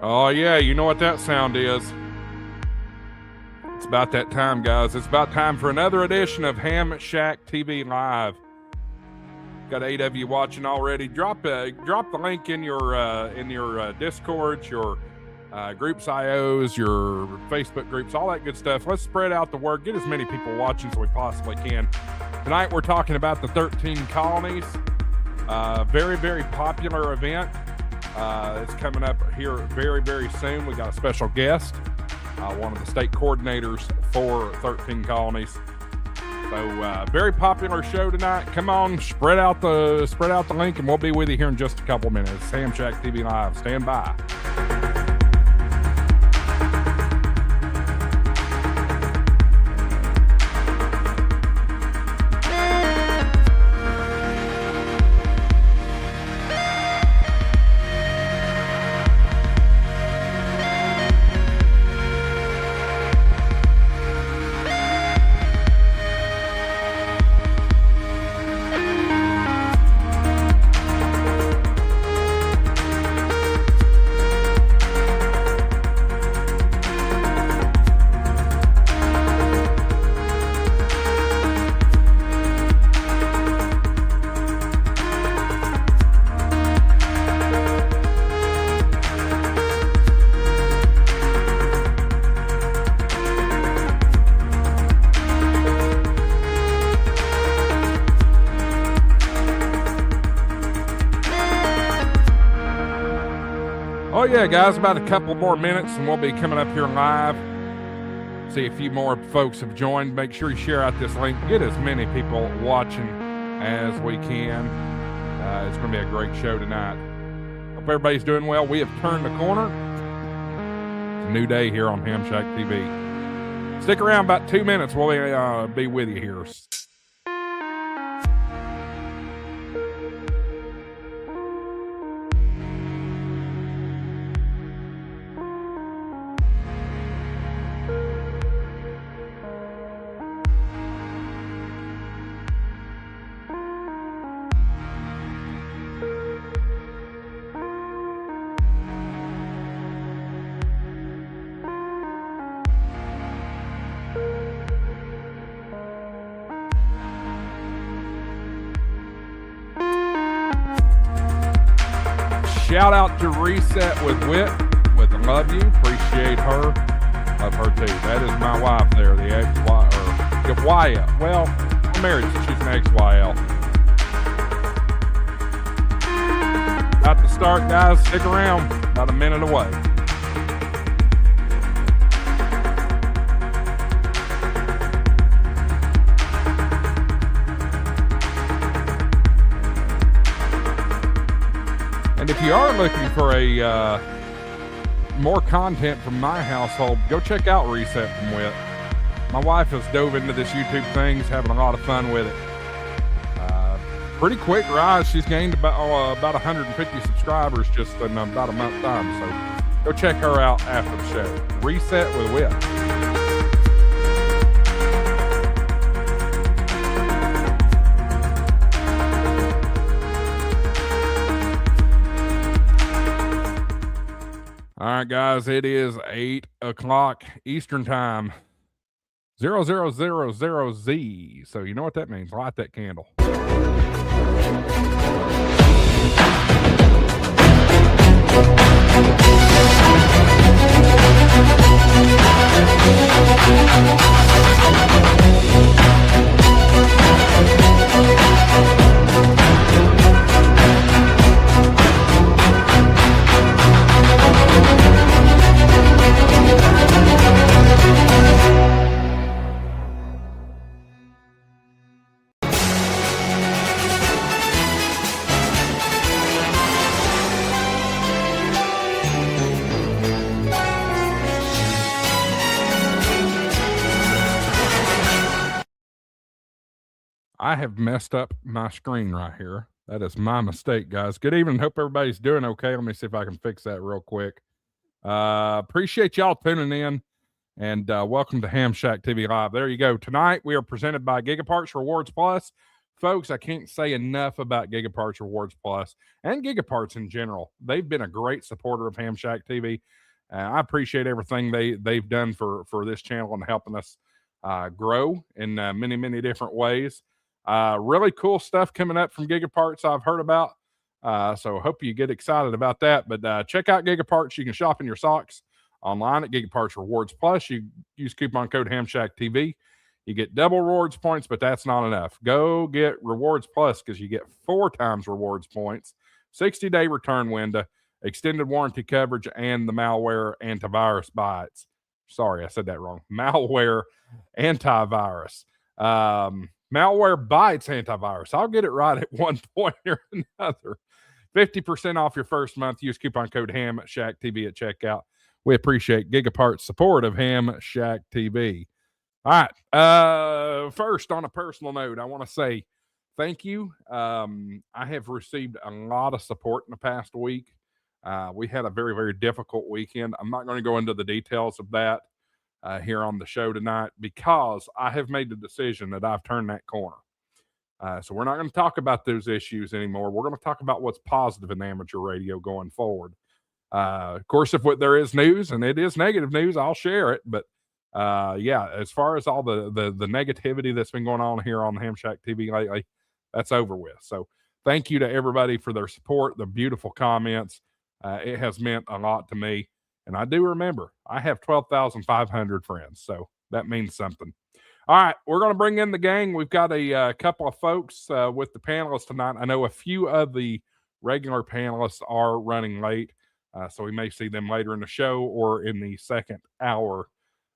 Oh, yeah, you know what that sound is. It's about that time, guys. It's about time for another edition of HamShackTV Live. Got 8 of you watching already. Drop the link in your Discords, your groups IOs, your Facebook groups, all that good stuff. Let's spread out the word. Get as many people watching as we possibly can. Tonight we're talking about the 13 Colonies. Very, very popular event. It's coming up here very, very soon. We got a special guest, one of the state coordinators for 13 Colonies. So very popular show tonight. Come on, spread out the link, and we'll be with you here in just a couple minutes. HamShackTV Live. Stand by. Oh yeah, guys, about a couple more minutes and we'll be coming up here live. See a few more folks have joined. Make sure you share out this link. Get as many people watching as we can. It's going to be a great show tonight. Hope everybody's doing well. We have turned the corner. It's a new day here on HamShackTV. Stick around about 2 minutes. We'll be with you here. Shout out to Reset with Wit with Love You. Appreciate her. Love her too. That is my wife there, the YL. Well, I'm married, so she's an ex-YL. About to start, guys. Stick around. About a minute away. If you are looking for a more content from my household, go check out Reset from Wit. My wife has dove into this YouTube thing. She's having a lot of fun with it. Pretty quick rise. She's gained about 150 subscribers just in about a month's time. So go check her out after the show. Reset with Wit. All right, guys, it is 8 o'clock Eastern time. 0000Z. So you know what that means. Light that candle. I have messed up my screen right here. That is my mistake, guys. Good evening. Hope everybody's doing okay. Let me see if I can fix that real quick. Appreciate y'all tuning in, and welcome to HamShackTV Live. There you go. Tonight, we are presented by Gigaparts Rewards Plus. folks, I can't say enough about Gigaparts Rewards Plus and Gigaparts in general. They've been a great supporter of HamShack TV. I appreciate everything they've done for this channel and helping us grow in many, many different ways. Really cool stuff coming up from Gigaparts I've heard about. So hope you get excited about that. But check out Gigaparts. You can shop in your socks online at Gigaparts Rewards Plus. You use coupon code HamShackTV. You get double rewards points, but that's not enough. Go get Rewards Plus because you get 4 times rewards points, 60-day return window, extended warranty coverage, and the malware antivirus bites. Sorry, I said that wrong. Malware antivirus. Malware bites antivirus. I'll get it right at one point or another. 50% off your first month. Use coupon code HamShackTV at checkout. We appreciate Gigapart's support of HamShack TV. All right. First, on a personal note, I want to say thank you. I have received a lot of support in the past week. We had a very, very difficult weekend. I'm not going to go into the details of that here on the show tonight because I have made the decision that I've turned that corner. So we're not going to talk about those issues anymore. We're going to talk about what's positive in amateur radio going forward. Of course, if there is news, and it is negative news, I'll share it. But yeah, as far as all the negativity that's been going on here on HamShack TV lately, that's over with. So thank you to everybody for their support, the beautiful comments. It has meant a lot to me. And I do remember I have 12,500 friends. So that means something. All right, we're going to bring in the gang. We've got a couple of folks with the panelists tonight. I know a few of the regular panelists are running late, so we may see them later in the show or in the second hour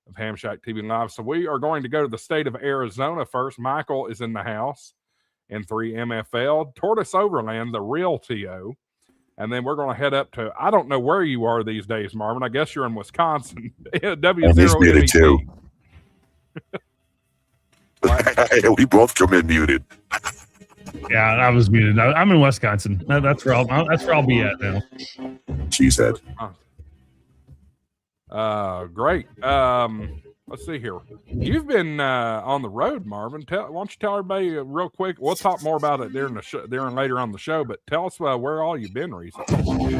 of HamShack TV Live. So we are going to go to the state of Arizona first. Michael is in the house in 3MFL. Tortoise Overland, the real TO. And then we're going to head up to, I don't know where you are these days, Marvin. I guess you're in Wisconsin. W0 too. We both come in muted. Yeah, I was muted. I'm in Wisconsin. That's where I'll be at now. She said. Great. Let's see here. You've been on the road, Marvin. Why don't you tell everybody real quick? We'll talk more about it during later on the show. But tell us where all you've been recently.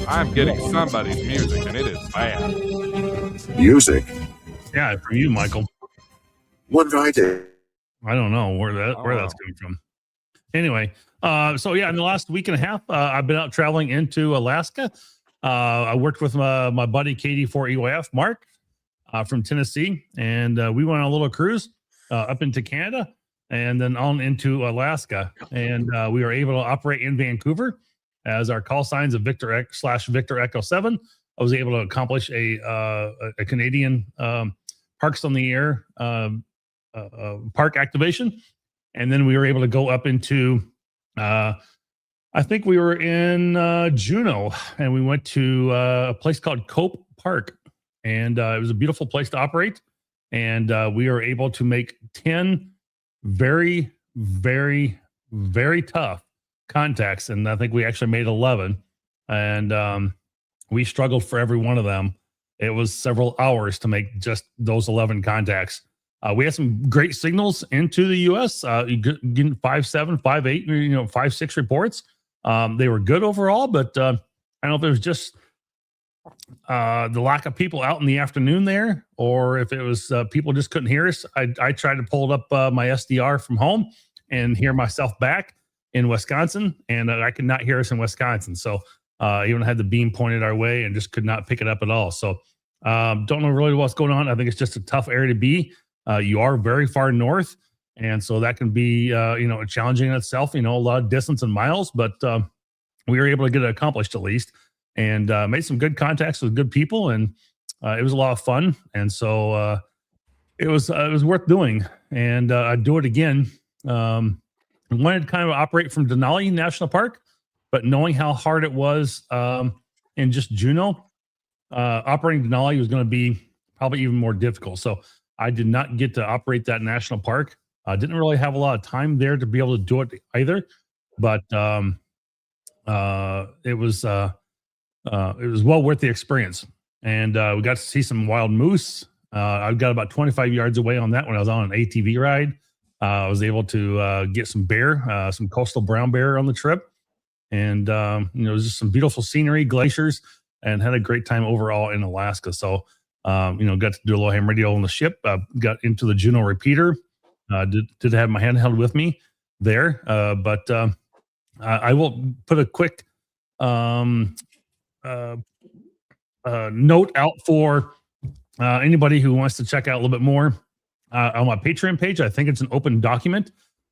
I'm getting somebody's music, and it is bad. Music. Yeah, from you, Michael. What did I do? I don't know where that's coming from. Anyway, so yeah, in the last week and a half, I've been out traveling into Alaska. I worked with my buddy KD4EYF, Mark, from Tennessee, and we went on a little cruise up into Canada and then on into Alaska. And we were able to operate in Vancouver as our call signs of Victor X/Victor Echo 7. I was able to accomplish a Canadian Parks on the Air park activation. And then we were able to go up into, I think we were in Juneau, and we went to a place called Cope Park. And it was a beautiful place to operate. And we were able to make 10 very, very, very tough contacts. And I think we actually made 11. And we struggled for every one of them. It was several hours to make just those 11 contacts. We had some great signals into the U.S. You get 5.7, 5.8, 5.6 reports. They were good overall, but I don't know if it was just the lack of people out in the afternoon there, or if it was people just couldn't hear us. I tried to pull up my SDR from home and hear myself back in Wisconsin, and I could not hear us in Wisconsin. So even had the beam pointed our way and just could not pick it up at all. So don't know really what's going on. I think it's just a tough area to be. You are very far north, and so that can be challenging in itself. A lot of distance and miles, but we were able to get it accomplished at least, and made some good contacts with good people, and it was a lot of fun. And so it was worth doing, and I'd do it again. I wanted to kind of operate from Denali National Park, but knowing how hard it was in just Juneau, operating Denali was going to be probably even more difficult. So I did not get to operate that national park. I didn't really have a lot of time there to be able to do it either, but it was well worth the experience. And we got to see some wild moose. I got about 25 yards away on that when I was on an ATV ride. I was able to get some bear, some coastal brown bear on the trip, and just some beautiful scenery, glaciers, and had a great time overall in Alaska. So got to do a little ham radio on the ship. Got into the Juno repeater. Did have my handheld with me there, but I will put a quick note out for anybody who wants to check out a little bit more on my Patreon page. I think it's an open document.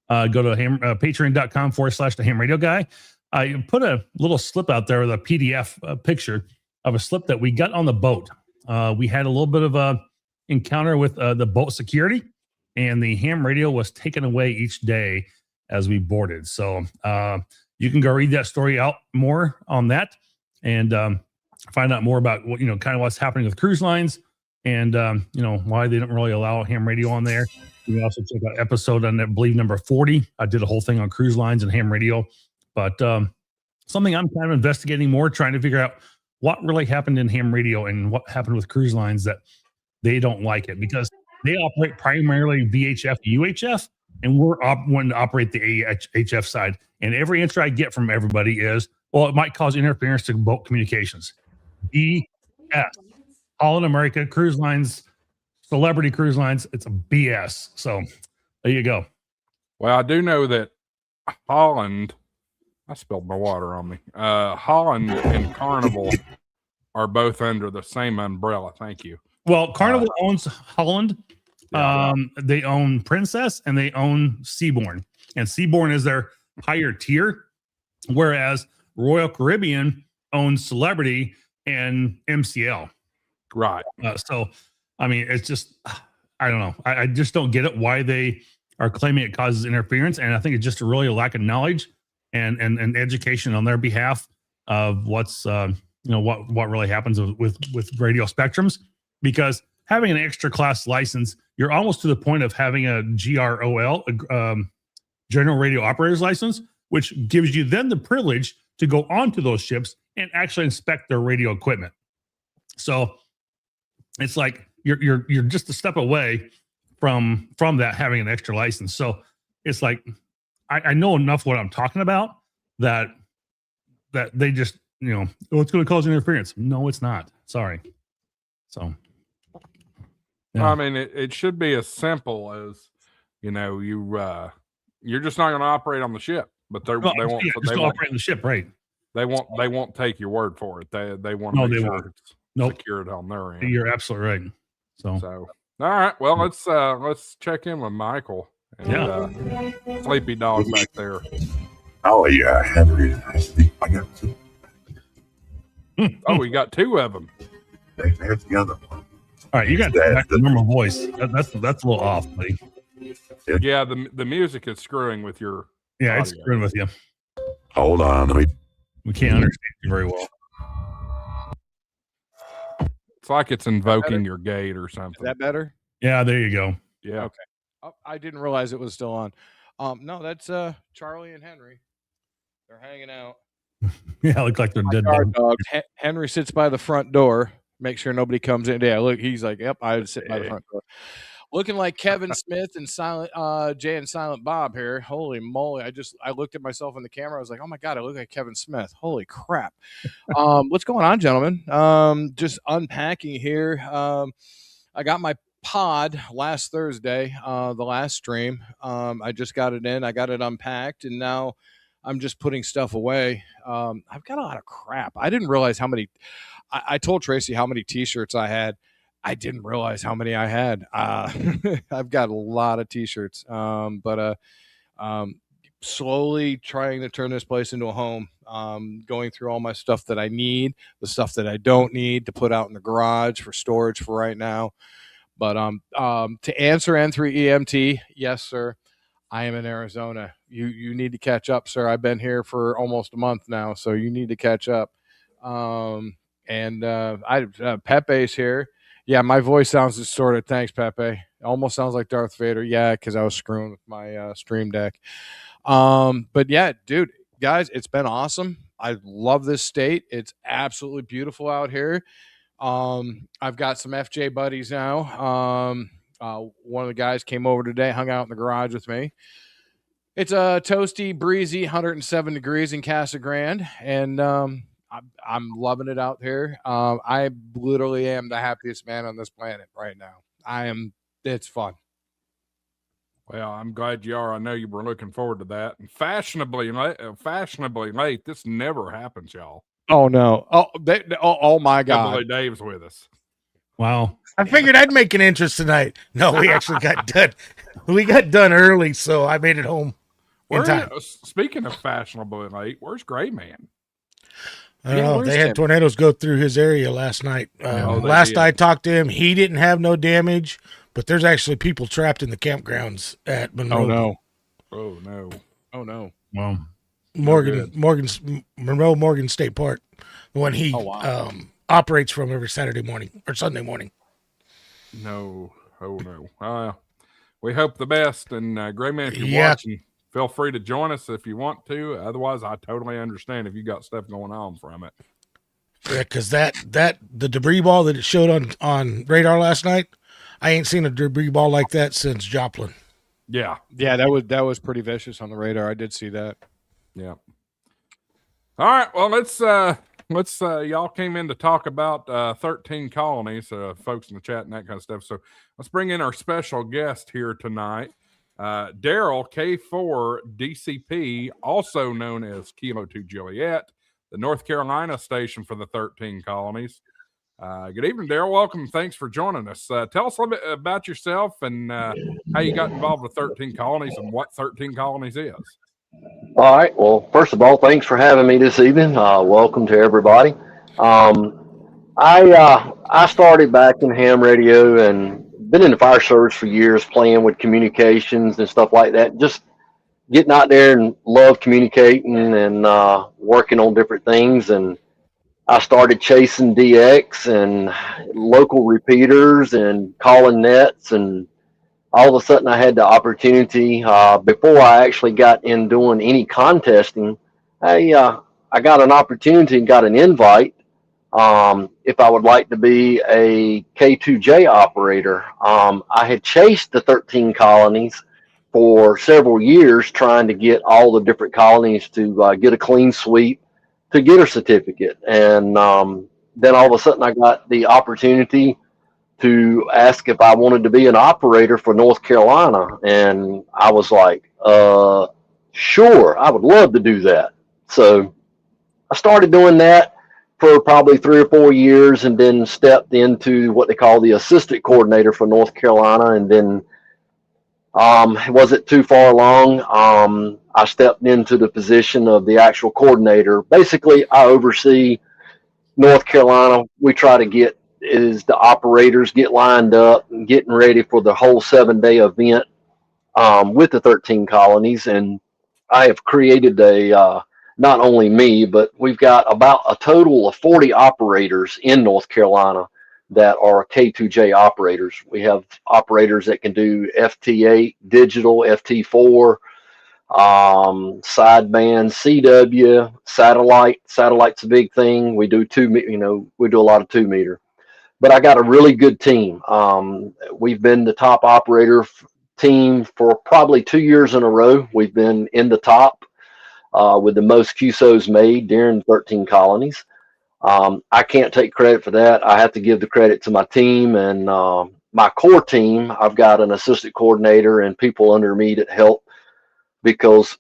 Go to patreon.com/the ham radio guy. I put a little slip out there with a PDF picture of a slip that we got on the boat. We had a little bit of a encounter with the boat security, and the ham radio was taken away each day as we boarded. So you can go read that story out more on that, and find out more about what kind of what's happening with cruise lines, and why they don't really allow ham radio on there. You can also check out episode on, I believe, number 40. I did a whole thing on cruise lines and ham radio, but something I'm kind of investigating more, trying to figure out what really happened in ham radio and what happened with cruise lines that they don't like it, because they operate primarily VHF, UHF, and we're wanting to operate the AHF side. And every answer I get from everybody is, well, it might cause interference to boat communications. BS. Holland America Cruise Lines, Celebrity Cruise Lines, it's a BS. So there you go. Well, I do know that Holland, I spilled my water on me. Holland and Carnival are both under the same umbrella. Thank you. Well, Carnival owns Holland. They own Princess and they own Seabourn. And Seabourn is their higher tier, whereas Royal Caribbean owns Celebrity and MCL. Right. So, I mean, it's just, I don't know. I just don't get it why they are claiming it causes interference. And I think it's just really a lack of knowledge and education on their behalf of what's, what really happens with radio spectrums, because having an extra class license, you're almost to the point of having a GROL, General Radio Operator's License, which gives you then the privilege to go onto those ships and actually inspect their radio equipment. So it's like you're just a step away from that, having an extra license. So it's like I know enough what I'm talking about that they just it's going to cause interference. No, it's not. Sorry. So I mean, it should be as simple as you're just not going to operate on the ship, but they won't operate on the ship, right? They won't take your word for it. They want to make sure it's secured on their end. You're absolutely right. So all right, well, let's check in with Michael and Sleepy Dog back there. Oh yeah, Henry, I got two. Oh, we got two of them. There's the other one. All right, you got back to normal voice. That's a little off, buddy. Yeah, the music is screwing with your audio. It's screwing with you. Hold on, we can't understand you very well. It's like it's invoking your gate or something. Is that better? Yeah, there you go. Yeah. Okay. Oh, I didn't realize it was still on. No, that's Charlie and Henry. They're hanging out. Yeah, look like they're dead. Dogs. Henry sits by the front door, make sure nobody comes in. Yeah, look, he's like, yep, I would sit by the front door. Looking like Kevin Smith and Silent Jay and Silent Bob here. Holy moly. I looked at myself in the camera. I was like, oh my God, I look like Kevin Smith. Holy crap. What's going on, gentlemen? Just unpacking here. I got my pod last Thursday, the last stream. I just got it in. I got it unpacked, and now I'm just putting stuff away. I've got a lot of crap. I didn't realize how many. I told Tracy how many T-shirts I had. I didn't realize how many I had. I've got a lot of T-shirts, but slowly trying to turn this place into a home. Going through all my stuff that I need, the stuff that I don't need to put out in the garage for storage for right now. But to answer N3 EMT, yes, sir, I am in Arizona. You need to catch up, sir. I've been here for almost a month now, so you need to catch up. Pepe's here. Yeah, my voice sounds distorted. Thanks, Pepe. It almost sounds like Darth Vader. Yeah, because I was screwing with my Stream Deck. But yeah, dude, guys, it's been awesome. I love this state. It's absolutely beautiful out here. I've got some FJ buddies now. One of the guys came over today, hung out in the garage with me. It's a toasty, breezy, 107 degrees in Casa Grande, and I'm loving it out here. I literally am the happiest man on this planet right now. It's fun. Well, I'm glad you are. I know you were looking forward to that. And fashionably late. This never happens, y'all. Oh no! Oh my God! Billy Dave's with us. Wow. I figured I'd make an interest tonight. No, we actually got done. We got done early, so I made it home in time. Speaking of fashionably late, where's Gray Man? I don't know. They had tornadoes go through his area last night. Last I talked to him, he didn't have no damage, but there's actually people trapped in the campgrounds at Monroe. Oh no! Well, Monroe Morgan State Park, the one he operates from every Saturday morning or Sunday morning. No. We hope the best. And Gray Man, if you're watching, feel free to join us if you want to. Otherwise, I totally understand if you got stuff going on from it. Yeah, because the debris ball that it showed on radar last night, I ain't seen a debris ball like that since Joplin. Yeah, that was pretty vicious on the radar. I did see that. Yeah. All right. Well, let's y'all came in to talk about 13 colonies, folks in the chat and that kind of stuff. So let's bring in our special guest here tonight, Daryl K4 DCP, also known as Kilo 2 Juliet, the North Carolina station for the 13 colonies. Good evening, Daryl. Welcome. Thanks for joining us. Tell us a little bit about yourself and how you got involved with 13 colonies and what 13 colonies is. All right. Well, first of all, thanks for having me this evening. Welcome to everybody. I started back in ham radio and been in the fire service for years, playing with communications and stuff like that. Just getting out there and love communicating and working on different things. And I started chasing DX and local repeaters and calling nets, and all of a sudden I had the opportunity, before I actually got in doing any contesting, I got an opportunity and got an invite if I would like to be a K2J operator. I had chased the 13 colonies for several years, trying to get all the different colonies to get a clean sweep to get a certificate. And then all of a sudden I got the opportunity to ask if I wanted to be an operator for North Carolina. And I was like, sure, I would love to do that. So I started doing that for probably 3 or 4 years, and then stepped into what they call the assistant coordinator for North Carolina. And then it wasn't too far along. I stepped into the position of the actual coordinator. Basically, I oversee North Carolina. We try to get the operators get lined up and getting ready for the whole 7-day event with the 13 colonies. And I have created not only me, but we've got about a total of 40 operators in North Carolina that are K2J operators. We have operators that can do FT8, digital, FT4, sideband, CW, satellite. Satellite's a big thing. We do we do a lot of 2 meter. But I got a really good team. We've been the top operator team for probably 2 years in a row. We've been in the top with the most QSOs made during 13 colonies. I can't take credit for that. I have to give the credit to my team and my core team. I've got an assistant coordinator and people under me that help, because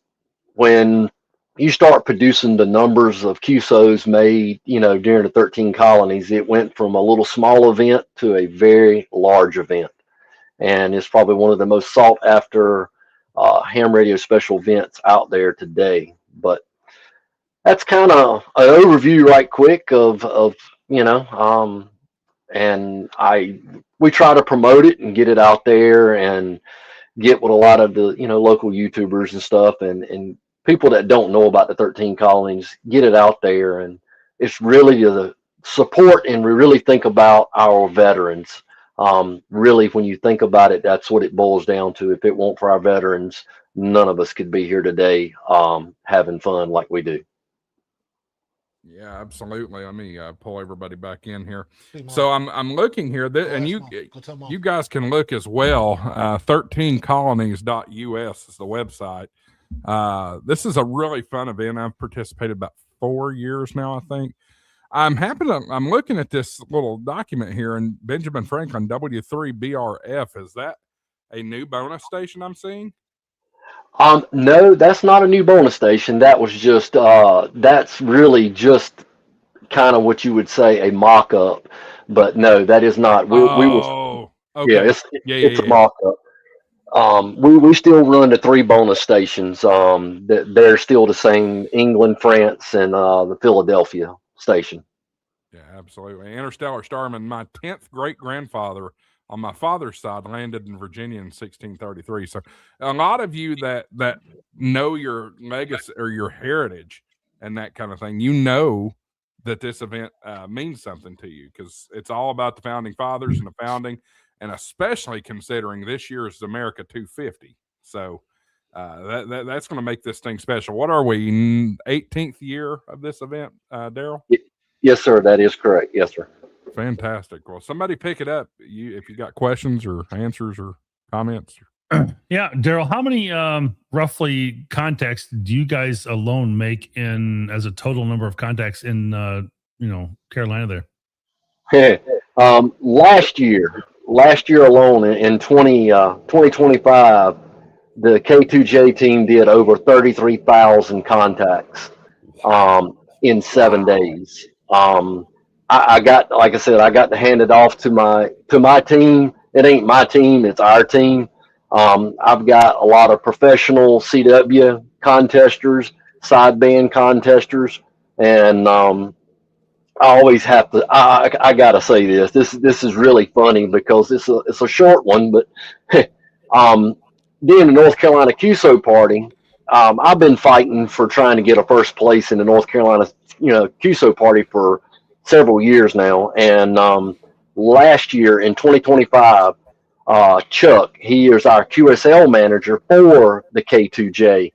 when you start producing the numbers of QSOs made, during the 13 colonies, it went from a little small event to a very large event. And it's probably one of the most sought after ham radio special events out there today. But that's kind of an overview right quick of and we try to promote it and get it out there and get with a lot of the, local YouTubers and stuff and people that don't know about the 13 colonies, get it out there. And it's really the support, and we really think about our veterans. Really, when you think about it, that's what it boils down to. If it weren't for our veterans, none of us could be here today having fun like we do. Yeah, absolutely. Let me pull everybody back in here. So I'm looking here, and you guys can look as well. 13colonies.us is the website. This is a really fun event. I've participated about 4 years now, I think. I'm looking at this little document here, and Benjamin Franklin W3BRF. Is that a new bonus station I'm seeing? No, that's not a new bonus station. That was just that's really just kind of what you would say a mock-up, but no, that is not. We will. Okay. Yeah, it's a mock-up. We still run the 3 bonus stations. They're still the same: England, France, and the Philadelphia station. Yeah, absolutely. Interstellar Starman. My 10th great grandfather on my father's side landed in Virginia in 1633. So a lot of you that know your legacy or your heritage and that kind of thing, you know that this event means something to you, because it's all about the founding fathers and the founding, and especially considering this year is America 250. So that's going to make this thing special. What are we, 18th year of this event, Daryl? Yes, sir. That is correct. Yes, sir. Fantastic. Well, somebody pick it up. If you got questions or answers or comments. Yeah, Daryl, how many roughly contacts do you guys alone make in as a total number of contacts in Carolina there? Last year alone in 2025, the K2J team did over 33,000 contacts in 7 days. I got, like I said, I got to hand it off to my team. It ain't my team, it's our team. I've got a lot of professional CW contesters, sideband contesters, and I always have to. I gotta say this. This is really funny because it's a short one, but being the North Carolina QSO party, I've been fighting for trying to get a first place in the North Carolina QSO party for several years now, and last year in 2025. Chuck, he is our QSL manager for the K2J.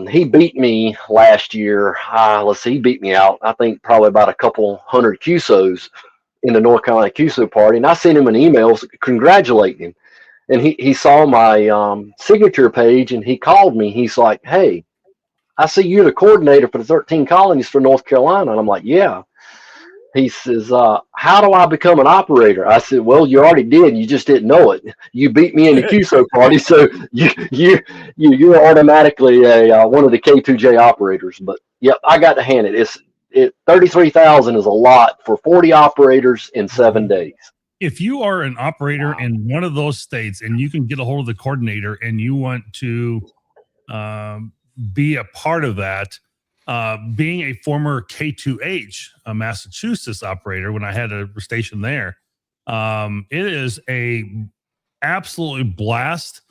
He beat me last year. Let's see, he beat me out, I think, probably about a couple hundred QSOs in the North Carolina QSO party. And I sent him an email congratulating him. And he saw my signature page, and he called me. He's like, "Hey, I see you're the coordinator for the 13 colonies for North Carolina." And I'm like, "Yeah." He says, "How do I become an operator?" I said, "Well, you already did. You just didn't know it. You beat me in the QSO party, so you're automatically one of the K2J operators." But yep, I got to hand it. 33,000 is a lot for 40 operators in 7 days. If you are an operator in one of those states and you can get a hold of the coordinator and you want to be a part of that. Being a former K2H, a Massachusetts operator, when I had a station there, it is a absolutely blast.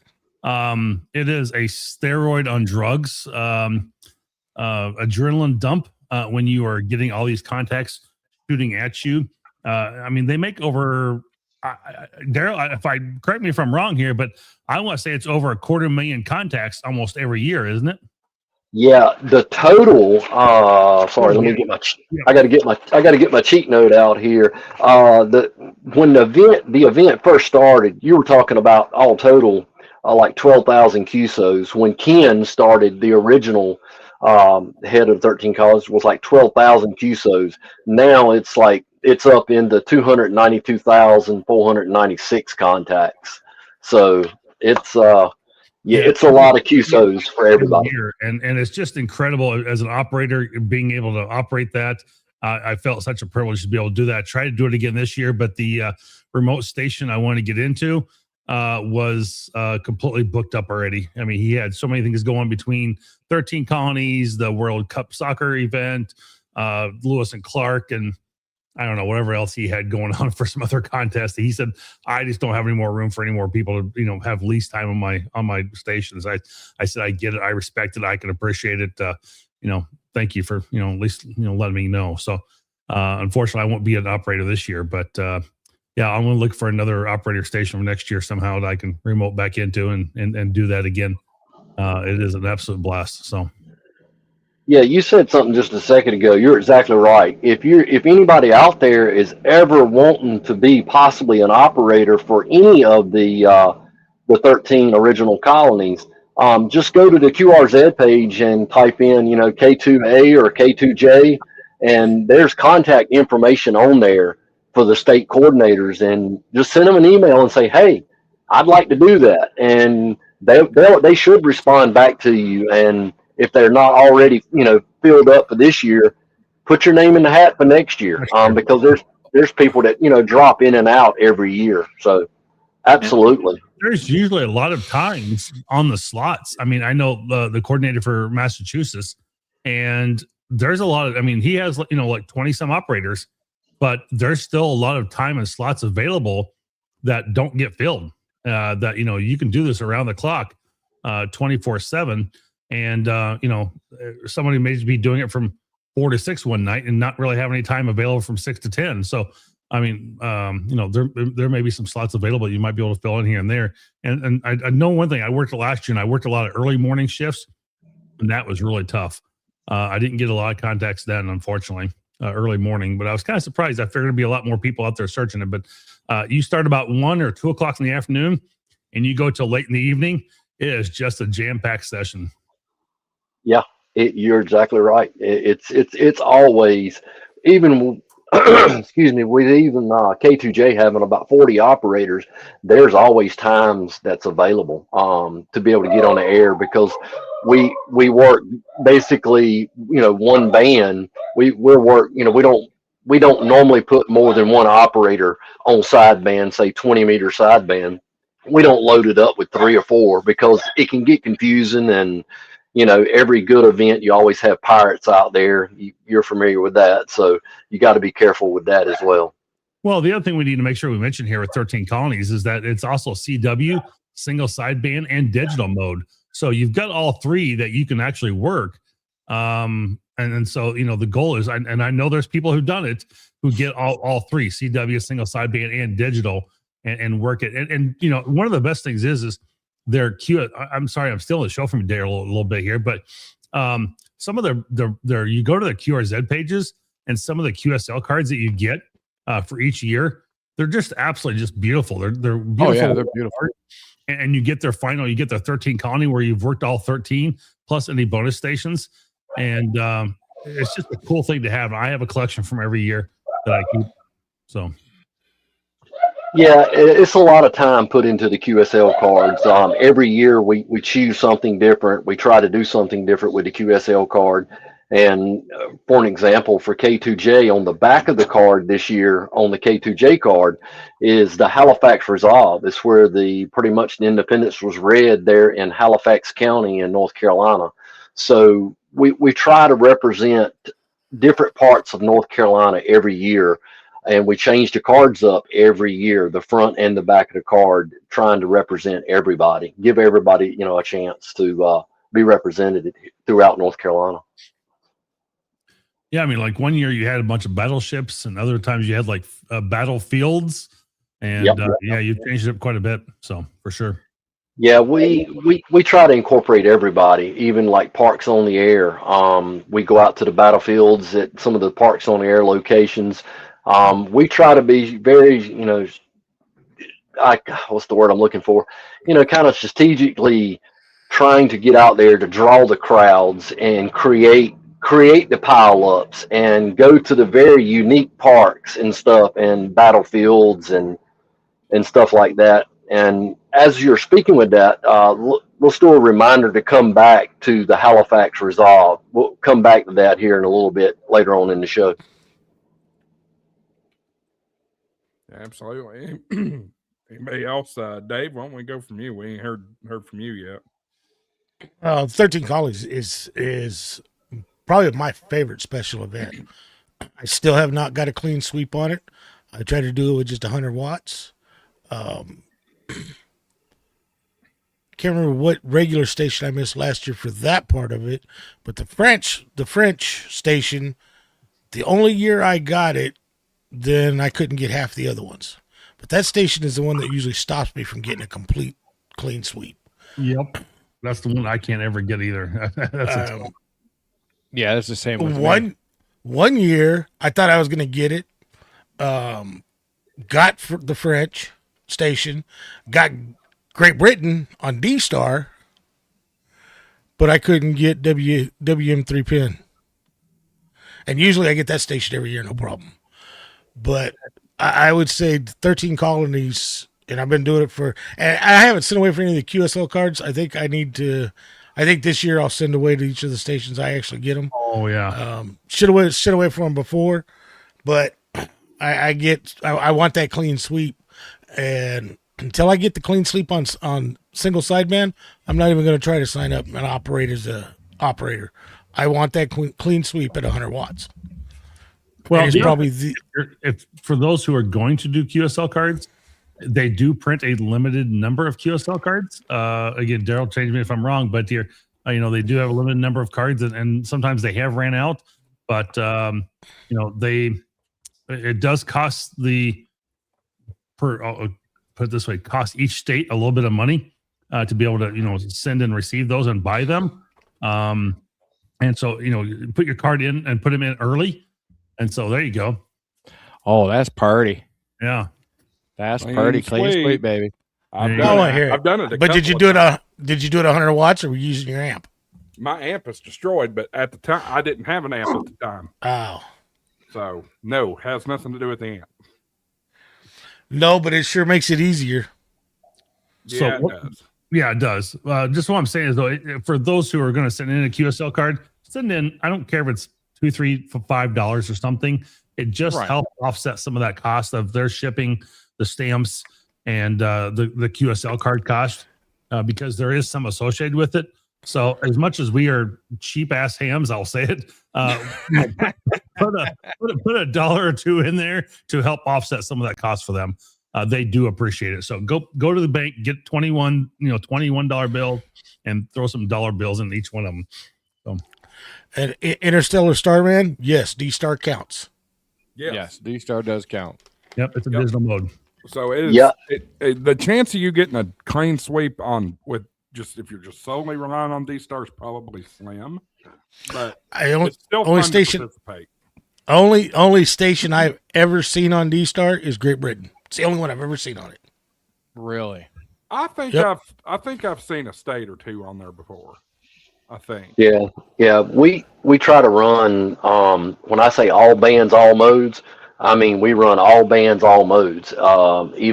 It is a steroid on drugs, adrenaline dump when you are getting all these contacts shooting at you. I mean, they make over, Daryl, correct me if I'm wrong here, but I want to say it's over 250,000 contacts almost every year, isn't it? Yeah, the total. Sorry, let me get my. I got to get my cheat note out here. When the event first started, you were talking about all total like 12,000 QSOs. When Ken started, the original head of 13 colleges was like 12,000 QSOs. Now it's up into 292,496 contacts. So it's it's a lot of QSOs for everybody. And it's just incredible as an operator being able to operate that. I felt such a privilege to be able to do that. I tried to do it again this year, but the remote station I want to get into was completely booked up already. I mean, he had so many things going between 13 colonies, the World Cup soccer event, Lewis and Clark, and I don't know, whatever else he had going on for some other contest. He said, "I just don't have any more room for any more people to, have lease time on my stations." I said, "I get it. I respect it. I can appreciate it. Thank you for, at least, letting me know." So, unfortunately I won't be an operator this year, but, yeah, I'm going to look for another operator station for next year somehow that I can remote back into and do that again. It is an absolute blast. So. Yeah, you said something just a second ago. You're exactly right. If anybody out there is ever wanting to be possibly an operator for any of the 13 original colonies, just go to the QRZ page and type in, K2A or K2J, and there's contact information on there for the state coordinators, and just send them an email and say, hey, I'd like to do that, and they should respond back to you. And if they're not already, filled up for this year, put your name in the hat for next year, because there's people that drop in and out every year. So absolutely. There's usually a lot of times on the slots. I mean, I know the coordinator for Massachusetts, and there's a lot of, he has, like 20 some operators, but there's still a lot of time and slots available that don't get filled. That, you can do this around the clock, 24/7. And, somebody may be doing it from 4 to 6 one night and not really have any time available from 6 to 10. So, there may be some slots available. You might be able to fill in here and there. And I know one thing. I worked last year, and I worked a lot of early morning shifts, and that was really tough. I didn't get a lot of contacts then, unfortunately, early morning. But I was kind of surprised. I figured there'd be a lot more people out there searching it. But you start about 1 or 2 o'clock in the afternoon, and you go till late in the evening. It is just a jam-packed session. Yeah, you're exactly right. It's always, even excuse me, with even K2J having about 40 operators, there's always times that's available to be able to get on the air, because we work basically, one band. We work, we don't normally put more than one operator on sideband, say 20-meter sideband. We don't load it up with 3 or 4, because it can get confusing. And every good event, you always have pirates out there. You're familiar with that, so you got to be careful with that as well. Well, the other thing we need to make sure we mention here with 13 Colonies is that it's also CW, single sideband, and digital mode. So you've got all 3 that you can actually work. And so, the goal is, and I know there's people who've done it, who get all 3, CW, single sideband, and digital, and work it. And one of the best things is their I'm sorry, I'm still in the show from there a little bit here, but some of their you go to the QRZ pages, and some of the QSL cards that you get for each year, they're just absolutely just beautiful. They're beautiful. Oh yeah, they're beautiful. And you get their 13 colony where you've worked all 13 plus any bonus stations, and it's just a cool thing to have. I have a collection from every year that I keep. So. Yeah, it's a lot of time put into the QSL cards. Every year we choose something different. We try to do something different with the QSL card. And for an example, for K2J, on the back of the card this year, on the K2J card, is the Halifax Resolve. It's where pretty much the independence was read there in Halifax County in North Carolina. So we try to represent different parts of North Carolina every year. And we change the cards up every year, the front and the back of the card, trying to represent everybody, give everybody, a chance to be represented throughout North Carolina. Yeah, like one year you had a bunch of battleships, and other times you had like battlefields, and you've changed it up quite a bit. So for sure. Yeah, we try to incorporate everybody, even like parks on the air. We go out to the battlefields at some of the parks on the air locations. We try to be very, what's the word I'm looking for? Kind of strategically trying to get out there to draw the crowds and create the pile-ups, and go to the very unique parks and stuff, and battlefields and stuff like that. And as you're speaking with that, let's do a reminder to come back to the Halifax Resolve. We'll come back to that here in a little bit later on in the show. Absolutely. Anybody else? Dave, why don't we go from you? We ain't heard from you yet. 13 Colonies is probably my favorite special event. I still have not got a clean sweep on it. I tried to do it with just 100 watts. Can't remember what regular station I missed last year for that part of it, but the French station, the only year I got it, then I couldn't get half the other ones. But that station is the one that usually stops me from getting a complete clean sweep. Yep. That's the one I can't ever get either. Yeah, that's the same with me. One year, I thought I was going to get it. Got the French station, got Great Britain on D Star, but I couldn't get WM3 pin. And usually I get that station every year, no problem. But I would say 13 colonies, and I've been doing it and I haven't sent away for any of the QSL cards. I think this year I'll send away to each of the stations I actually get them. Oh yeah. Should have sent away for them before, but I want that clean sweep, and until I get the clean sweep on single sideband, I'm not even going to try to sign up and operate as a operator. I want that clean sweep at 100 watts. Well, it's probably if for those who are going to do QSL cards, they do print a limited number of QSL cards. Again, Daryl, change me if I'm wrong, but here, they do have a limited number of cards, and sometimes they have ran out. But it does cost put it this way, cost each state a little bit of money to be able to send and receive those and buy them. And so put your card in and put them in early. And so there you go. Oh, that's party. Yeah. That's party. Clean sweep, baby. I've done it. But did you do it 100 watts, or were you using your amp? My amp is destroyed, but at the time I didn't have an amp at the time. Oh. So no, has nothing to do with the amp. No, but it sure makes it easier. Yeah, it does. Yeah, it does. Just what I'm saying is, though, for those who are going to send in a QSL card, send in. I don't care if it's $2, $3, $5 or something. It just helps offset some of that cost of their shipping, the stamps, and the QSL card cost, because there is some associated with it. So as much as we are cheap ass hams, I'll say it, put a dollar or two in there to help offset some of that cost for them. They do appreciate it. So go to the bank, get $21 bill, and throw some dollar bills in each one of them. So, and Interstellar Starman, yes, D Star counts. Yes, D Star does count. Yep, it's a digital mode. So it is. The chance of you getting a clean sweep if you're just solely relying on D Star is probably slim. But it's still fun to participate. Only station I've ever seen on D Star is Great Britain. It's the only one I've ever seen on it. Really? I think I've seen a state or two on there before. I think. Yeah. We try to run. When I say all bands, all modes, I mean we run all bands, all modes. We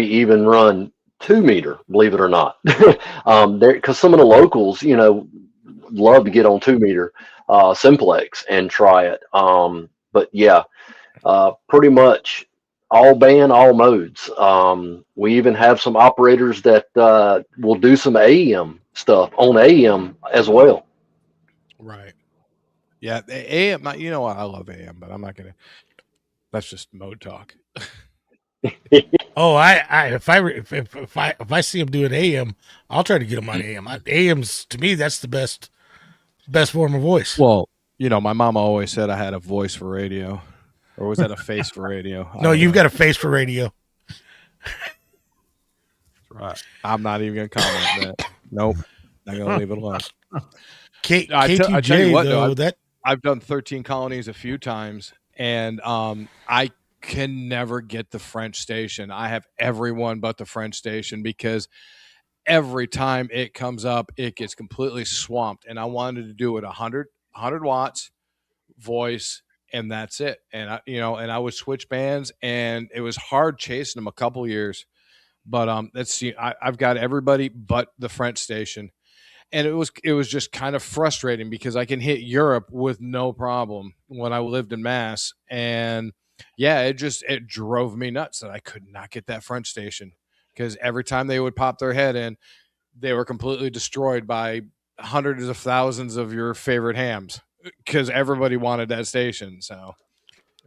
even run 2 meter, believe it or not. Because some of the locals, love to get on 2 meter simplex and try it. But yeah, pretty much all band, all modes. We even have some operators that will do some AM stuff on AM as well. Right. Yeah, the AM. I love AM, but I'm not gonna. That's just mode talk. Oh, if I see him doing AM, I'll try to get him on AM. AM's to me, that's the best form of voice. Well, my mama always said I had a voice for radio, or was that a face for radio? No, you've got a face for radio. That's right. I'm not even gonna comment on that. Nope, I'm gonna leave it alone. I tell you what, though, I've done 13 colonies a few times, and I can never get the French station. I have everyone but the French station because every time it comes up, it gets completely swamped. And I wanted to do it 100 watts voice, and that's it. And I would switch bands, and it was hard chasing them a couple years. But I've got everybody but the French station. And it was just kind of frustrating because I can hit Europe with no problem when I lived in Mass. And yeah, it drove me nuts that I could not get that French station because every time they would pop their head in, they were completely destroyed by hundreds of thousands of your favorite hams because everybody wanted that station. So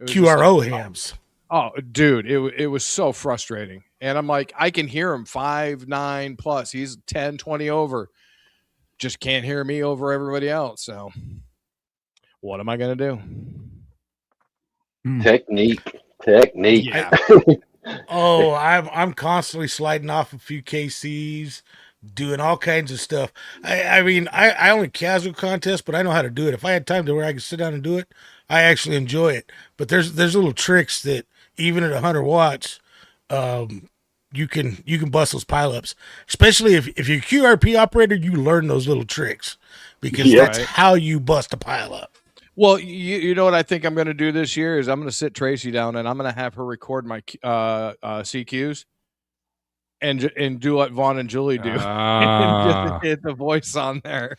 QRO hams. Oh, dude, it was so frustrating. And I'm like, I can hear him 5, 9 plus. He's 10, 20 over. Just can't hear me over everybody else. So what am I going to do? Technique. Yeah. I'm constantly sliding off a few KCs, doing all kinds of stuff. I mean, I only casual contest, but I know how to do it. If I had time to where I could sit down and do it, I actually enjoy it. But there's little tricks that even at 100 watts, you can bust those pileups. Especially if you're a QRP operator, you learn those little tricks because Yeah. that's how you bust a pileup. Well, you know what I think I'm going to do this year is I'm going to sit Tracy down and I'm going to have her record my CQs and do what Vaughn and Julie do and just hit the voice on there.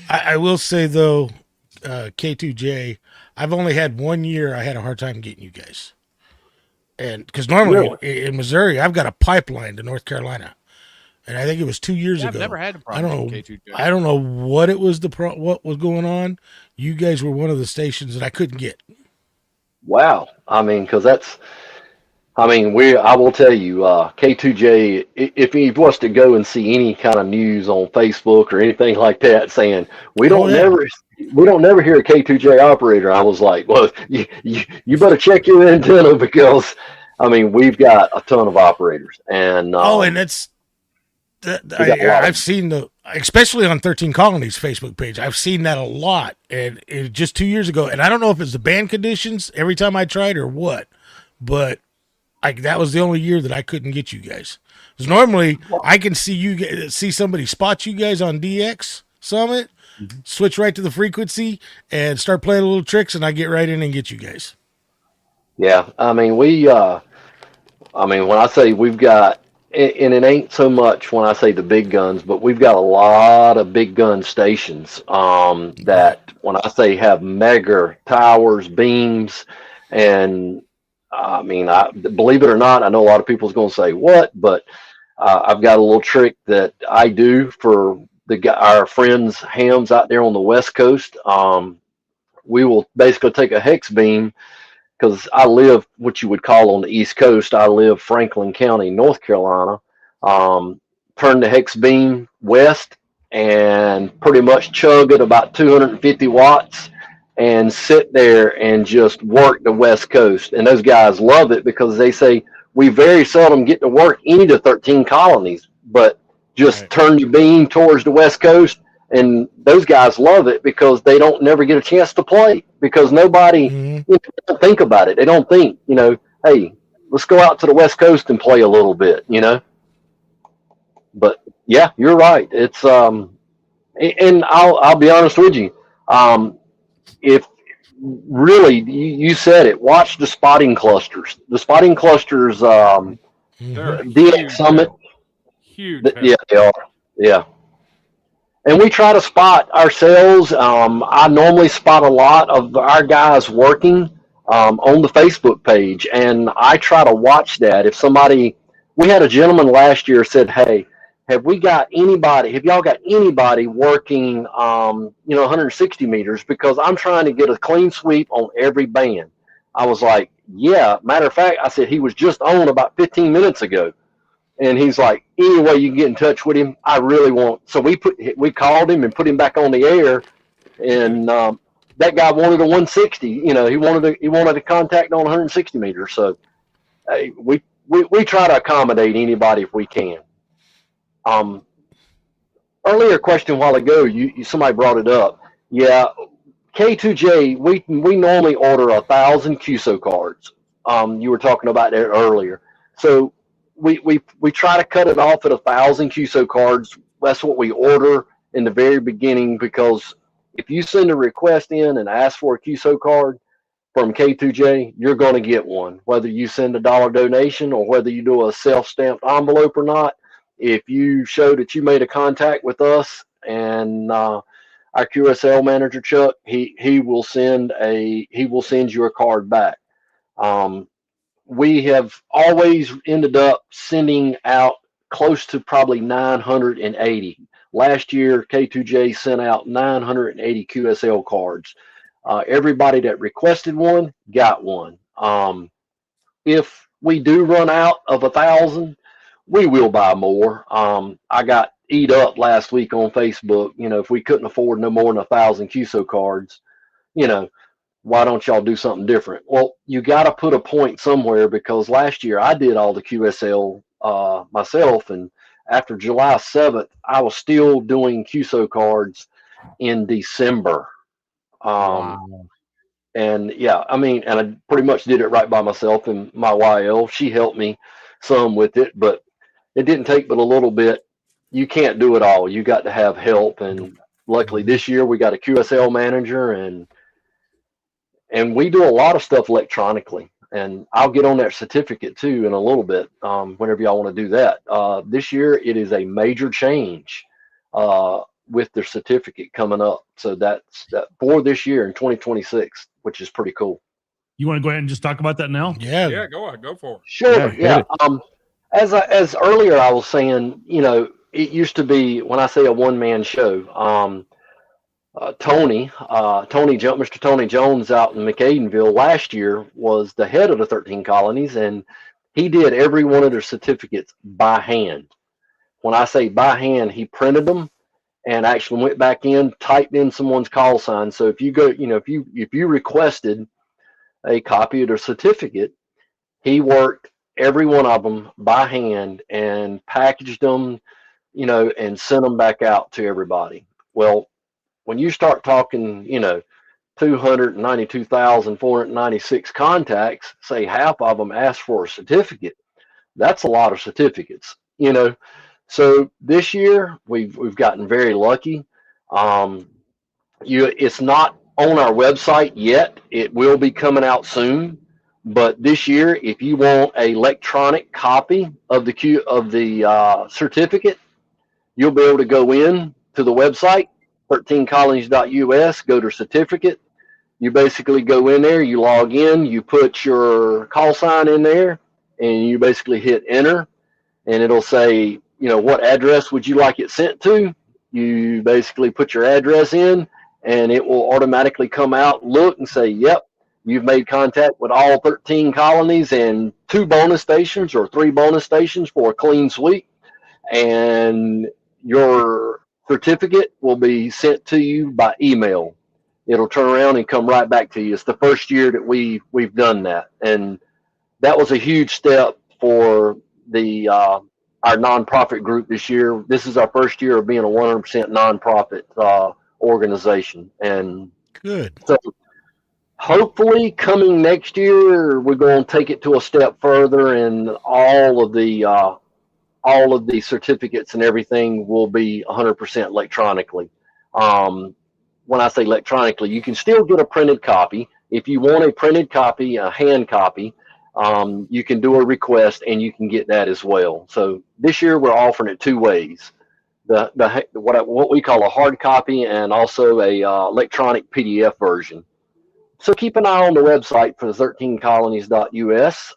I will say though, K2J, I've only had 1 year I had a hard time getting you guys. And because normally in Missouri, I've got a pipeline to North Carolina. And I think it was 2 years ago. I've never had a I problem don't with know. K2J. I don't know what it was. What was going on? You guys were one of the stations that I couldn't get. Wow. I mean, because I will tell you, K2J, if he wants to go and see any kind of news on Facebook or anything like that saying, we don't never hear a K2J operator, I was like, well, you better check your antenna because, I mean, we've got a ton of operators. And And that's, I've seen especially on 13 Colonies Facebook page, I've seen that a lot. And it just 2 years ago, and I don't know if it's the band conditions every time I tried or what, but that was the only year that I couldn't get you guys. Because normally I can see somebody spot you guys on DX Summit, switch right to the frequency and start playing little tricks, and I get right in and get you guys. Yeah, I mean, when I say we've got, and it ain't so much when I say the big guns, but we've got a lot of big gun stations that when I say have mega towers, beams, and I mean, believe it or not, I know a lot of people's going to say what, but I've got a little trick that I do for our friends hams out there on the West Coast. We will basically take a hex beam because I live what you would call on the East Coast. I live Franklin County, North Carolina. Turn the hex beam west and pretty much chug at about 250 watts and sit there and just work the West Coast. And those guys love it because they say we very seldom get to work any of the 13 colonies, but just turn your beam towards the West Coast. And those guys love it because they don't never get a chance to play because nobody don't think about it. They don't think, hey, let's go out to the West Coast and play a little bit, But yeah, you're right. It's and I'll be honest with you. If really you said it, watch the spotting clusters. The spotting clusters, DX Summit. Huge. Yeah, they are. Yeah. And we try to spot ourselves. I normally spot a lot of our guys working on the Facebook page, and I try to watch that. If we had a gentleman last year said, hey, have y'all got anybody working, 160 meters? Because I'm trying to get a clean sweep on every band. I was like, yeah. Matter of fact, I said, he was just on about 15 minutes ago. And he's like, any way you can get in touch with him, I really want. So we called him and put him back on the air, and that guy wanted a 160. He wanted a contact on 160 meters. So we try to accommodate anybody if we can. Earlier question a while ago, somebody brought it up. Yeah, K2J, we normally order 1,000 QSO cards. You were talking about that earlier. So we try to cut it off at 1,000 QSO cards. That's what we order in the very beginning, because if you send a request in and ask for a QSO card from K2J, you're going to get one, whether you send a $1 donation or whether you do a self-stamped envelope or not. If you show that you made a contact with us and our QSL manager Chuck, he will send you a card back. We have always ended up sending out close to probably 980. Last year, K2J sent out 980 QSL cards. Everybody that requested one got one. If we do run out of 1,000, we will buy more. I got eat up last week on Facebook. If we couldn't afford no more than 1,000 QSO cards, why don't y'all do something different? Well, you got to put a point somewhere, because last year I did all the QSL myself, and after July 7th, I was still doing QSO cards in December. Wow. And yeah, I mean, and I pretty much did it right by myself, and my YL, she helped me some with it, but it didn't take but a little bit. You can't do it all. You got to have help. And luckily this year we got a QSL manager, and we do a lot of stuff electronically. And I'll get on that certificate too in a little bit, whenever y'all want to do that. This year it is a major change with their certificate coming up. So that's that for this year in 2026, which is pretty cool. You want to go ahead and just talk about that now? Yeah. Yeah, go ahead, go for it. Sure. Yeah, Yeah. As earlier I was saying, it used to be, when I say a one-man show, Mr. Tony Jones out in McAdenville last year was the head of the 13 colonies, and he did every one of their certificates by hand. When I say by hand, he printed them and actually went back in, typed in someone's call sign. So if you go, if you requested a copy of their certificate, he worked every one of them by hand and packaged them, and sent them back out to everybody. Well, when you start talking, 292,496 contacts, say half of them ask for a certificate. That's a lot of certificates, So this year we've gotten very lucky. It's not on our website yet. It will be coming out soon. But this year, if you want an electronic copy of the certificate, you'll be able to go in to the website, 13colonies.us, go to certificate. You basically go in there, you log in, you put your call sign in there, and you basically hit enter, and it'll say, what address would you like it sent to? You basically put your address in, and it will automatically come out, look, and say, yep, you've made contact with all 13 colonies and 2 bonus stations or 3 bonus stations for a clean sweep. And your certificate will be sent to you by email. It'll turn around and come right back to you. It's the first year that we've done that, and that was a huge step for the our nonprofit group this year. This is our first year of being a 100% nonprofit organization, and Good. so hopefully coming next year we're going to take it to a step further, and all of the certificates and everything will be 100% electronically. When I say electronically, you can still get a printed copy. If you want a printed copy, a hand copy, you can do a request and you can get that as well. So this year we're offering it 2 ways: what we call a hard copy, and also a electronic PDF version. So keep an eye on the website for the 13colonies.us.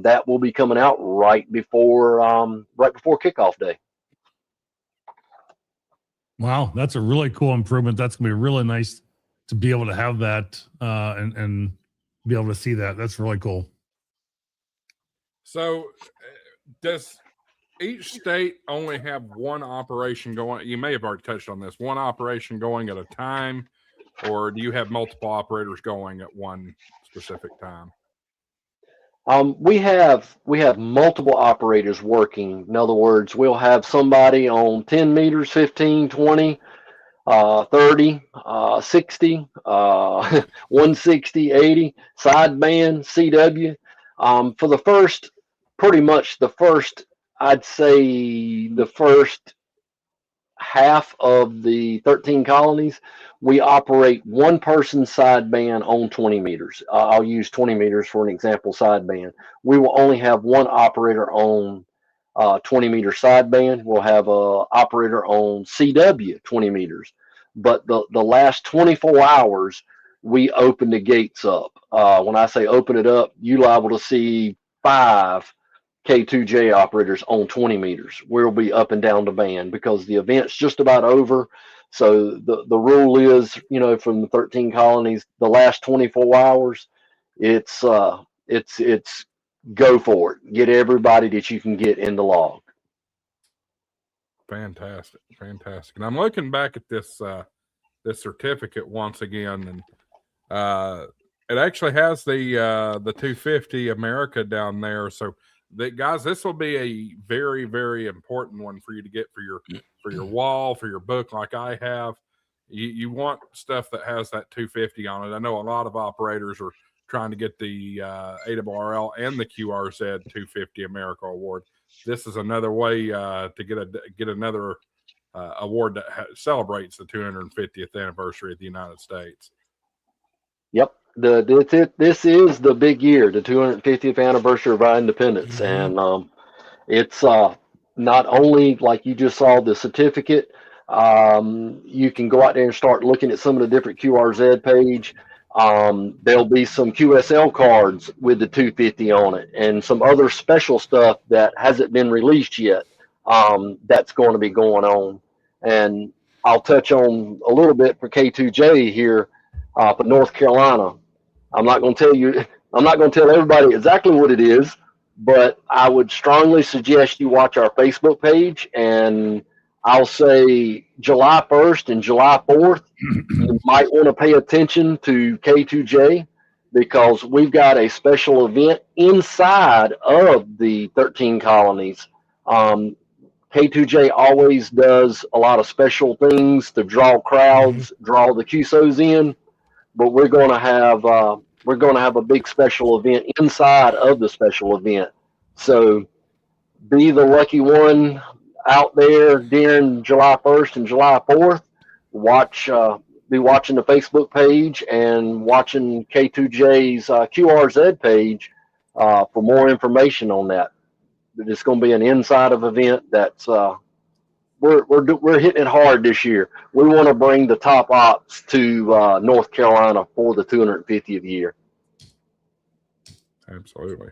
That will be coming out right before kickoff day. Wow, that's a really cool improvement. That's gonna be really nice to be able to have that and be able to see that. That's really cool. So, does each state only have one operation going? You may have already touched on this. One operation going at a time, or do you have multiple operators going at one specific time? We have multiple operators working. In other words, we'll have somebody on 10 meters, 15, 20, 30, 60, 160, 80, sideband, CW. For the first, pretty much the first, I'd say the first half of the 13 colonies, we operate one person sideband on 20 meters. I'll use 20 meters for an example sideband. We will only have one operator on 20 meter sideband. We'll have a operator on CW 20 meters. But the last 24 hours, we open the gates up. When I say open it up, you're liable to see 5 K2J operators on 20 meters. We'll be up and down the band because the event's just about over. So the rule is, from the 13 colonies, the last 24 hours, it's go for it. Get everybody that you can get in the log. Fantastic. And I'm looking back at this this certificate once again, and it actually has the 250 America down there. So guys, this will be a very, very important one for you to get for your wall, for your book, like I have. You want stuff that has that 250 on it. I know a lot of operators are trying to get the ARRL and the QRZ 250 America Award. This is another way to get another award that celebrates the 250th anniversary of the United States. Yep. This is the big year, the 250th anniversary of our independence. And it's not only, like you just saw, the certificate. You can go out there and start looking at some of the different QRZ page. There'll be some QSL cards with the 250 on it and some other special stuff that hasn't been released yet. That's going to be going on. And I'll touch on a little bit for K2J here for North Carolina. I'm not going to tell everybody exactly what it is, but I would strongly suggest you watch our Facebook page, and I'll say July 1st and July 4th, you might want to pay attention to K2J because we've got a special event inside of the 13 colonies. K2J always does a lot of special things to draw crowds, draw the QSOs in, but we're going to have a big special event inside of the special event. So be the lucky one out there during July 1st and July 4th. Be watching the Facebook page and watching K2J's QRZ page for more information on that. It's going to be an inside of event that's we're hitting it hard this year. We want to bring the top ops to North Carolina for the 250th year. Absolutely.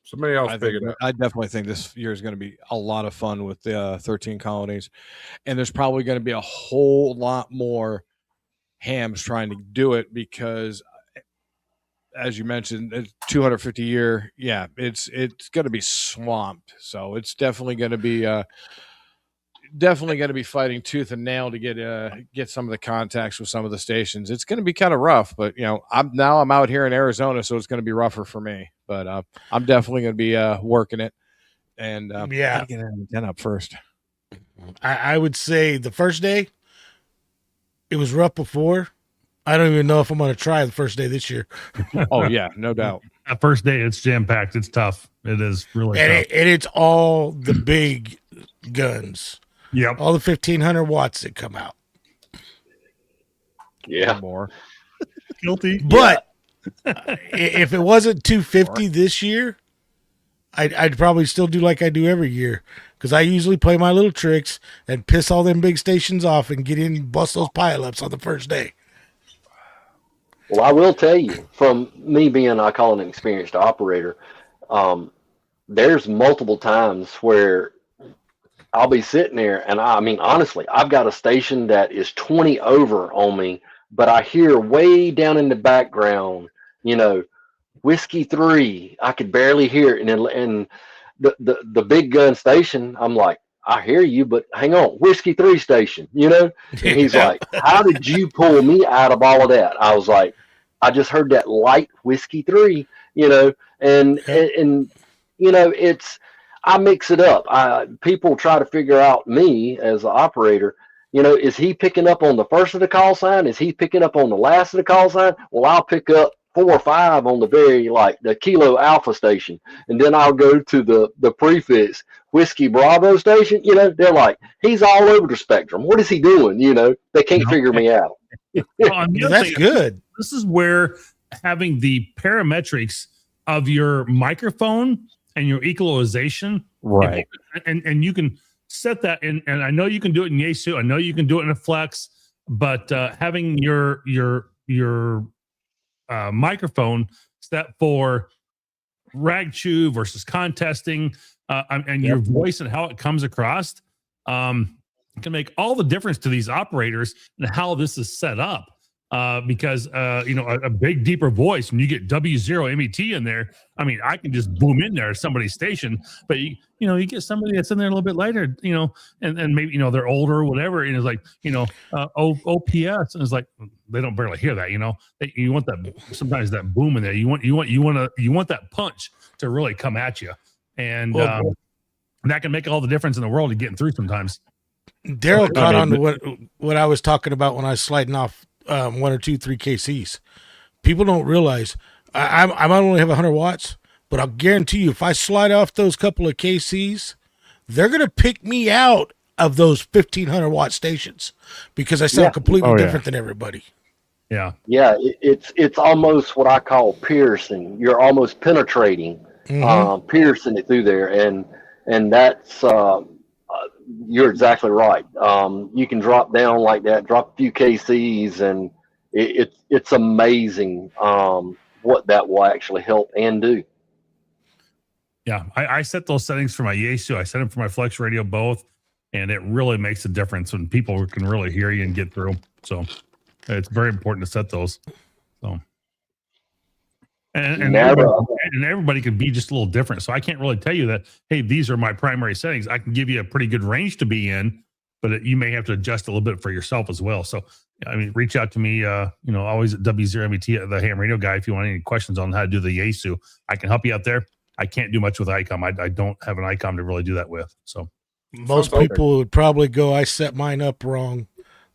Somebody else pick it up. I definitely think this year is going to be a lot of fun with the 13 colonies, and there's probably going to be a whole lot more hams trying to do it because, as you mentioned, it's 250 year. Yeah, it's going to be swamped. So it's definitely going to be fighting tooth and nail to get some of the contacts with some of the stations. It's going to be kind of rough, but I'm out here in Arizona, so it's going to be rougher for me. But I'm definitely going to be working it, and gotta get an antenna up first. I would say the first day it was rough before. I don't even know if I'm going to try the first day this year. Oh yeah, no doubt. That first day, it's jam packed. It's tough. It is really tough. And it's all the big guns. Yep. All the 1,500 watts that come out. Yeah. More. Guilty. But if it wasn't 250 this year, I'd probably still do like I do every year because I usually play my little tricks and piss all them big stations off and get in and bust those pileups on the first day. Well, I will tell you, from me being, I call it an experienced operator, there's multiple times where I'll be sitting there, and I mean, honestly, I've got a station that is 20 over on me, but I hear way down in the background, Whiskey 3. I could barely hear it, and the big gun station, I'm like, I hear you, but hang on, Whiskey 3 station, And he's like, how did you pull me out of all of that? I was like, I just heard that light Whiskey 3, and it's, I mix it up. People try to figure out me as an operator, is he picking up on the first of the call sign? Is he picking up on the last of the call sign? Well, I'll pick up 4 or 5 on the the Kilo Alpha station. And then I'll go to the prefix Whiskey Bravo station. They're like, he's all over the spectrum. What is he doing? They can't figure me out. Well, that's good. This is where having the parametrics of your microphone and your equalization, right? And you can set that in. And I know you can do it in Yaesu. I know you can do it in a Flex. But having your microphone set for rag chew versus contesting, and your voice and how it comes across, can make all the difference to these operators and how this is set up. Because a big deeper voice, when you get W0 MET in there, I mean, I can just boom in there at somebody's station, but you get somebody that's in there a little bit later, and maybe they're older or whatever, and it's like OPS, and it's like barely hear that. You want that sometimes that boom in there. You want that punch to really come at you, and that can make all the difference in the world to getting through sometimes. Daryl caught on to what I was talking about when I was sliding off 1 or 2, 3 KCs. People don't realize I might only have 100 watts, but I'll guarantee you if I slide off those couple of KCs, they're going to pick me out of those 1,500 watt stations because I sound completely different than everybody. Yeah. Yeah, it's almost what I call piercing. You're almost penetrating, piercing it through there, and that's you're exactly right. You can drop down like that, drop a few KCs, and it's amazing what that will actually help and do. Yeah, I set those settings for my Yaesu. I set them for my Flex Radio both, and it really makes a difference when people can really hear you and get through. So it's very important to set those. So and everybody can be just a little different. So I can't really tell you that, hey, these are my primary settings. I can give you a pretty good range to be in, but you may have to adjust a little bit for yourself as well. So I mean, reach out to me, always at W0MET, the Ham Radio Guy, if you want any questions on how to do the Yaesu. I can help you out there. I can't do much with ICOM. I don't have an ICOM to really do that with. So most people would probably go, I set mine up wrong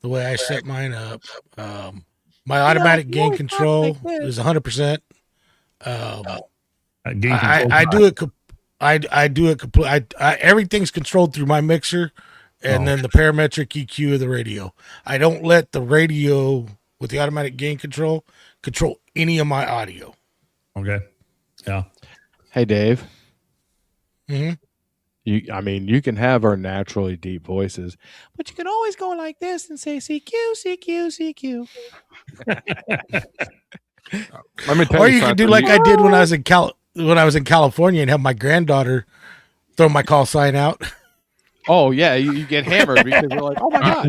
the way I set mine up. My automatic gain control is 100%. I do it complete. Everything's controlled through my mixer and then the parametric EQ of the radio. I don't let the radio with the automatic gain control any of my audio. Okay. Yeah. Hey, Dave. Mm-hmm. You can have our naturally deep voices, but you can always go like this and say CQ, CQ, CQ. Let me tell or you you can do like I did when I was in California and have my granddaughter throw my call sign out. Oh yeah, you get hammered because you're like, oh my god,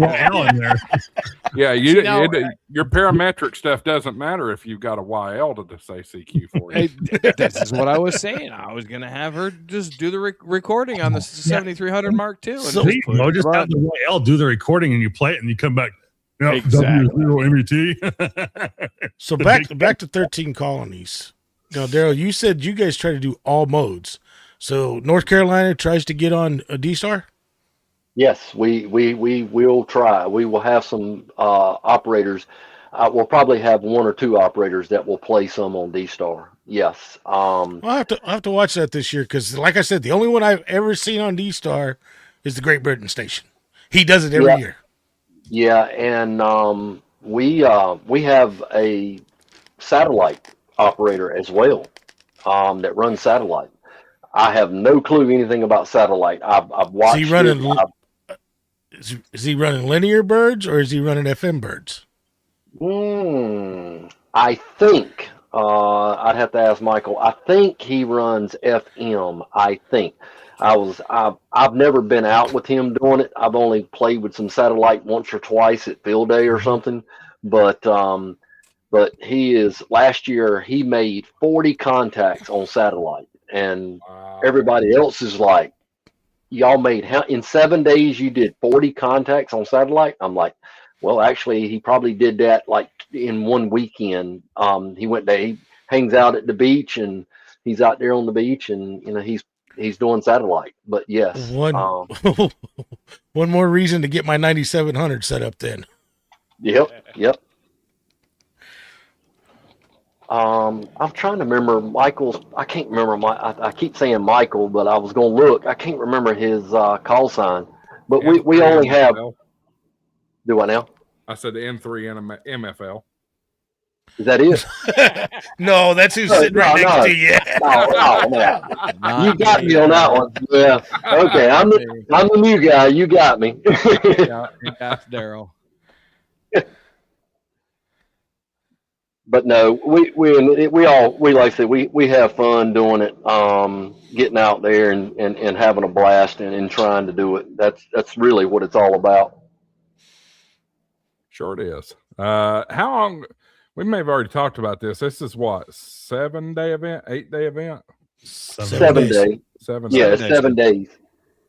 in there. Yeah, your parametric stuff doesn't matter if you've got a YL to say CQ for you. Hey, this is what I was saying. I was gonna have her just do the recording on the 7300 Mark II. So just have the YL do the recording and you play it and you come back. Exactly. W0MET. So back to 13 Colonies. Now, Daryl, you said you guys try to do all modes. So North Carolina tries to get on a D-Star? Yes, we will try. We will have some operators. We'll probably have 1 or 2 operators that will play some on D-Star. Yes. I'll have to watch that this year because, like I said, the only one I've ever seen on D-Star is the Great Britain station. He does it every year. Yeah, and we have a satellite operator as well that runs satellite. I have no clue anything about satellite. I've watched. Is he running linear birds or is he running FM birds? I think I'd have to ask Michael. I think he runs FM. I think I've never been out with him doing it. I've only played with some satellite once or twice at field day or something. But he is. Last year he made 40 contacts on satellite, and everybody else is like, y'all made in 7 days you did 40 contacts on satellite. I'm like, well, actually he probably did that like in 1 weekend. He hangs out at the beach and he's out there on the beach and he's doing satellite. But yes, one more reason to get my 9700 set up then. Yep. I'm trying to remember Michael's. I can't remember I keep saying Michael, but I was going to look. I can't remember his call sign. But we only have. Do I now? I said the N3 MFL. Is that it? No, that's who's sitting right next to you. No, man. You got me on that one. Yeah. Okay, I'm the new guy. You got me. Yeah, that's Daryl. But no, we like I said, we have fun doing it, getting out there and having a blast and trying to do it. That's really what it's all about. Sure it is. How long? We may have already talked about this. This is what, 7-day event, 8-day event? 7 days. 7 Yeah, days. 7 days.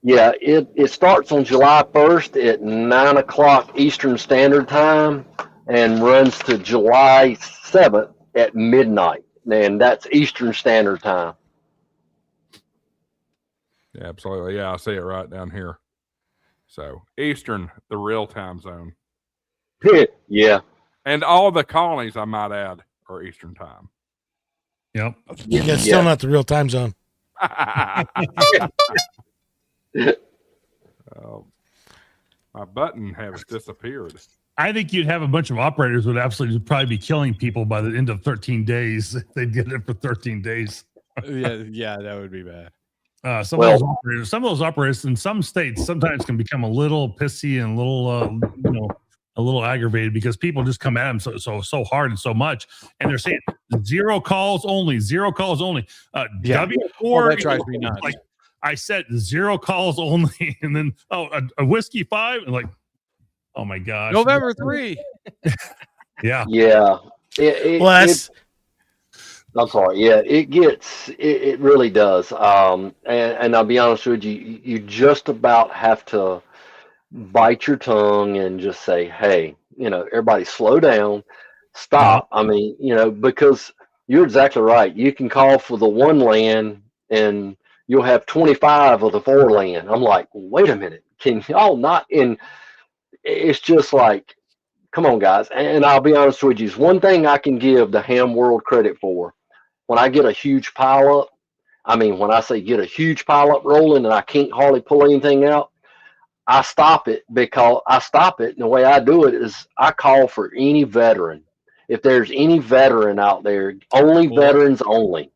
Yeah, it starts on July 1st at 9 o'clock Eastern Standard Time. and runs to July 7th at midnight. And that's Eastern Standard Time. Yeah, absolutely. Yeah, I see it right down here. So Eastern, the real time zone. Yeah. And all the colonies, I might add, are Eastern time. Yep. Yeah, it's still not the real time zone. My button has disappeared. I think you'd have a bunch of operators would absolutely probably be killing people by the end of 13 days. If they did it for 13 days. yeah, that would be bad. Some of those operators in some states sometimes can become a little pissy and a little, a little aggravated because people just come at them so hard and so much, and they're saying 0 calls only, 0 calls only. W4 that drives me nuts. Like I said, 0 calls only, and then a whiskey 5, and like, oh my gosh, November 3. Yeah. I'm sorry. Yeah, it really does. And I'll be honest with you, you just about have to bite your tongue and just say, hey, everybody slow down, stop. I mean, because you're exactly right. You can call for the 1 LAN and you'll have 25 of the 4 LAN. I'm like, wait a minute, can y'all not? And it's just like, come on, guys. And I'll be honest with you, one thing I can give the ham world credit for, when I get a huge pile up, when I say get a huge pile up rolling and I can't hardly pull anything out, I stop it. And the way I do it is I call for any veteran. If there's any veteran out there, veterans only.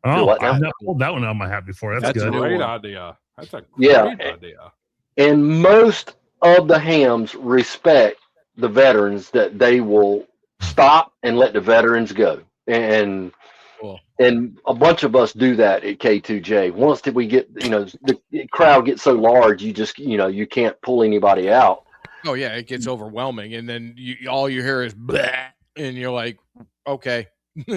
Oh, I've not pulled that one out of my hat before. That's good. A great idea. That's a great idea. And most of the hams respect the veterans, that they will stop and let the veterans go. And a bunch of us do that at K2J. Once we get, the crowd gets so large, you just, you can't pull anybody out. Oh yeah, it gets overwhelming, and then all you hear is bleh, and you're like, okay,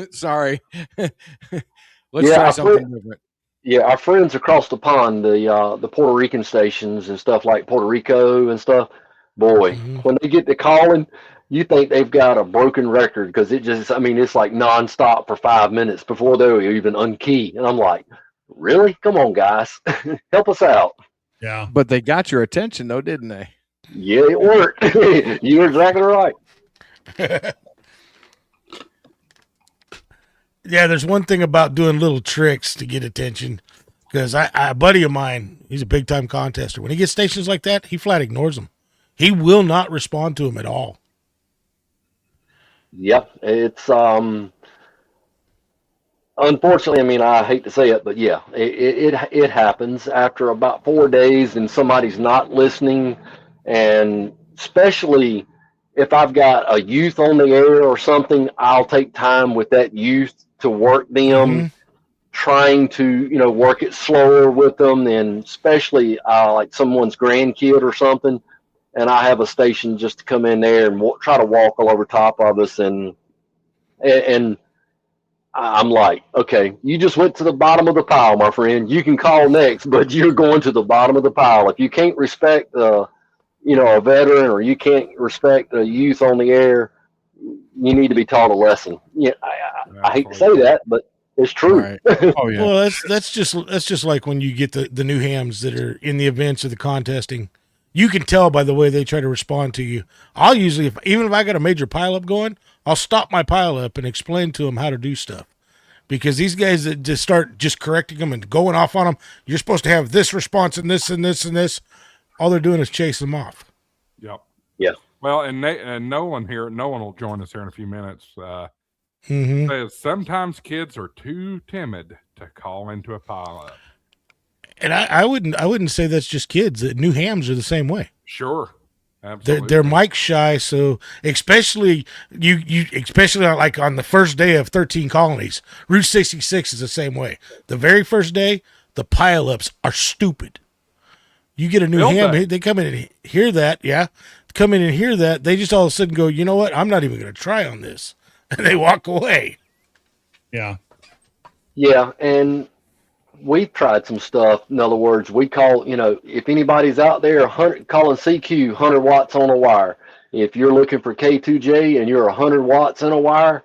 sorry, let's try something different. Yeah, our friends across the pond, the Puerto Rican stations and stuff like Puerto Rico and stuff, boy, when they get to calling, you think they've got a broken record, because it's like nonstop for 5 minutes before they'll even unkey. And I'm like, really? Come on, guys. Help us out. Yeah. But they got your attention, though, didn't they? Yeah, it worked. You're exactly right. Yeah, there's one thing about doing little tricks to get attention, because a buddy of mine, he's a big-time contester. When he gets stations like that, he flat ignores them. He will not respond to them at all. Yep, it's unfortunately, I hate to say it, but yeah, it happens after about 4 days and somebody's not listening, and especially if I've got a youth on the air or something, I'll take time with that youth to work them, trying to work it slower with them, and especially like someone's grandkid or something. And I have a station just to come in there and try to walk all over top of us. And I'm like, okay, you just went to the bottom of the pile, my friend. You can call next, but you're going to the bottom of the pile. If you can't respect, a veteran, or you can't respect a youth on the air, you need to be taught a lesson. Yeah, I hate to say that, but it's true. Right. Oh yeah. Well, that's just like when you get the new hams that are in the events or the contesting. You can tell by the way they try to respond to you. I'll usually, even if I got a major pileup going, I'll stop my pileup and explain to them how to do stuff. Because these guys that just start just correcting them and going off on them, you're supposed to have this response and this and this and this. All they're doing is chasing them off. Yep. Yeah. Well, and Nolan will join us here in a few minutes. Says sometimes kids are too timid to call into a pileup. And I wouldn't say that's just kids. The new hams are the same way. Sure, absolutely. They're mic shy, so especially especially like on the first day of 13 colonies, Route 66 is the same way. The very first day, the pileups are stupid. You get a new ham, they come in and hear that, come in and hear that, they just all of a sudden go, you know what? I'm not even going to try on this, and they walk away. Yeah. Yeah, and we've tried some stuff. In other words, we call, if anybody's out there calling CQ 100 watts on a wire, If you're looking for K2J and you're 100 watts in a wire,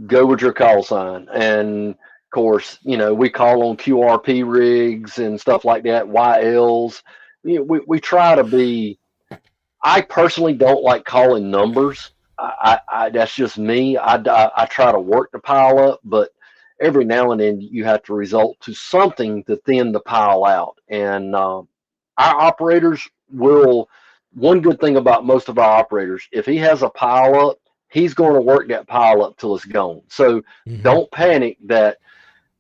go with your call sign. And of course, we call on QRP rigs and stuff like that, YLs. We try to be. I personally don't like calling numbers. I that's just me. I try to work the pile up, but every now and then you have to resort to something to thin the pile out. And our operators will. One good thing about most of our operators, if he has a pile up, he's going to work that pile up till it's gone. So don't panic that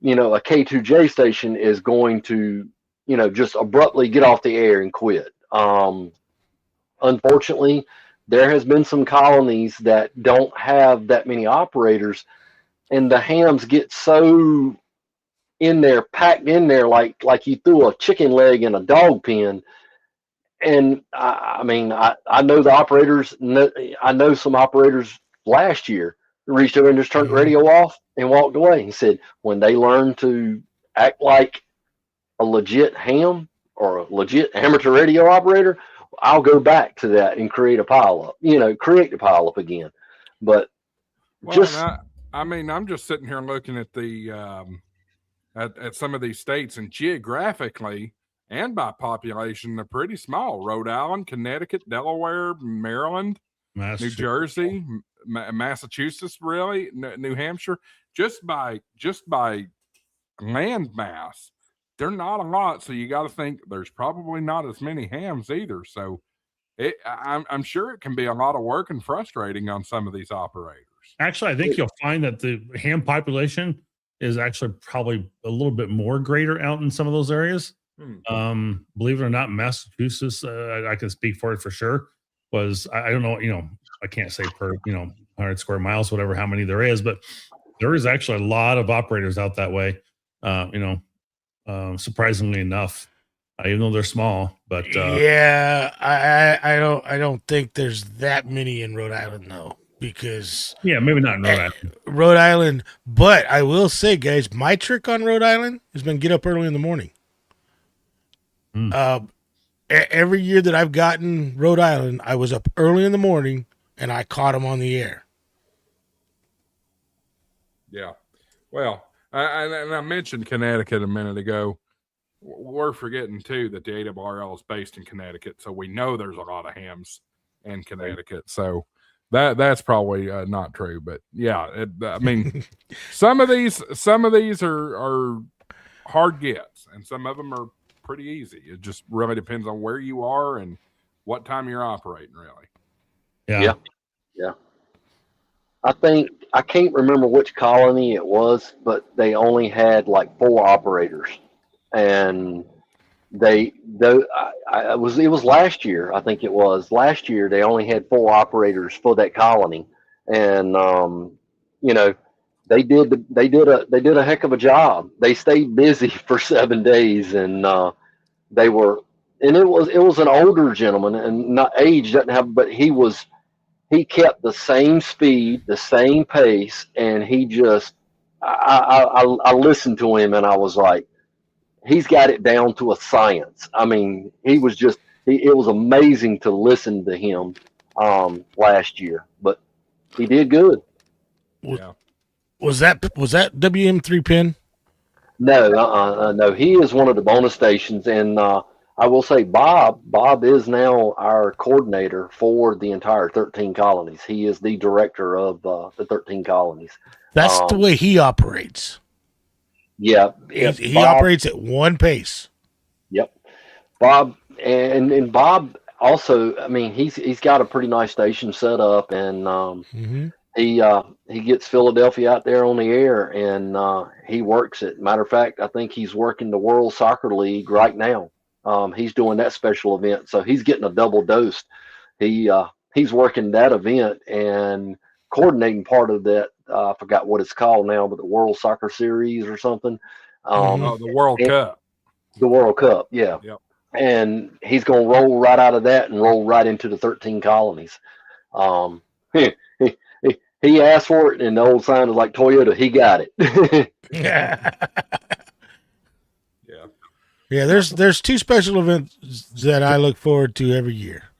a K2J station is going to just abruptly get off the air and quit. Unfortunately, there has been some colonies that don't have that many operators, and the hams get so in there, packed in there, like you threw a chicken leg in a dog pen. And I mean, I know the operators. I know some operators last year reached over and just turned the radio off and walked away. He said when they learn to act like a legit ham or a legit amateur radio operator, I'll go back to that and create a pile up. Create the pile up again. But I mean, I'm just sitting here looking at the at some of these states, and geographically and by population, they're pretty small. Rhode Island, Connecticut, Delaware, Maryland, New Jersey, Massachusetts, really, New Hampshire. Just by land mass, they're not a lot. So you got to think there's probably not as many hams either. So I'm sure it can be a lot of work and frustrating on some of these operators. Actually, I think you'll find that the ham population is actually probably a little bit more greater out in some of those areas. Believe it or not, Massachusetts, I can speak for it for sure. I don't know, I can't say per 100 square miles, whatever, how many there is, but there is actually a lot of operators out that way. Surprisingly enough, even though they're small. But I don't think there's that many in Rhode Island though, because maybe not in Rhode Island. Rhode Island, but I will say, guys, my trick on Rhode Island has been get up early in the morning. Every year that I've gotten Rhode Island, I was up early in the morning and I caught them on the air. Yeah. Well, I mentioned Connecticut a minute ago. We're forgetting too that the ARRL is based in Connecticut, so we know there's a lot of hams in Connecticut. So that's probably not true, but yeah, I mean, some of these are hard gets, and some of them are pretty easy. It just really depends on where you are and what time you're operating, really. Yeah. I can't remember which colony it was, but they only had like 4 operators, and it was last year. I think it was last year. They only had 4 operators for that colony, and they did a heck of a job. They stayed busy for 7 days, and it was an older gentleman, and not age doesn't have, but he kept the same speed, the same pace, and I listened to him and I was like, he's got it down to a science. I mean, it was amazing to listen to him last year, but he did good. Yeah. Was that WM3 pin? No, no. He is one of the bonus stations, and I will say Bob is now our coordinator for the entire 13 colonies. He is the director of the 13 colonies. That's the way he operates. Yeah. He operates at one pace. Yep. Bob and Bob also, I mean, he's got a pretty nice station set up, and he gets Philadelphia out there on the air, and he works it. Matter of fact, I think he's working the World Soccer League right now. He's doing that special event, so he's getting a double dose. He's working that event and coordinating part of that. I forgot what it's called now, but the World Soccer Series or something. The World Cup. The World Cup, yeah. Yep. And he's going to roll right out of that and roll right into the 13 colonies. He asked for it, and the old sign was like Toyota. He got it. Yeah, there's 2 special events that I look forward to every year,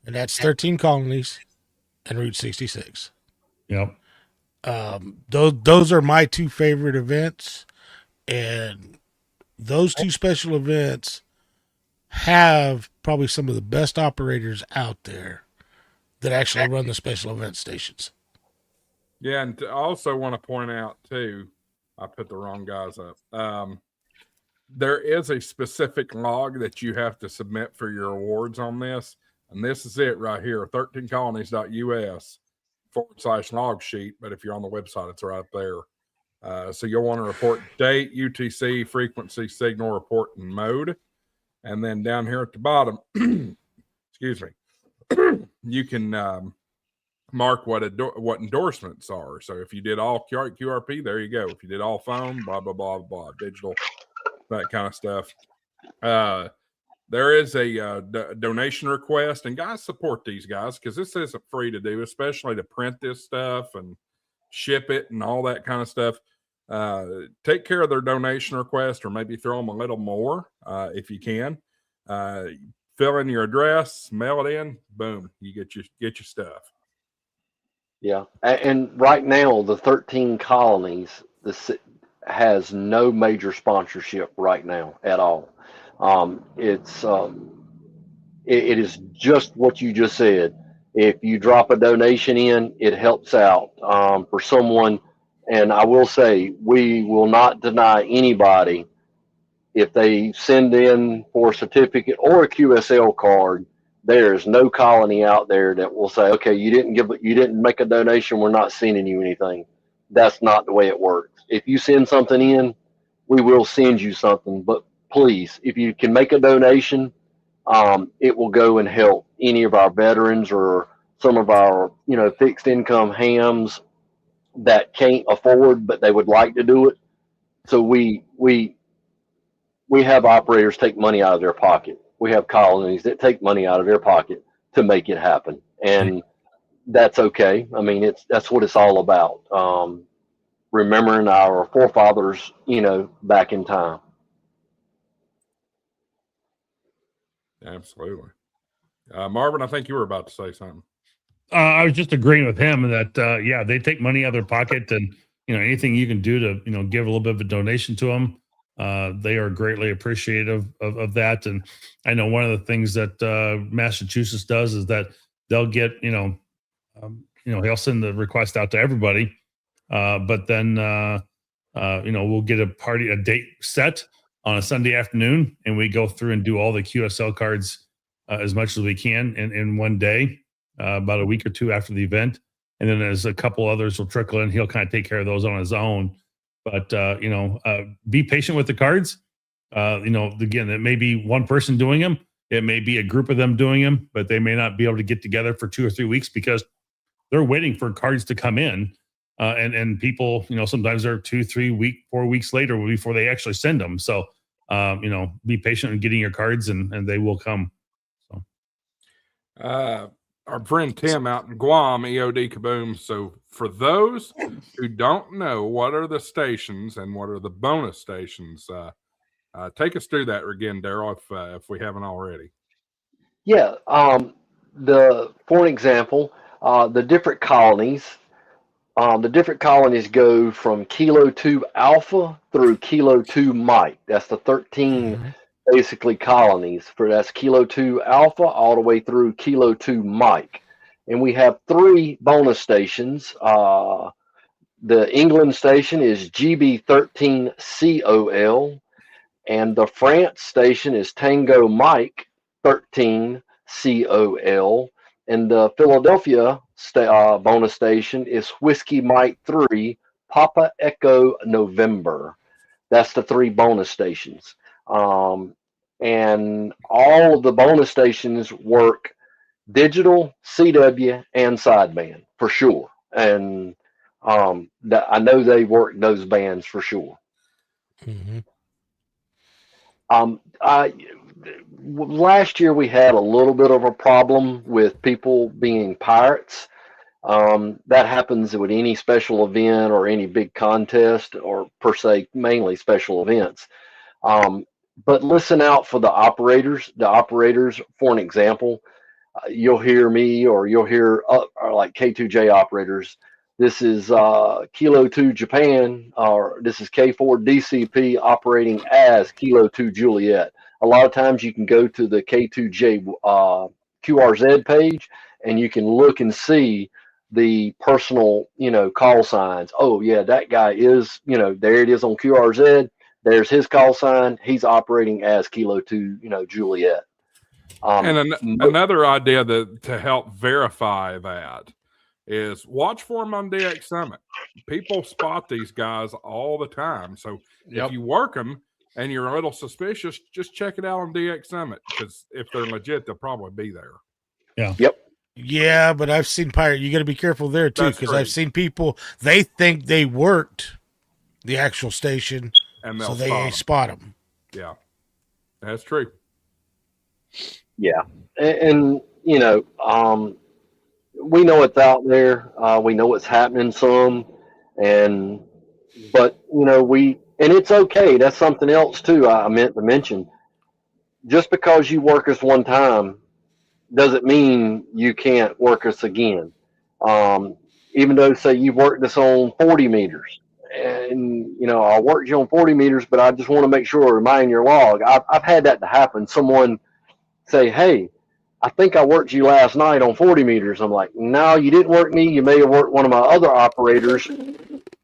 and that's 13 colonies and Route 66. Yep. Those are my two favorite events, and those two special events have probably some of the best operators out there that actually run the special event stations. Yeah, and I also want to point out too, I put the wrong guys up. There is a specific log that you have to submit for your awards on this, and this is it right here: 13colonies.us/log sheet. But if you're on the website, it's right up there. So you'll want to report date, UTC, frequency, signal, report, and mode. And then down here at the bottom, excuse me, you can mark what endorsements are. So if you did all QRP, there you go. If you did all phone, blah, blah, blah, blah, digital, that kind of stuff. There is a donation request, and guys, support these guys because this isn't free to do, especially to print this stuff and ship it and all that kind of stuff. Take care of their donation request, or maybe throw them a little more if you can. Fill in your address, mail it in, boom, you get your stuff. Yeah, and right now the 13 colonies has no major sponsorship right now at all. It is just what you just said. If you drop a donation in, it helps out for someone. And I will say, we will not deny anybody if they send in for a certificate or a QSL card. There's no colony out there that will say, okay, you didn't make a donation, we're not sending you anything. That's not the way it works. If you send something in, we will send you something. But please, if you can make a donation, it will go and help any of our veterans or some of our, fixed income hams that can't afford, but they would like to do it. So we have operators take money out of their pocket. We have colonies that take money out of their pocket to make it happen, and that's okay. I mean, that's what it's all about. Remembering our forefathers, back in time. Absolutely. Marvin, I think you were about to say something. I was just agreeing with him that they take money out of their pocket, and anything you can do to give a little bit of a donation to them, they are greatly appreciative of that. And I know one of the things that Massachusetts does is that they'll get he'll send the request out to everybody, but then we'll get a date set on a Sunday afternoon, and we go through and do all the QSL cards as much as we can in one day. About a week or two after the event, and then there's a couple others will trickle in. He'll kind of take care of those on his own, but be patient with the cards. Again, it may be one person doing them, it may be a group of them doing them, but they may not be able to get together for 2 or 3 weeks because they're waiting for cards to come in, and people, sometimes they're 2, 3 4 weeks later before they actually send them. So, be patient in getting your cards, and they will come. So. Our friend Tim out in Guam, EOD Kaboom. So for those who don't know, what are the stations and what are the bonus stations? Take us through that again, Daryl, if we haven't already. Yeah. For an example, the different colonies go from Kilo 2 Alpha through Kilo 2 Mike. That's the 13 basically colonies. That's Kilo 2 Alpha all the way through Kilo 2 Mike. And we have 3 bonus stations. The England station is GB13COL, and the France station is Tango Mike 13COL, and the Philadelphia bonus station is Whiskey Mike 3 Papa Echo November. That's the 3 bonus stations. And all of the bonus stations work digital, CW, and sideband for sure. And I know they work those bands for sure. Mm-hmm. Last year we had a little bit of a problem with people being pirates. That happens with any special event or any big contest, or per se, mainly special events. But listen out for the operators. The operators, for an example, you'll hear me or you'll hear or like K2J operators. This is Kilo 2 Japan, or this is K4 DCP operating as Kilo 2 Juliet. A lot of times you can go to the K2J QRZ page and you can look and see the personal, call signs. Oh yeah, that guy is, there it is on QRZ. There's his call sign. He's operating as Kilo 2, Juliet. And another idea to help verify that is watch for them on DX Summit. People spot these guys all the time. So if you work them and you're a little suspicious, just check it out on DX Summit, because if they're legit, they'll probably be there. Yeah. Yep. Yeah, but I've seen pirate. You got to be careful there too, because I've seen people, they think they worked the actual station, and so they spot them. Yeah, that's true. Yeah, and we know it's out there. We know it's happening some, but and it's okay. That's something else too. I meant to mention. Just because you work us one time doesn't mean you can't work us again. Even though, say, you've worked us on 40 meters, and I worked you on 40 meters, but I just want to make sure, remind your log. I've had that to happen. Someone say, hey, I think I worked you last night on 40 meters. I'm like, no, you didn't work me. You may have worked one of my other operators.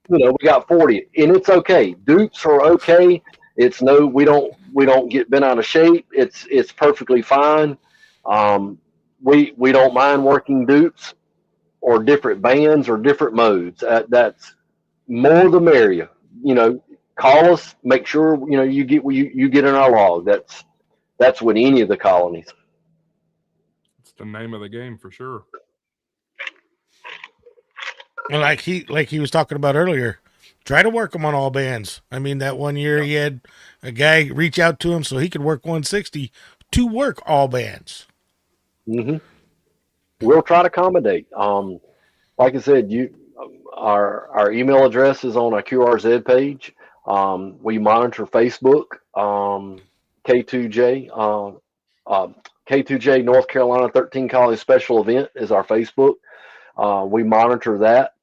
We got 40, and it's okay. Dupes are okay. We don't get bent out of shape. It's perfectly fine. We don't mind working dupes or different bands or different modes. That's more the merrier. Call us. Make sure you get in our log. That's with any of the colonies. It's the name of the game for sure. And like he was talking about earlier, try to work them on all bands. I mean, that one year he had a guy reach out to him so he could work 160 to work all bands. Mm-hmm. We'll try to accommodate. Like I said, our email address is on our QRZ page. We monitor Facebook. K2J K2J North Carolina 13 Colonies Special Event is our Facebook. We monitor that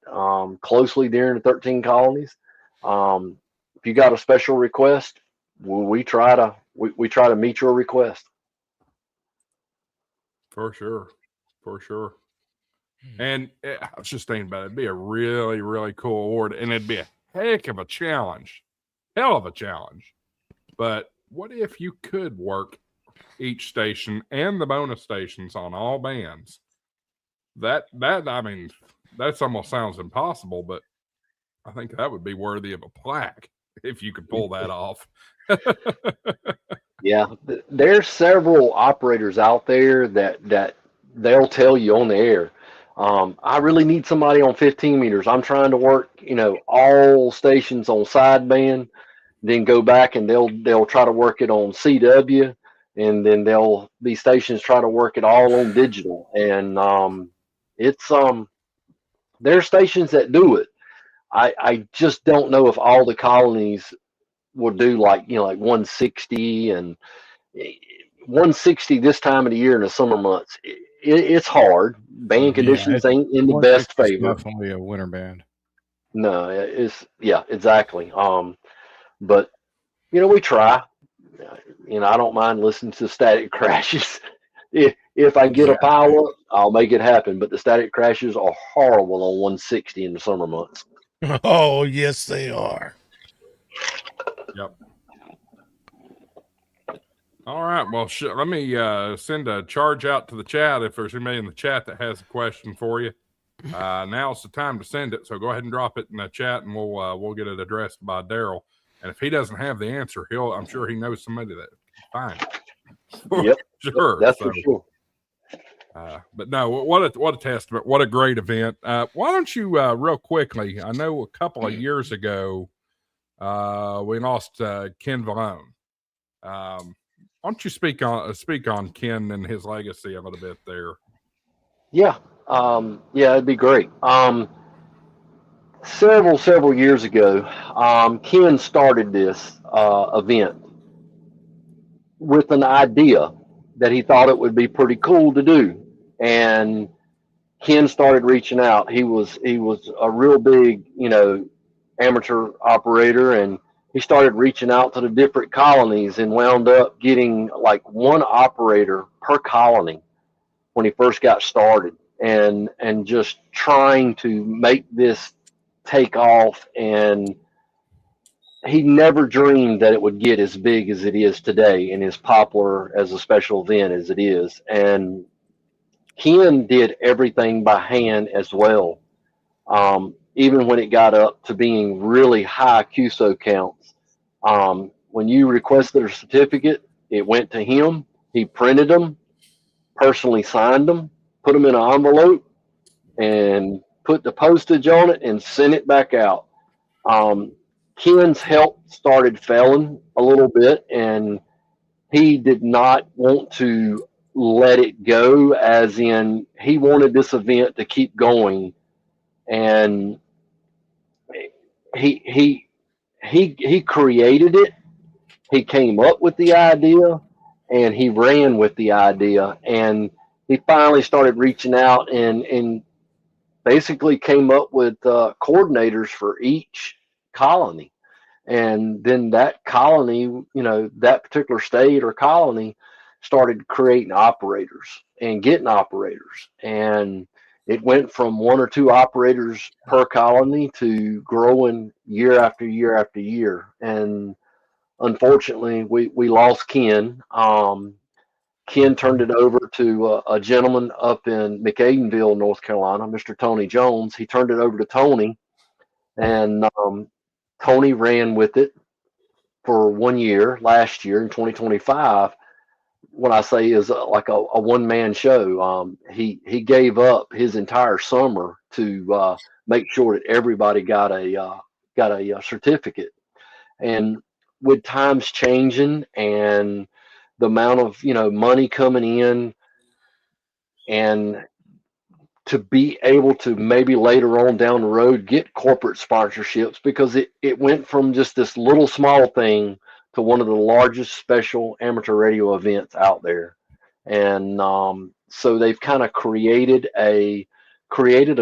closely during the 13 colonies. If you got a special request, we try to meet your request. For sure. And I was just thinking about it. It'd be a really, really cool award, and it'd be a heck of a challenge. Hell of a challenge. But what if you could work each station and the bonus stations on all bands? That almost sounds impossible, but I think that would be worthy of a plaque if you could pull that off. Yeah, there's several operators out there that they'll tell you on the air, I really need somebody on 15 meters. I'm trying to work, all stations on sideband, then go back and they'll try to work it on CW, and then these stations try to work it all on digital. And there's stations that do it. I just don't know if all the colonies will do like 160 and 160 this time of the year in the summer months. It's hard. Band conditions ain't in the best favor. Definitely a winter band. No, exactly. But we try. I don't mind listening to static crashes. If I get a pilot, I'll make it happen. But the static crashes are horrible on 160 in the summer months. Oh, yes, they are. Yep. All right. Well, let me send a charge out to the chat if there's anybody in the chat that has a question for you. Now's the time to send it. So go ahead and drop it in the chat, and we'll get it addressed by Daryl. And if he doesn't have the answer, I'm sure he knows somebody that can find it. Yep. Sure. That's for sure. But no, what a testament. What a great event. Why don't you real quickly, I know a couple of years ago, we lost Ken Vallone. Why don't you speak on Ken and his legacy a little bit there? Yeah. It'd be great. Several years ago, Ken started this event with an idea that he thought it would be pretty cool to do. And Ken started reaching out. He was a real big, amateur operator, and he started reaching out to the different colonies and wound up getting like one operator per colony when he first got started, and just trying to make this take off. And he never dreamed that it would get as big as it is today and as popular as a special event as it is. And Ken did everything by hand as well. Even when it got up to being really high QSO counts, when you requested a certificate, it went to him. He printed them, personally signed them, put them in an envelope, and put the postage on it and sent it back out. Ken's health started failing a little bit, and he did not want to let it go, as in he wanted this event to keep going. And he created it. He came up with the idea, and he ran with the idea. And he finally started reaching out and basically came up with coordinators for each colony. And then that colony, that particular state or colony started creating operators and getting operators. And it went from one or two operators per colony to growing year after year after year. And unfortunately, we lost Ken. Ken turned it over to a gentleman up in McAdenville, North Carolina, Mr. Tony Jones. He turned it over to Tony, and Tony ran with it for 1 year, last year in 2025. What I say is like a one-man show. He gave up his entire summer to make sure that everybody got a certificate. And with times changing and the amount of money coming in, and to be able to maybe later on down the road get corporate sponsorships, because it went from just this little small thing to one of the largest special amateur radio events out there. And so they've kind of created a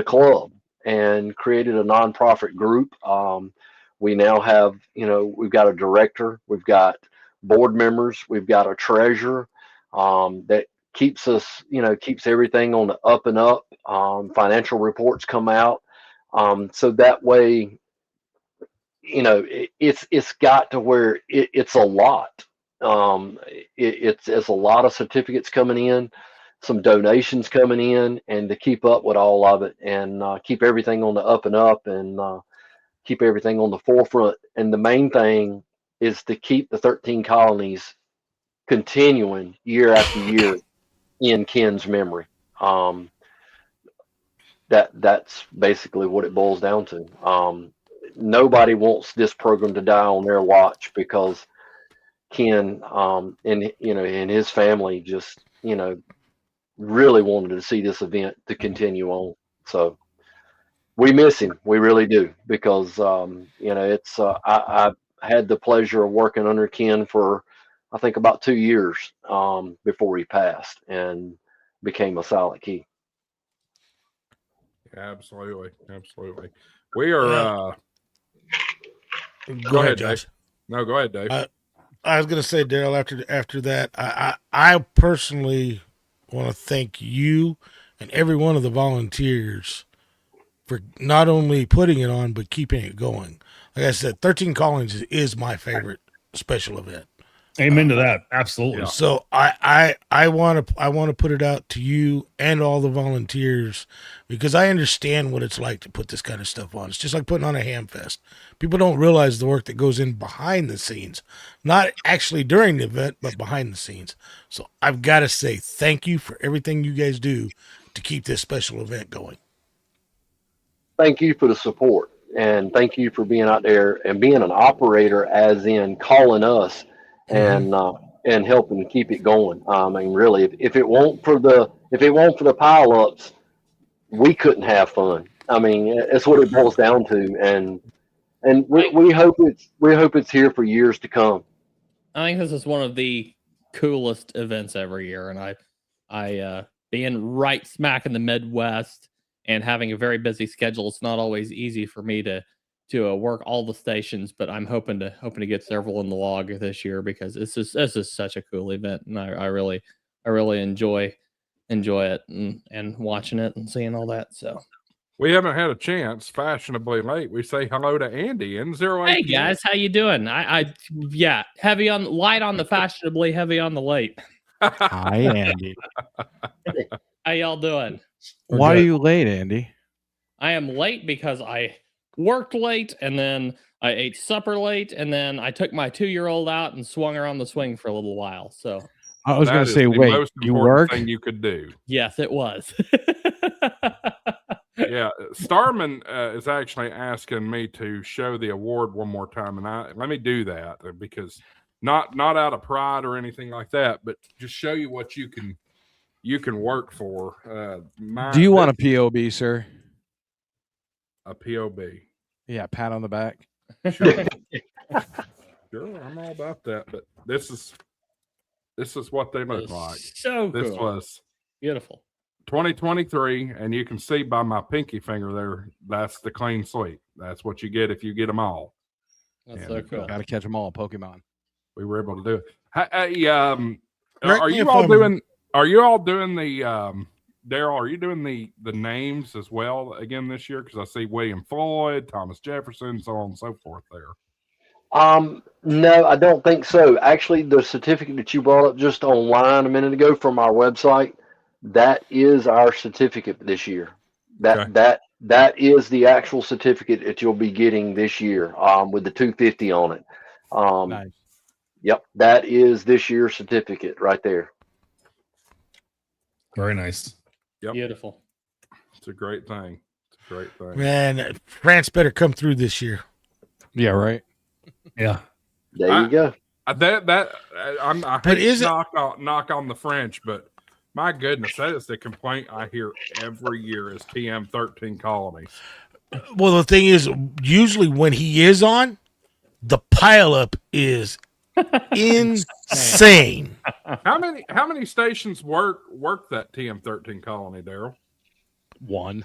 club and created a nonprofit group. We now have, we've got a director, we've got board members, we've got a treasurer that keeps us, keeps everything on the up and up. Financial reports come out. So that way, it's got to where it's a lot. It's a lot of certificates coming in, some donations coming in, and to keep up with all of it and keep everything on the up and up, and keep everything on the forefront. And the main thing is to keep the 13 colonies continuing year after year in Ken's memory. That's basically what it boils down to. Nobody wants this program to die on their watch, because Ken and his family just really wanted to see this event to continue on. So we miss him, we really do, because it's I had the pleasure of working under Ken for I think about 2 years before he passed and became a silent key. Absolutely. We are Go ahead, Josh. Dave. No, go ahead, Dave. I was going to say, Daryl, after that, I personally want to thank you and every one of the volunteers for not only putting it on, but keeping it going. Like I said, 13 Colonies is my favorite special event. Amen to that. Absolutely. Yeah. So I want to put it out to you and all the volunteers, because I understand what it's like to put this kind of stuff on. It's just like putting on a ham fest. People don't realize the work that goes in behind the scenes, not actually during the event, but behind the scenes. So I've got to say thank you for everything you guys do to keep this special event going. Thank you for the support, and thank you for being out there and being an operator, as in calling us and helping keep it going. I mean, really, if it weren't for the pileups, we couldn't have fun. I mean, that's what it boils down to, and we hope it's here for years to come. I think this is one of the coolest events every year, and I being right smack in the Midwest and having a very busy schedule, it's not always easy for me to work all the stations. But I'm hoping to get several in the log this year because this is such a cool event, and I really enjoy it and watching it and seeing all that. So We haven't had a chance. Fashionably late. We say hello to Andy in 08. hey guys, how you doing? Yeah, light on the fashionably, heavy on the late. Hi, Andy. How y'all doing? Why are you late, Andy? I am late because I worked late, and then I ate supper late, and then I took my 2-year-old out and swung her on the swing for a little while. So I was going to say, the wait, most you important work? thing you could do. yes, it was. Yeah, Starman is actually asking me to show the award one more time, and let me do that because not out of pride or anything like that, but just show you what you can work for. Do you want a POB, sir? A POB? Yeah, pat on the back. Sure, sure, I'm all about that. But this is what they look like. So This cool. was Beautiful. 2023, and you can see by my pinky finger there, that's the clean sweep. That's what you get if you get them all. That's so cool. Got to catch them all, Pokemon. We were able to do it. Hey, Correct are me you if all I'm- doing? Are you all doing the Daryl? Are you doing the names as well again this year? Because I see William Floyd, Thomas Jefferson, so on and so forth there. No, I don't think so. Actually, the certificate that you brought up just online a minute ago from our website, that is our certificate this year. That is the actual certificate that you'll be getting this year, with the 250 on it. Nice. Yep, that is this year's certificate right there. Very nice. Yep. Beautiful. It's a great thing. It's a great thing. Man, France better come through this year. Yeah, right. Yeah. There you go. I But hate is to it- knock on the French, but my goodness, that is the complaint I hear every year is TM13 Colonies. Well, the thing is, usually when he is on, the pileup is insane. How many stations work that TM13 Colony, Daryl? One.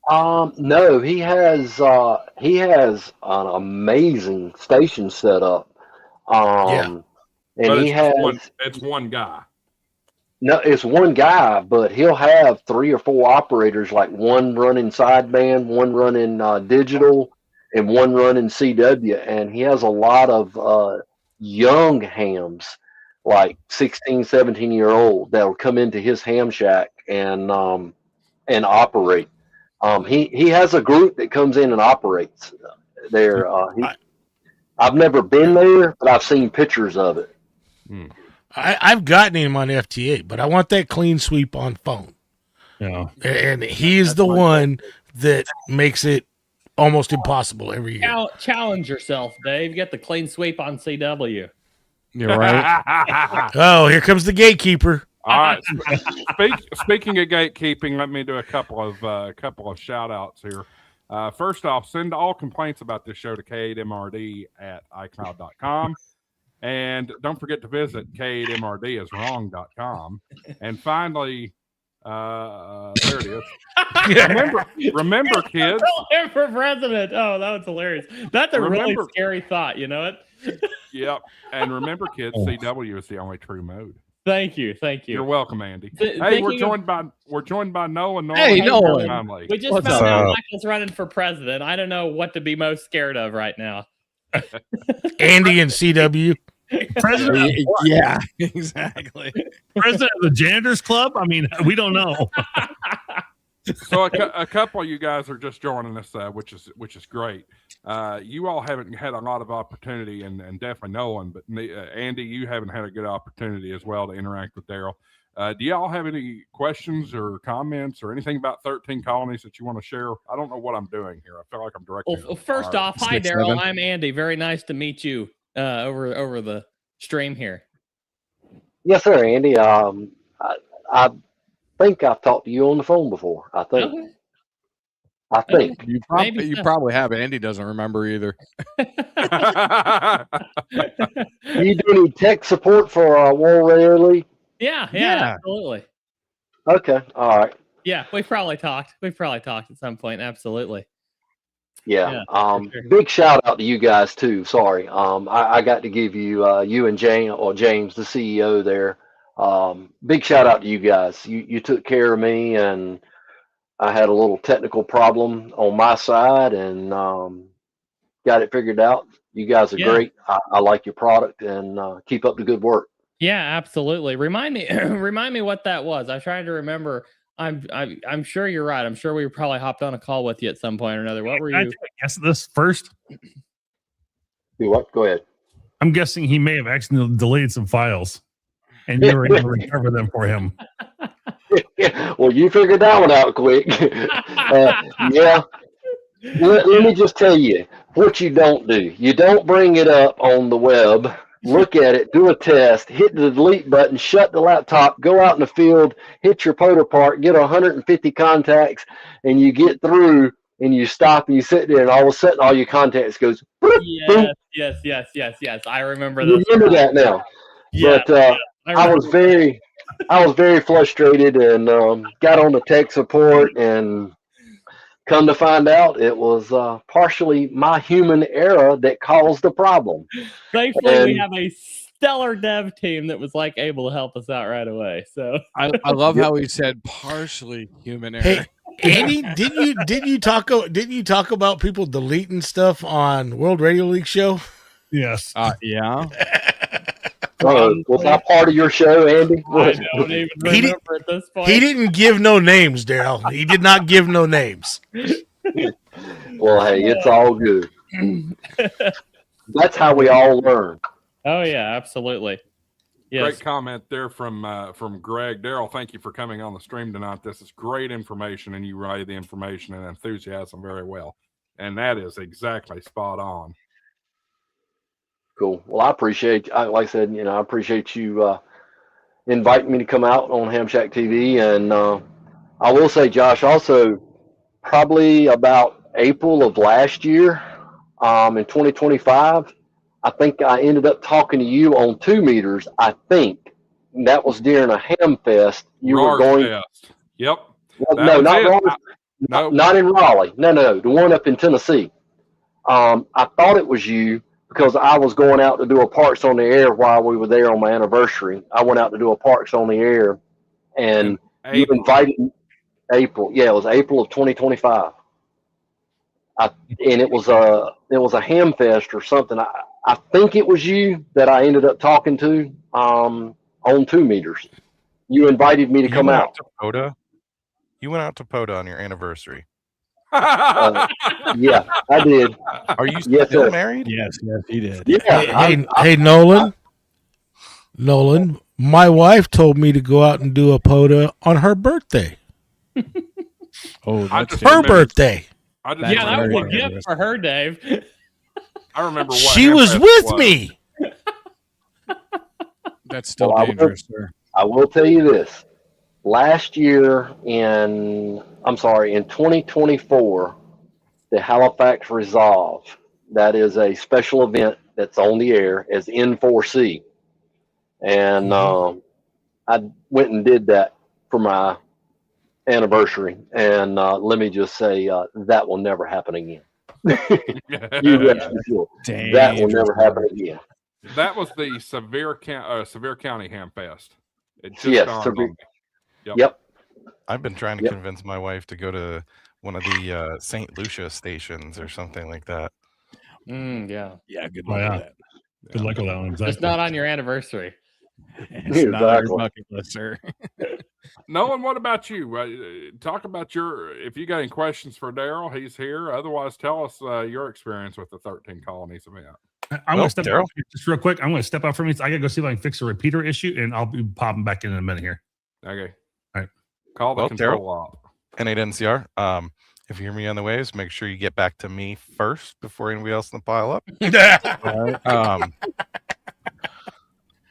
No, he has an amazing station set up. Yeah. And But he has it's one guy. no, it's one guy, but he'll have 3 or 4 operators, like one running sideband, one running digital, and one running CW. And he has a lot of young hams, like 16, 17-year-old, that will come into his ham shack and operate. He has a group that comes in and operates there. I've never been there, but I've seen pictures of it. I've gotten him on FTA, but I want that clean sweep on phone. Yeah. And he's the one that makes it almost impossible every year. Challenge yourself, Dave. Get the clean sweep on CW. You're right. Oh, here comes the gatekeeper. All right. Speaking of gatekeeping, let me do a couple of shout outs here. First off, send all complaints about this show to k8mrd@icloud.com. And don't forget to visit k8mrdiswrong.com. And finally, there it is. Remember, kids. Him for president. Oh, that was hilarious. That's a really scary thought. You know it. Yep. And remember, kids, CW is the only true mode. Thank you. You're welcome, Andy. Hey, thinking we're joined by Nolan. Hey, Nolan. Finally. We just What's found out up? Michael's running for president. I don't know what to be most scared of right now. Andy and CW. President, Yeah, exactly. president of the Janitors Club? I mean, we don't know. So a couple of you guys are just joining us, which is great. You all haven't had a lot of opportunity, and definitely Nolan, but Andy, you haven't had a good opportunity as well to interact with Daryl. Do y'all have any questions or comments or anything about 13 Colonies that you want to share? I don't know what I'm doing here. I feel like I'm directing. Well, first off, hi Daryl. I'm Andy. Very nice to meet you over the stream here. Yes, sir, Andy. I think I've talked to you on the phone before. I think. Okay. I think. You Maybe so. probably have. Andy doesn't remember either. Do you do any tech support for War Rarely? Yeah, Yeah. absolutely. Okay. All right. Yeah, we've probably talked. We've probably talked at some point. Absolutely. Yeah. For sure. Big shout out to you guys too. Sorry. I got to give you you and James, the CEO there. Big shout out to you guys. You took care of me, and I had a little technical problem on my side, and got it figured out. You guys are Yeah. great. I like your product, and keep up the good work. Yeah, absolutely. Remind me, remind me what that was. I'm trying to remember. I'm sure you're right. I'm sure we probably hopped on a call with you at some point or another. What were Can I you? take a guess at this first? Do what? Go ahead. I'm guessing he may have accidentally deleted some files, and you were able to recover them for him. Well, you figured that one out quick. Yeah. Let me just tell you what you don't do. You don't bring it up on the web, look at it, do a test, hit the delete button, shut the laptop, go out in the field, hit your POTA part, get 150 contacts, and you get through and you stop and you sit there, and all of a sudden all your contacts goes boop, boop. Yes. I remember this. Remember that now. Yeah, But I was very frustrated, and got on the tech support, and come to find out, it was partially my human error that caused the problem. Thankfully, we And- have a stellar dev team that was like able to help us out right away. So I love how he said partially human error. Hey, Andy, didn't you talk about people deleting stuff on World Radio League show? Yes. Yeah. Was that part of your show, Andy? I don't even He did- remember at this point. He didn't give no names, Daryl. He did not give no names. Well, hey, it's all good. That's how we all learn. Oh yeah, absolutely. Yes. Great comment there from Greg. Daryl, thank you for coming on the stream tonight. This is great information, and you relay the information and enthusiasm very well. And that is exactly spot on. Cool. Well, I appreciate, like I said, I appreciate you inviting me to come out on HamShackTV. And I will say, Josh, also probably about April of last year, in 2025, I think I ended up talking to you on 2 meters. I think that was during a ham fest. You were going. Fest. Yep. Well, That no, was not it. Raleigh. No. Not in Raleigh. No, the one up in Tennessee. I thought it was you because I was going out to do a Parks on the Air while we were there on my anniversary. I went out to do a Parks on the Air, and you April. invited me. April. Yeah, it was April of 2025. And it was a ham fest or something. I think it was you that I ended up talking to on 2 meters. You invited me to come went out. to POTA? You went out to POTA on your anniversary. Yeah, I did. Are you Yes, still sir. married? Yes, he did. Yeah. Hey, Nolan, my wife told me to go out and do a POTA on her birthday. Oh, I that's just Her remember- birthday. I just Yeah, that was remember a what- gift for her, Dave. I remember what She ham was fest with was. me. That's still Well, dangerous, sir. I will tell you this. Last year in 2024, the Halifax Resolve, that is a special event that's on the air as N4C. And I went and did that for my anniversary. And let me just say, that will never happen again. You rest assured. That will never happen again. That was the Sevier County Ham Fest. It just Yes, dawned Sevier- on me. Yep. I've been trying to Yep. convince my wife to go to one of the St. Lucia stations or something like that. Yeah. Yeah, good Oh, luck yeah. with that. Good luck with that one. Exactly. Just not on your anniversary. It's not on your Exactly. bucket list, sir. Nolan, what about you? Talk about if you got any questions for Daryl, he's here. Otherwise, tell us your experience with the 13 Colonies event. I'm going to step Daryl? out just real quick. I'm going to step out for a minute. I got to go see if I can fix a repeater issue, and I'll be popping back in a minute here. Okay. All right. Call the Well, control off. N8 NCR. If you hear me on the waves, make sure you get back to me first before anybody else in the pile up.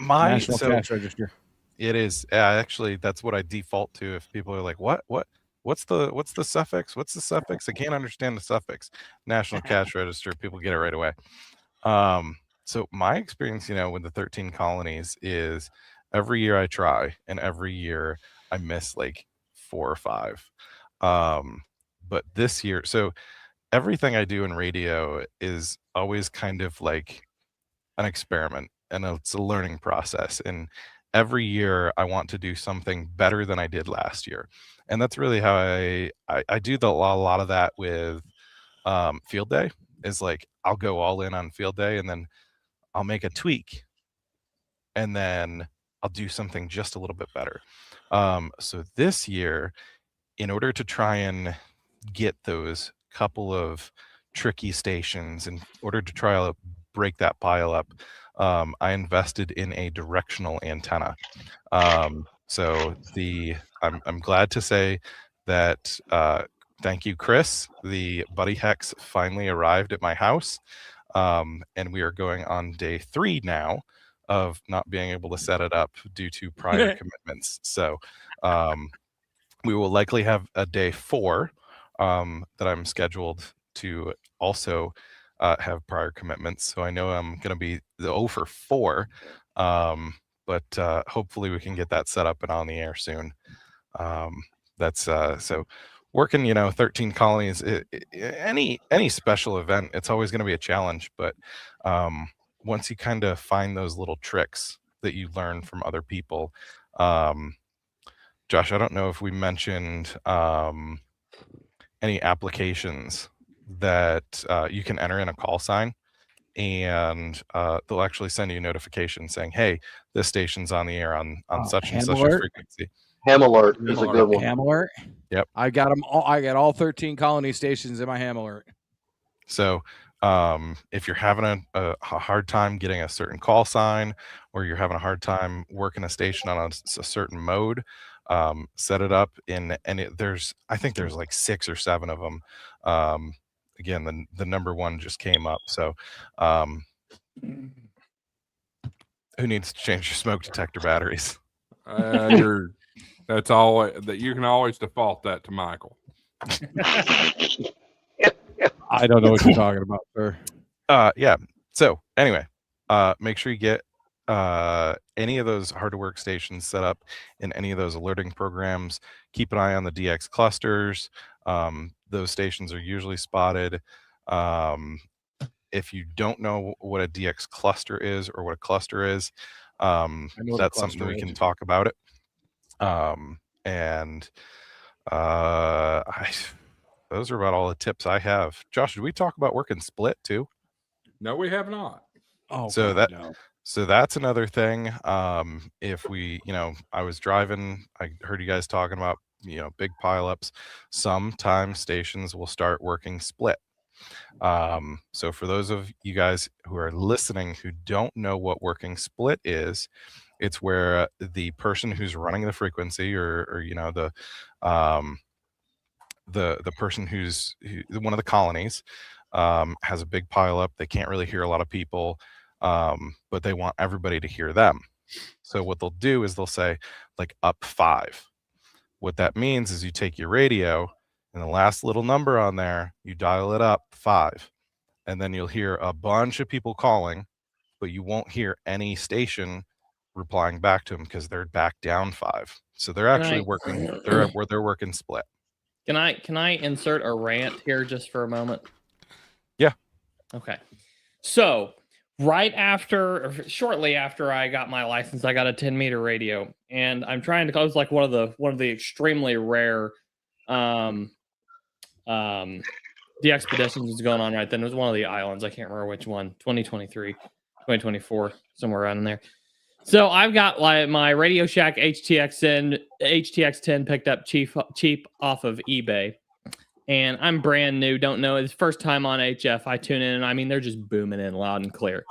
National Cash Register. It is actually that's what I default to if people are like, what's the suffix? What's the suffix? I can't understand the suffix. National Cash Register. People get it right away. So my experience, with the 13 colonies is every year I try, and every year I miss like 4 or 5. But this year, so everything I do in radio is always kind of like an experiment, and it's a learning process. And every year I want to do something better than I did last year. And that's really how I do a lot of that with field day. Is like I'll go all in on field day, and then I'll make a tweak, and then I'll do something just a little bit better. So this year, in order to try and get those couple of tricky stations, in order to try to break that pile up, I invested in a directional antenna. So I'm glad to say that thank you, Chris. The Buddy Hex finally arrived at my house, and we are going on day 3 now of not being able to set it up due to prior commitments. So we will likely have a day 4 that I'm scheduled to also have prior commitments. So I know I'm going to be the 0 for 4, but hopefully we can get that set up and on the air soon. That's so working, 13 colonies, any special event, it's always going to be a challenge. But once you kind of find those little tricks that you learn from other people, Josh, I don't know if we mentioned any applications that you can enter in a call sign, and they'll actually send you a notification saying, hey, this station's on the air on such and such a frequency. Ham alert is a good one. Ham alert. Yep. I got them all. I got all 13 colony stations in my ham alert. So if you're having a hard time getting a certain call sign, or you're having a hard time working a station on a certain mode, set it up in, and I think there's like 6 or 7 of them. Again, the number 1 just came up. So who needs to change your smoke detector batteries? That's all that you can always default that to Michael. I don't know what you're talking about, sir. Yeah. So anyway, make sure you get any of those hard to work stations set up in any of those alerting programs. Keep an eye on the DX clusters. Those stations are usually spotted. If you don't know what a DX cluster is or what a cluster is, that's something we can talk about it. Those are about all the tips I have. Josh, did we talk about working split too? No, we have not. Oh, so God, that no. So that's another thing. If we, I was driving, I heard you guys talking about, big pileups. Sometimes stations will start working split. So for those of you guys who are listening who don't know what working split is, it's where the person who's running the frequency, or the person who's one of the colonies has a big pileup. They can't really hear a lot of people. But they want everybody to hear them. So what they'll do is they'll say like up 5. What that means is you take your radio and the last little number on there, you dial it up 5, and then you'll hear a bunch of people calling, but you won't hear any station replying back to them because they're back down 5. So they're actually working. They're working split. Can I insert a rant here just for a moment? Yeah. Okay. So shortly after I got my license, I got a 10-meter radio, and I'm trying to. I was like one of the extremely rare the expeditions was going on right then. It was one of the islands. I can't remember which one. 2023, 2024, somewhere around in there. So I've got my Radio Shack HTX10 picked up cheap off of eBay. And I'm brand new, don't know. It's first time on HF. I tune in, and I mean, they're just booming in loud and clear.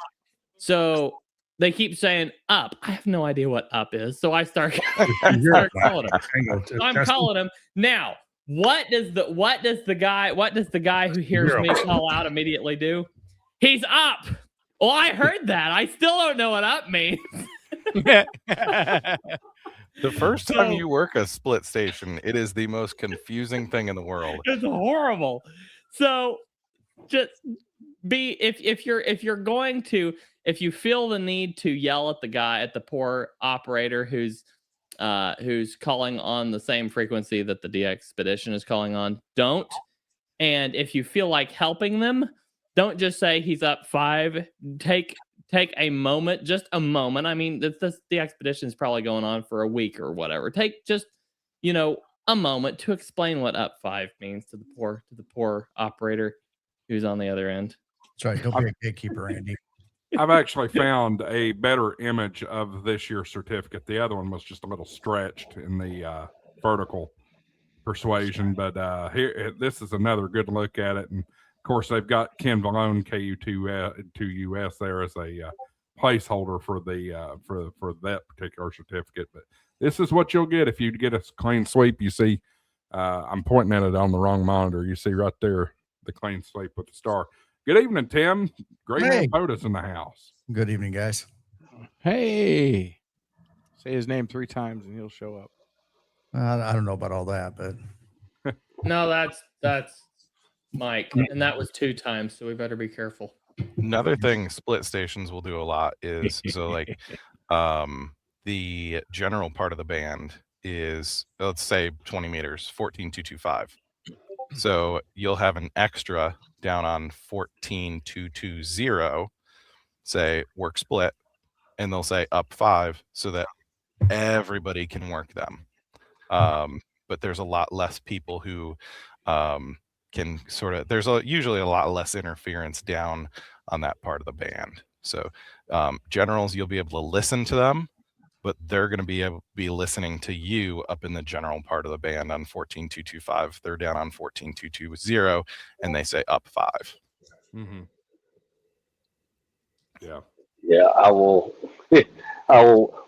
So they keep saying up. I have no idea what up is. So I start calling them. I'm calling them. Now, what does the guy who hears me call out immediately do? He's up. Well, I heard that. I still don't know what up means. The first time you work a split station, it is the most confusing thing in the world. It's horrible. So just if you feel the need to yell at the poor operator who's who's calling on the same frequency that the DXpedition is calling on, don't. And if you feel like helping them, don't just say he's up 5. Take a moment, just a moment. I mean, the expedition is probably going on for a week or whatever. Take just, a moment to explain what up 5 means to the poor operator who's on the other end. That's right. Don't be a gatekeeper, Andy. I've actually found a better image of this year's certificate. The other one was just a little stretched in the vertical persuasion, but here, this is another good look at it. And of course, they've got Ken Valone KU2US there as a placeholder for the for that particular certificate. But this is what you'll get if you get a clean sweep. You see, I'm pointing at it on the wrong monitor. You see right there the clean sweep with the star. Good evening, Tim. Great man POTUS in the house. Good evening, guys. Hey, say his name 3 times and he'll show up. I don't know about all that, but No, that's Mike, and that was 2 times, so we better be careful. Another thing split stations will do a lot is the general part of the band is, let's say, 20 meters, 14,225. So you'll have an extra down on 14,220, say work split, and they'll say up 5 so that everybody can work them. But there's a lot less people who can sort of, usually a lot less interference down on that part of the band. So generals, you'll be able to listen to them, but they're going to be listening to you up in the general part of the band on 14,225. They're down on 14,220, and they say up 5. Mm-hmm. Yeah. Yeah, I will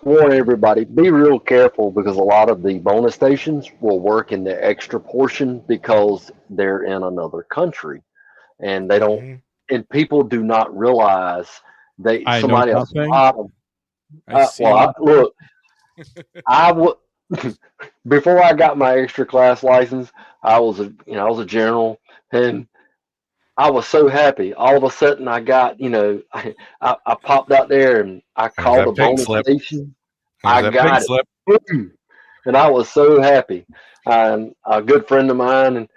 warn everybody, be real careful, because a lot of the bonus stations will work in the extra portion because they're in another country, and they don't, and people do not realize somebody else. Look, I would before I got my extra class license, I was a general, and I was so happy. All of a sudden, I got, I popped out there and I called the bonus station. I got it. And I was so happy. And a good friend of mine, and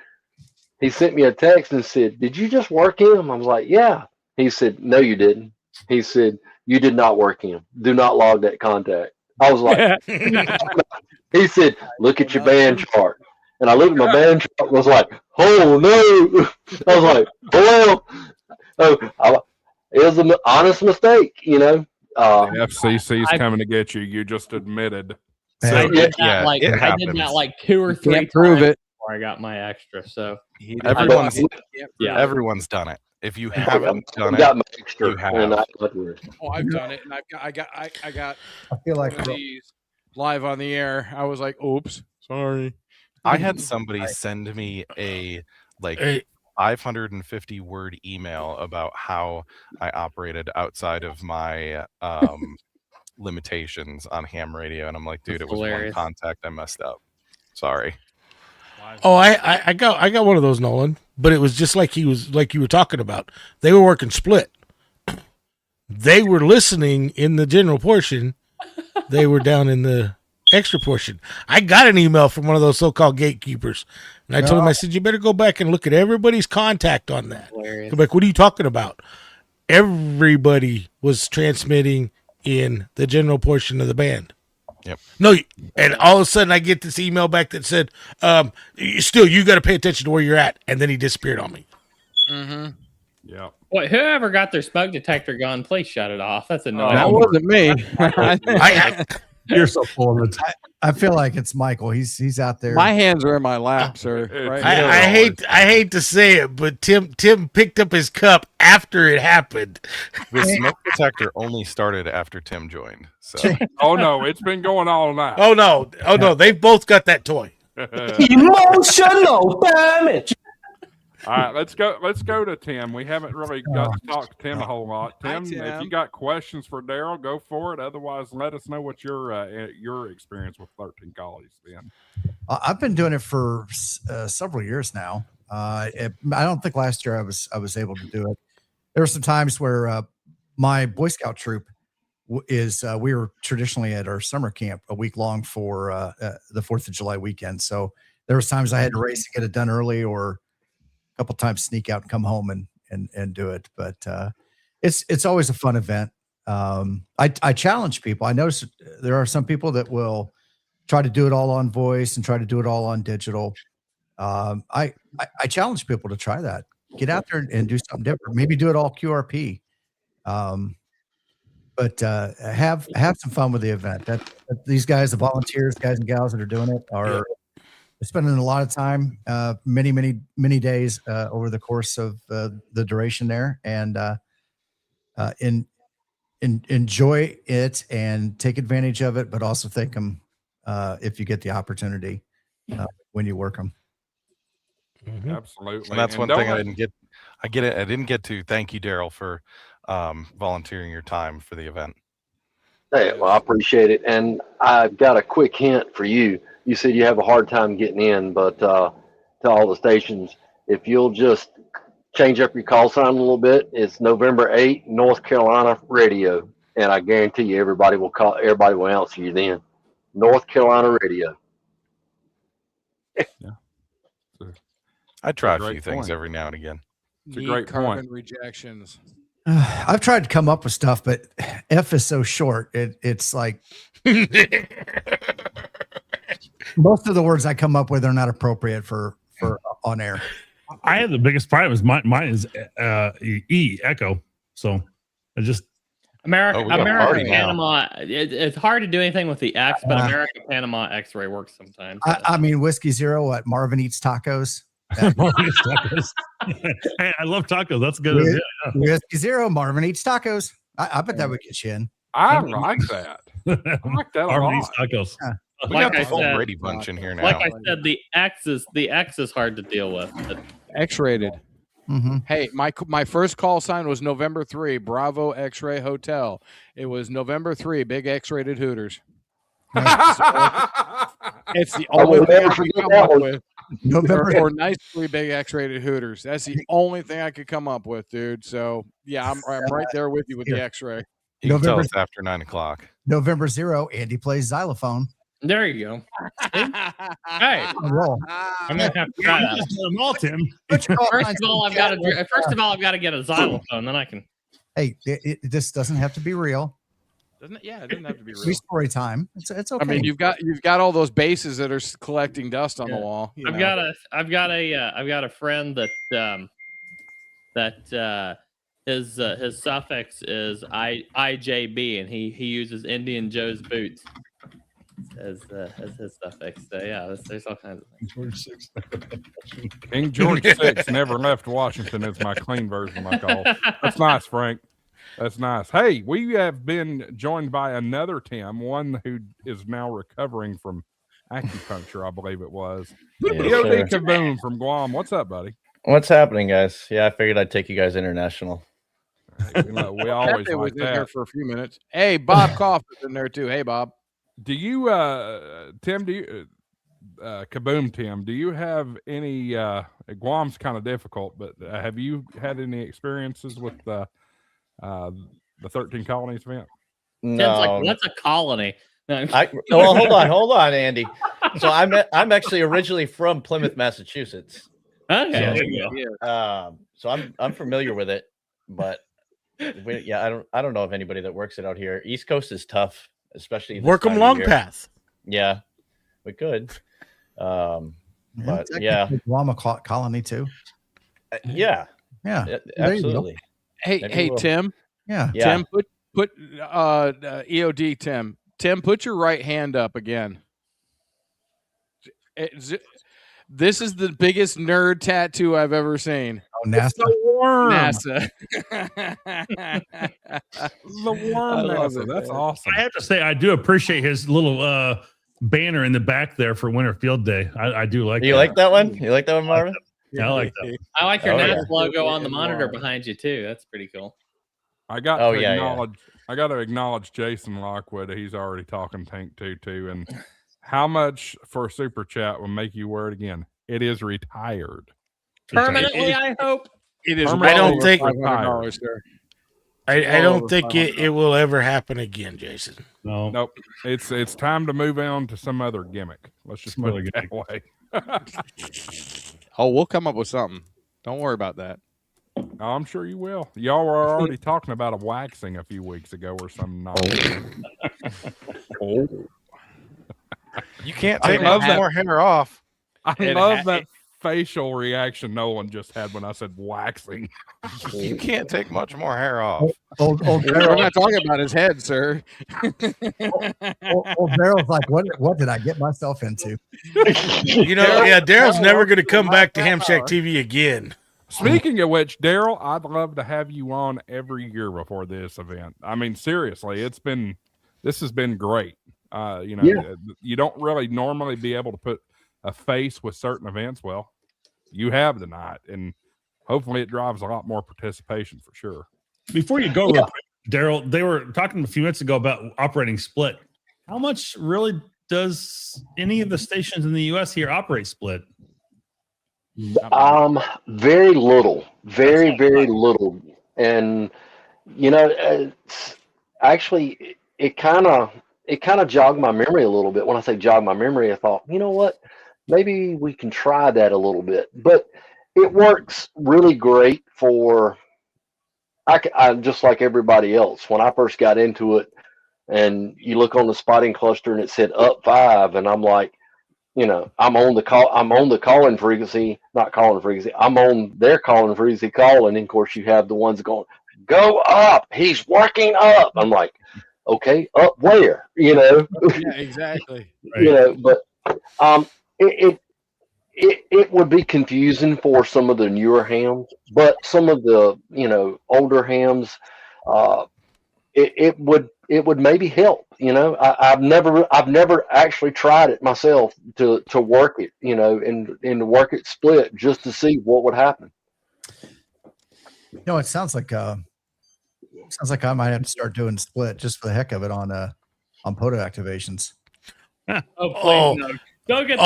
he sent me a text and said, "Did you just work him?" I was like, "Yeah." He said, "No, you didn't." He said, "You did not work him. Do not log that contact." I was like, he said, "Look at your band chart." And I looked at my band chart and was like, "Oh no." I was like, "Well, it was an honest mistake, The FCC's coming to get you. You just admitted. So, I did that like 2 or 3 times prove it before I got my extra. So everyone's done it. If you haven't done it, you have. Oh, I've done it, and I got. I feel like these live on the air. I was like, "Oops, sorry." I had somebody send me a 550 word email about how I operated outside of my limitations on ham radio, and I'm like, dude, it was one contact. I messed up. Sorry. Oh, I got one of those, Nolan, but it was just like you were talking about. They were working split. They were listening in the general portion. They were down in the extra portion. I got an email from one of those so-called gatekeepers, and I told him, I said, "You better go back and look at everybody's contact on that." Go back. What are you talking about? Everybody was transmitting in the general portion of the band. Yep. No, and all of a sudden I get this email back that said, you got to pay attention to where you're at. And then he disappeared on me. Mm-hmm. Yeah. Boy, whoever got their smoke detector gun, please shut it off. That's annoying. That wasn't me. You're so full of it. I feel like it's Michael. He's out there. My hands are in my lap, sir. Right? I hate to say it, but Tim picked up his cup after it happened. The smoke detector only started after Tim joined. So. Oh no, it's been going all night. Oh no, they've both got that toy. Emotional damage. All right, let's go to Tim. We haven't really got to talk to Tim a whole lot. Tim, if you got questions for Daryl, go for it. Otherwise, let us know what your experience with 13 Collies been. I've been doing it for several years now. I don't think last year I was able to do it. There were some times where my Boy Scout troop is we were traditionally at our summer camp a week long for the 4th of July weekend. So there was times I had to race to get it done early, or a couple times sneak out and come home and do it. But it's always a fun event. I challenge people. I notice there are some people that will try to do it all on voice and try to do it all on digital. I challenge people to try that. Get out there and do something different. Maybe do it all QRP. But have some fun with the event. That these guys, the volunteers, guys and gals that are doing it, are spending a lot of time, many days over the course of the duration there, and enjoy it and take advantage of it, but also thank them if you get the opportunity when you work them. Mm-hmm. Absolutely. And that's one thing I didn't get. I didn't get to thank you, Daryl, for volunteering your time for the event. Hey, well, I appreciate it. And I've got a quick hint for you. You said you have a hard time getting in, but to all the stations, if you'll just change up your call sign a little bit, it's November 8th, North Carolina radio. And I guarantee you everybody will answer you then. North Carolina radio. Yeah. I try a few things every now and again. It's a great carbon point. rejections. I've tried to come up with stuff, but F is so short. It's like most of the words I come up with are not appropriate for on air. I had the biggest problem is mine is E echo. So I just America Panama. It's hard to do anything with the X, but America Panama X-ray works sometimes. I mean, Whiskey Zero. What Marvin eats tacos. Hey, I love tacos. That's good. Whiskey Zero. Marvin eats tacos. I bet that would get you in. I like that. I like that a Marvin lot. eats tacos. We got the full Brady bunch in here now. Like I said, the X is hard to deal with. X-rated. Mm-hmm. Hey, my first call sign was November 3, Bravo X-Ray Hotel. It was November 3, big X-rated Hooters. It's the only thing I could come up with. Or nice 3 big X-rated Hooters. That's the only thing I could come up with, dude. So yeah, I'm right there with you with the X-ray. You can tell us after 9 o'clock. November 0, Andy plays xylophone. There you go. Hey, I'm gonna have to try that. Them all, Tim. First of all, I've got to get a xylophone, then I can. Hey, this doesn't have to be real. Doesn't it? Yeah, it doesn't have to be real. Free story time. It's okay. I mean, you've got all those bases that are collecting dust on the wall. I've got a friend that his suffix is IJB, and he uses Indian Joe's boots as his suffix. So yeah, there's all kinds of things. King George VI never left Washington is my clean version of my call. That's nice, Frank. That's nice. Hey, we have been joined by another Tim, one who is now recovering from acupuncture, I believe it was. EOD Kaboom from Guam. What's up, buddy? What's happening, guys? Yeah, I figured I'd take you guys international. Hey, we always was like in that. here for a few minutes. Hey, Bob Koff is in there too. Hey, Bob. Do you, Tim? Kaboom, Tim? Do you have any? Guam's kind of difficult, but have you had any experiences with the 13 Colonies event? No. Like, what's a colony? Well, hold on, Andy. So I'm actually originally from Plymouth, Massachusetts. Okay. So I'm familiar with it, but I don't know of anybody that works it out here. East Coast is tough, especially work them long path. Yeah, we could. But yeah, Guam colony too. Yeah, absolutely. Hey, Tim. Yeah. Tim, put EOD. Tim, put your right hand up again. This is the biggest nerd tattoo I've ever seen. Oh, NASA. The worm. NASA. The worm. NASA. That's awesome. I have to say, I do appreciate his little banner in the back there for Winter Field Day. I do like. You like that one? You like that one, Marvin? Yeah, I like that. I like your NASA logo on the monitor behind you too. That's pretty cool. I got to acknowledge Jason Lockwood. He's already talking tank too. And how much for super chat will make you wear it again? It is retired. Permanently, I hope. It is. I don't think. $500, sir. I don't think it will ever happen again, Jason. No. Nope. It's time to move on to some other gimmick. Let's just put it that way. Oh, we'll come up with something. Don't worry about that. Oh, I'm sure you will. Y'all were already talking about a waxing a few weeks ago or some nonsense. You can't take much more hair off. I love that facial reaction Nolan just had when I said waxing. You can't take much more hair off. Old We're not talking about his head, sir. old Daryl's like, what did I get myself into? You know, yeah, Daryl's never going to come back to HamShack TV again. Speaking of which, Daryl, I'd love to have you on every year before this event. I mean, seriously, this has been great. You don't really normally be able to put a face with certain events. Well, you have tonight, and hopefully it drives a lot more participation for sure. Before you go, Daryl, they were talking a few minutes ago about operating split. How much really does any of the stations in the U.S. here operate split? Very little, very little. And, actually it kind of jogged my memory a little bit. When I say jog my memory, I thought, you know what, maybe we can try that a little bit, but it works really great for, I just like everybody else. When I first got into it and you look on the spotting cluster and it said up 5, and I'm like, I'm on the calling frequency, not calling frequency. I'm on their calling frequency calling. And of course you have the ones going, go up. He's working up. I'm like, okay, up where? Yeah, exactly. But it would be confusing for some of the newer hams, but some of the older hams, it would maybe help. I've never actually tried it myself to work it, and to work it split just to see what would happen. It sounds like I might have to start doing split just for the heck of it on POTA activations. Don't get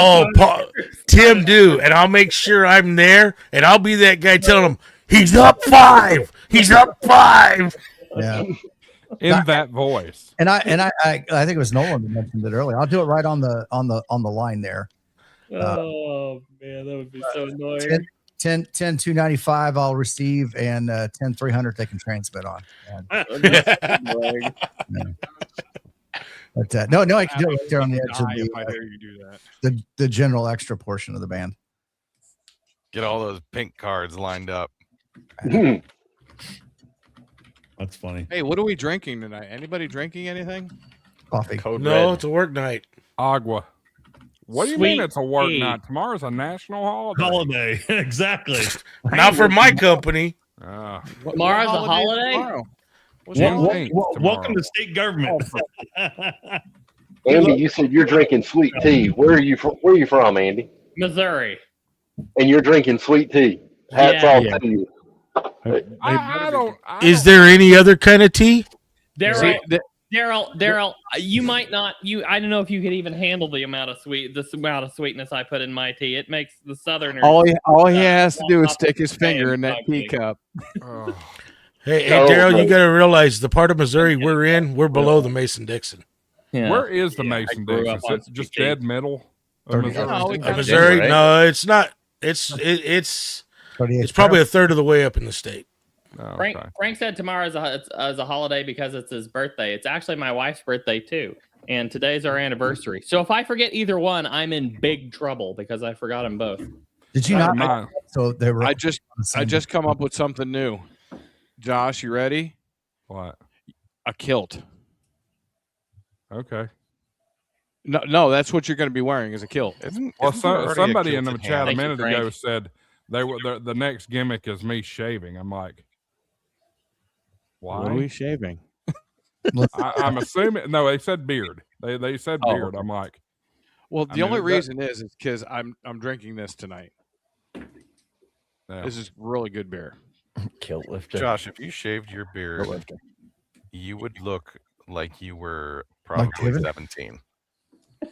Tim, do, and I'll make sure I'm there, and I'll be that guy telling him he's up 5. He's up 5. Yeah. In that voice. And I think it was Nolan that mentioned it earlier. I'll do it right on the line there. Oh man, that would be so annoying. 10 295 I'll receive, and 10 300 they can transmit on. But no, I can do it right there on the edge of the general extra portion of the band. Get all those pink cards lined up. That's funny. Hey, what are we drinking tonight? Anybody drinking anything? Coffee. Code No, red. it's a work night. Agua. What do you mean it's a work night? Tomorrow's a national holiday. Exactly. Not for my company. Tomorrow's a holiday? Welcome to state government. Andy, you said you're drinking sweet tea. Where are you from, Andy? Missouri. And you're drinking sweet tea. Hats off to you. Is there any other kind of tea? Daryl, you might not. I don't know if you could even handle the amount of sweetness I put in my tea. It makes the Southerners. All he has to do is stick his finger in that teacup. Hey, Daryl, you got to realize the part of Missouri we're in, we're below the Mason-Dixon. Yeah. Where is the Mason-Dixon? Is it just dead middle of Missouri? Missouri? No, it's not. It's probably a third of the way up in the state. Oh, Frank said tomorrow is a holiday because it's his birthday. It's actually my wife's birthday too, and today's our anniversary. So if I forget either one, I'm in big trouble because I forgot them both. Did you not? So they were. I just come up with something new. Josh, you ready? What? A kilt. Okay. No, that's what you're going to be wearing is a kilt. Somebody in the chat a minute ago said the next gimmick is me shaving. I'm like, why? What are we shaving? I'm assuming. No, they said beard. They said beard. I'm like, well, the only reason is because I'm drinking this tonight. Yeah. This is really good beer. Kilt lifter. Josh, if you shaved your beard, you would look like you were probably 17.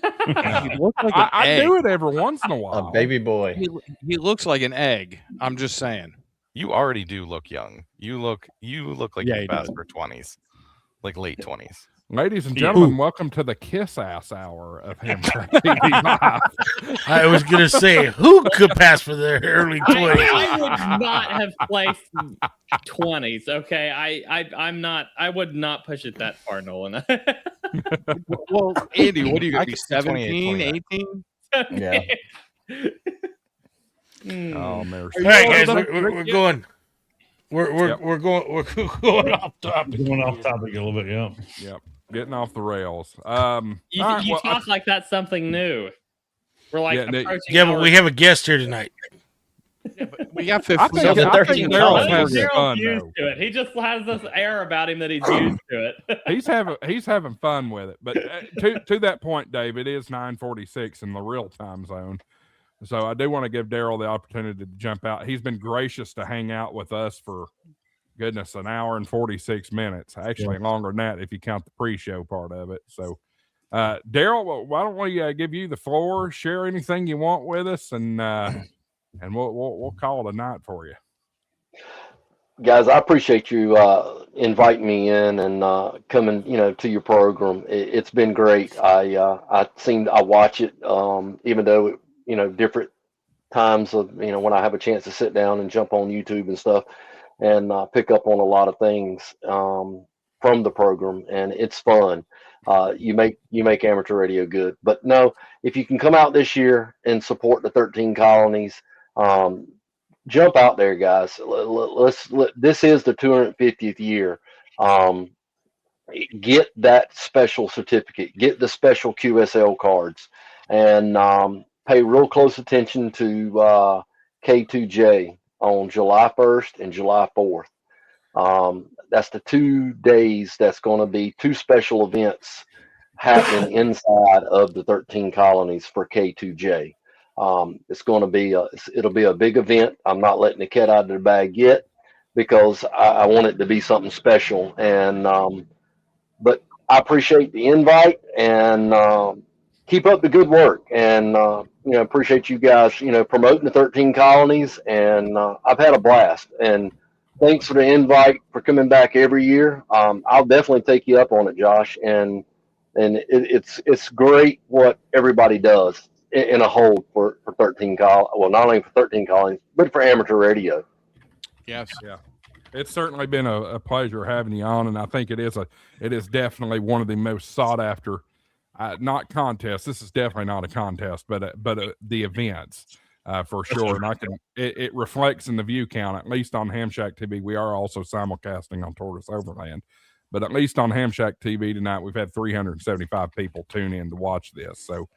I do it every once in a while. A baby boy. He looks like an egg. I'm just saying. You already do look young. You look like Yeah, you he passed does. for 20s, like late 20s. Ladies and Yeah. gentlemen, welcome to the Kiss Ass Hour of HamShack TV Live. I was gonna say, who could pass for their early 20s? I would not have placed 20s. Okay, I'm not. I would not push it that far, Nolan. Well, Andy, what are you I going to be, could see 28, 17, 18? Yeah. Oh, mercy. All right, guys, Well, we're going. We're going off topic. Going off topic a little bit, yeah. Yep. Getting off the rails. You, All right, you well, talk like that's something new. We're like Yeah, they- approaching. Yeah, but we have a guest here tonight. We got I 15. think, the I think 13 Daryl's colonies. having Daryl's fun, used though. to it. He just has this air about him that he's used to it. He's having fun with it. But to that point, Dave, it is 9:46 in the real time zone. So I do want to give Daryl the opportunity to jump out. He's been gracious to hang out with us for, goodness, an hour and 46 minutes. Actually, longer than that if you count the pre-show part of it. So, Daryl, why don't we give you the floor? Share anything you want with us, and we'll call it a night for you. Guys, I appreciate you inviting me in and coming, to your program. It's been great. I watch it, even though different times of when I have a chance to sit down and jump on YouTube and stuff, and pick up on a lot of things from the program, and it's fun. You make amateur radio good. But no, if you can come out this year and support the 13 colonies. Jump out there, guys. This is the 250th year. Get that special certificate. Get the special QSL cards, and pay real close attention to K2J on July 1st and July 4th. That's the 2 days. That's going to be 2 special events happening inside of the 13 colonies for K2J. It's going to be it'll be a big event. I'm not letting the cat out of the bag yet because I want it to be something special. And but I appreciate the invite, and keep up the good work. And appreciate you guys promoting the 13 colonies. And I've had a blast. And thanks for the invite for coming back every year. I'll definitely take you up on it, Josh. And it's great what everybody does in a whole for 13 well, not only for 13 colonies, but for amateur radio. Yes. Yeah. It's certainly been a pleasure having you on, and I think it is definitely one of the most sought after, not contests. This is definitely not a contest, but the events for sure. And it reflects in the view count, at least on Hamshack TV. We are also simulcasting on Tortoise Overland, but at least on Hamshack TV tonight, we've had 375 people tune in to watch this. So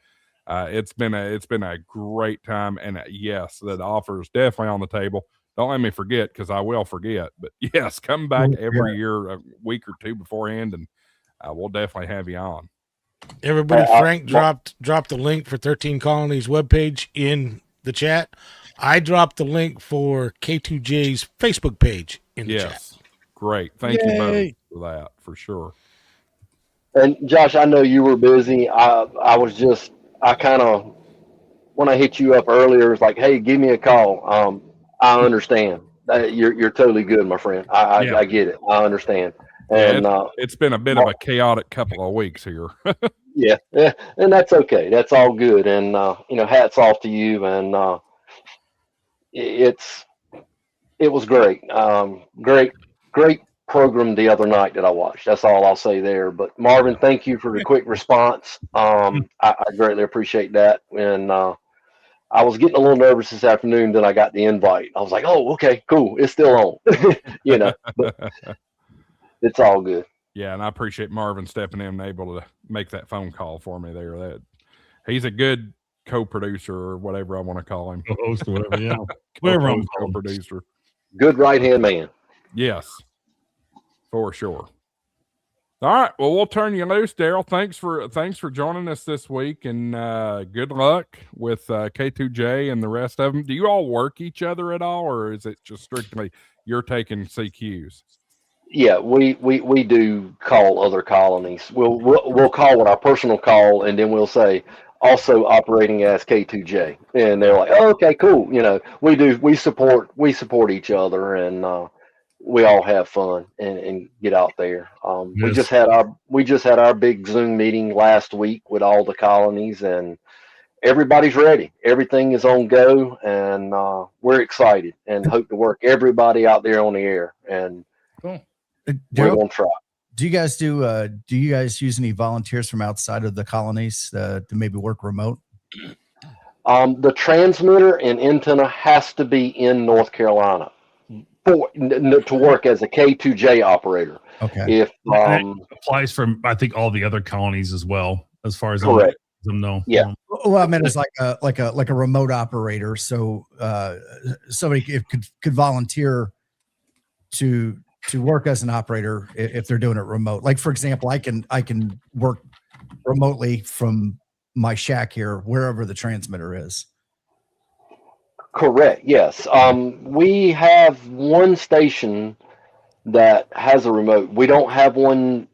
it's been a great time, and yes, the offer is definitely on the table. Don't let me forget, because I will forget. But yes, come back every year, a week or two beforehand, and we'll definitely have you on. Everybody, Frank dropped the link for 13 Colonies webpage in the chat. I dropped the link for K2J's Facebook page in the chat. Great. Thank you both for that, for sure. And Josh, I know you were busy. I kind of, when I hit you up earlier, it's like, hey, give me a call. I understand. You're totally good, my friend. I get it. I understand. And it's been a bit of a chaotic couple of weeks here. yeah, and that's okay. That's all good. And hats off to you. And it was great. Great program the other night that I watched. That's all I'll say there. But Marvin, thank you for the quick response. I greatly appreciate that. And I was getting a little nervous this afternoon. Then I got the invite. I was like, "Oh, okay, cool. It's still on." But it's all good. Yeah, and I appreciate Marvin stepping in and able to make that phone call for me there. That he's a good co-producer or whatever I want to call him. Co-host or whatever, yeah. Whatever I'm co-producer. Good right-hand man. Yes, for sure. All right, well, we'll turn you loose, Daryl. Thanks for joining us this week, and good luck with K2J and the rest of them. Do you all work each other at all, or is it just strictly you're taking CQs? Yeah, we do call other colonies. We'll call with our personal call, and then we'll say, also operating as K2J, and they're like, oh, okay, cool. We support each other, and we all have fun and get out there. We Yes. just had our big Zoom meeting last week with all the colonies, and everybody's ready. Everything is on go, and we're excited and hope to work everybody out there on the air. And Cool. we're gonna try. Do you guys use any volunteers from outside of the colonies to maybe work remote? The transmitter and antenna has to be in North Carolina to work as a K2J operator. Okay. If That applies for, I think, all the other colonies as well, as far as correct. them know. Yeah. Well, I mean, it's like a remote operator. So somebody could volunteer to work as an operator if they're doing it remote. Like, for example, I can work remotely from my shack here, wherever the transmitter is. Correct. Yes. We have one station that has a remote. We don't have one.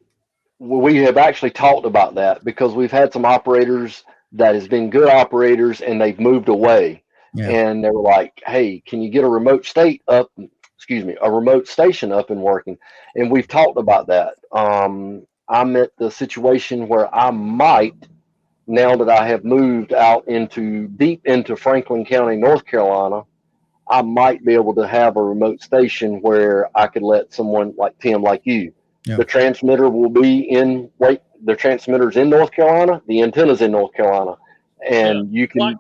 We have actually talked about that because we've had some operators that has been good operators and they've moved away. Yeah. And they were like, hey, can you get a remote station up and working? And we've talked about that. I'm at the situation where I might, now that I have moved out deep into Franklin County, North Carolina, I might be able to have a remote station where I could let someone like Tim, like you. Yeah. The transmitter will be the transmitter's in North Carolina, the antenna's in North Carolina, and you can.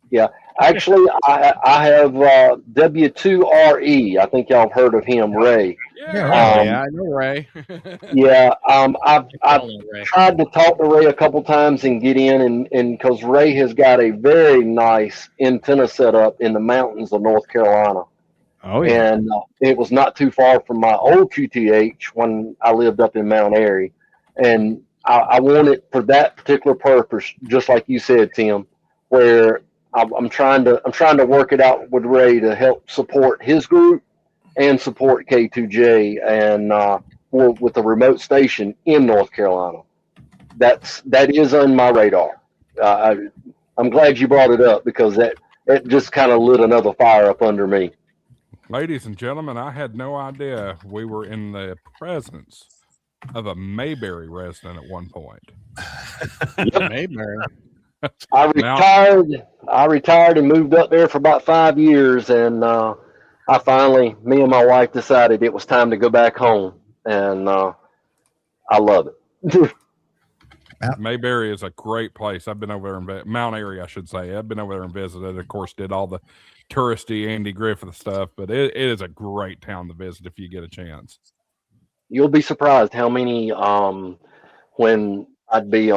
Yeah, actually, I have W2RE. I think y'all have heard of him, Ray. Yeah, I know Ray. Yeah, I've tried to talk to Ray a couple times and get in, and because Ray has got a very nice antenna set up in the mountains of North Carolina. Oh yeah, and it was not too far from my old QTH when I lived up in Mount Airy, and I want it for that particular purpose, just like you said, Tim, where I'm trying to work it out with Ray to help support his group and support K2J and with the remote station in North Carolina. That is on my radar. I'm glad you brought it up because it just kind of lit another fire up under me. Ladies and gentlemen, I had no idea we were in the presence of a Mayberry resident at one point. Yep. Mayberry. I retired and moved up there for about 5 years, and me and my wife decided it was time to go back home, and I love it. Mayberry is a great place. I've been over there in Mount Airy, I should say. I've been over there and visited. Of course, did all the touristy Andy Griffith stuff, but it is a great town to visit if you get a chance. You'll be surprised how many when I'd be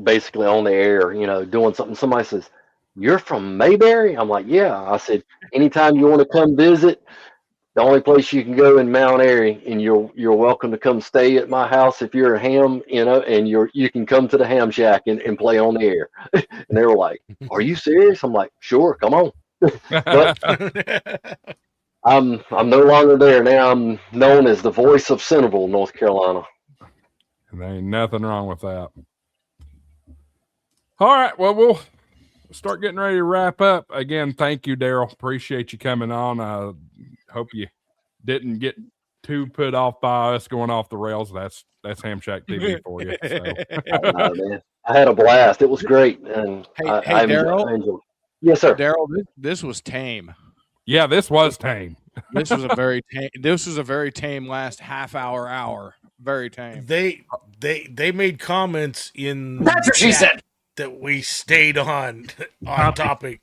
basically on the air, doing something. Somebody says, "You're from Mayberry?" I'm like, "Yeah." I said, "Anytime you want to come visit, the only place you can go in Mount Airy, and you're welcome to come stay at my house if you're a ham, and you can come to the Ham Shack and play on the air." And they were like, "Are you serious?" I'm like, "Sure, come on." But I'm no longer there now. I'm known as the voice of Centerville, North Carolina. And there ain't nothing wrong with that. All right, well, we'll start getting ready to wrap up. Again, thank you, Daryl. Appreciate you coming on. I hope you didn't get too put off by us going off the rails. That's HamShackTV for you. So. Man. I had a blast. It was great. And hey, Daryl. Yes, sir. Daryl, this was tame. Yeah, this was tame. This was a very tame last half hour. Very tame. They made comments in That's what she said. That we stayed on topic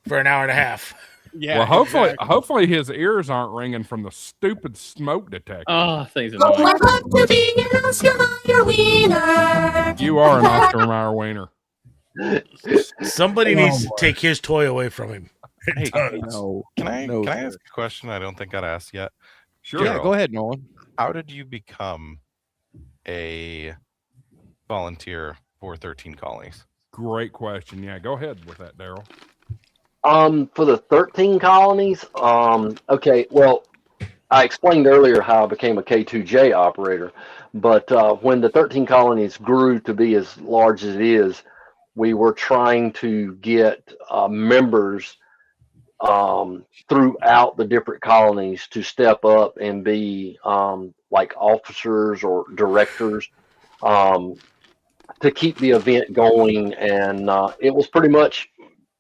for an hour and a half. Yeah. Well, hopefully his ears aren't ringing from the stupid smoke detector. Oh, things Oh, I love to be an Oscar Mayer wiener. You are an Oscar Mayer wiener. Somebody needs to take his toy away from him. Hey, can I ask a question I don't think I'd asked yet? Sure. Yeah, go ahead, Nolan. How did you become a volunteer for 13 Colonies? Great question. Yeah, go ahead with that, Daryl. For the 13 colonies, okay, well, I explained earlier how I became a K2J operator, but when the 13 colonies grew to be as large as it is, we were trying to get members throughout the different colonies to step up and be like officers or directors to keep the event going. And it was pretty much,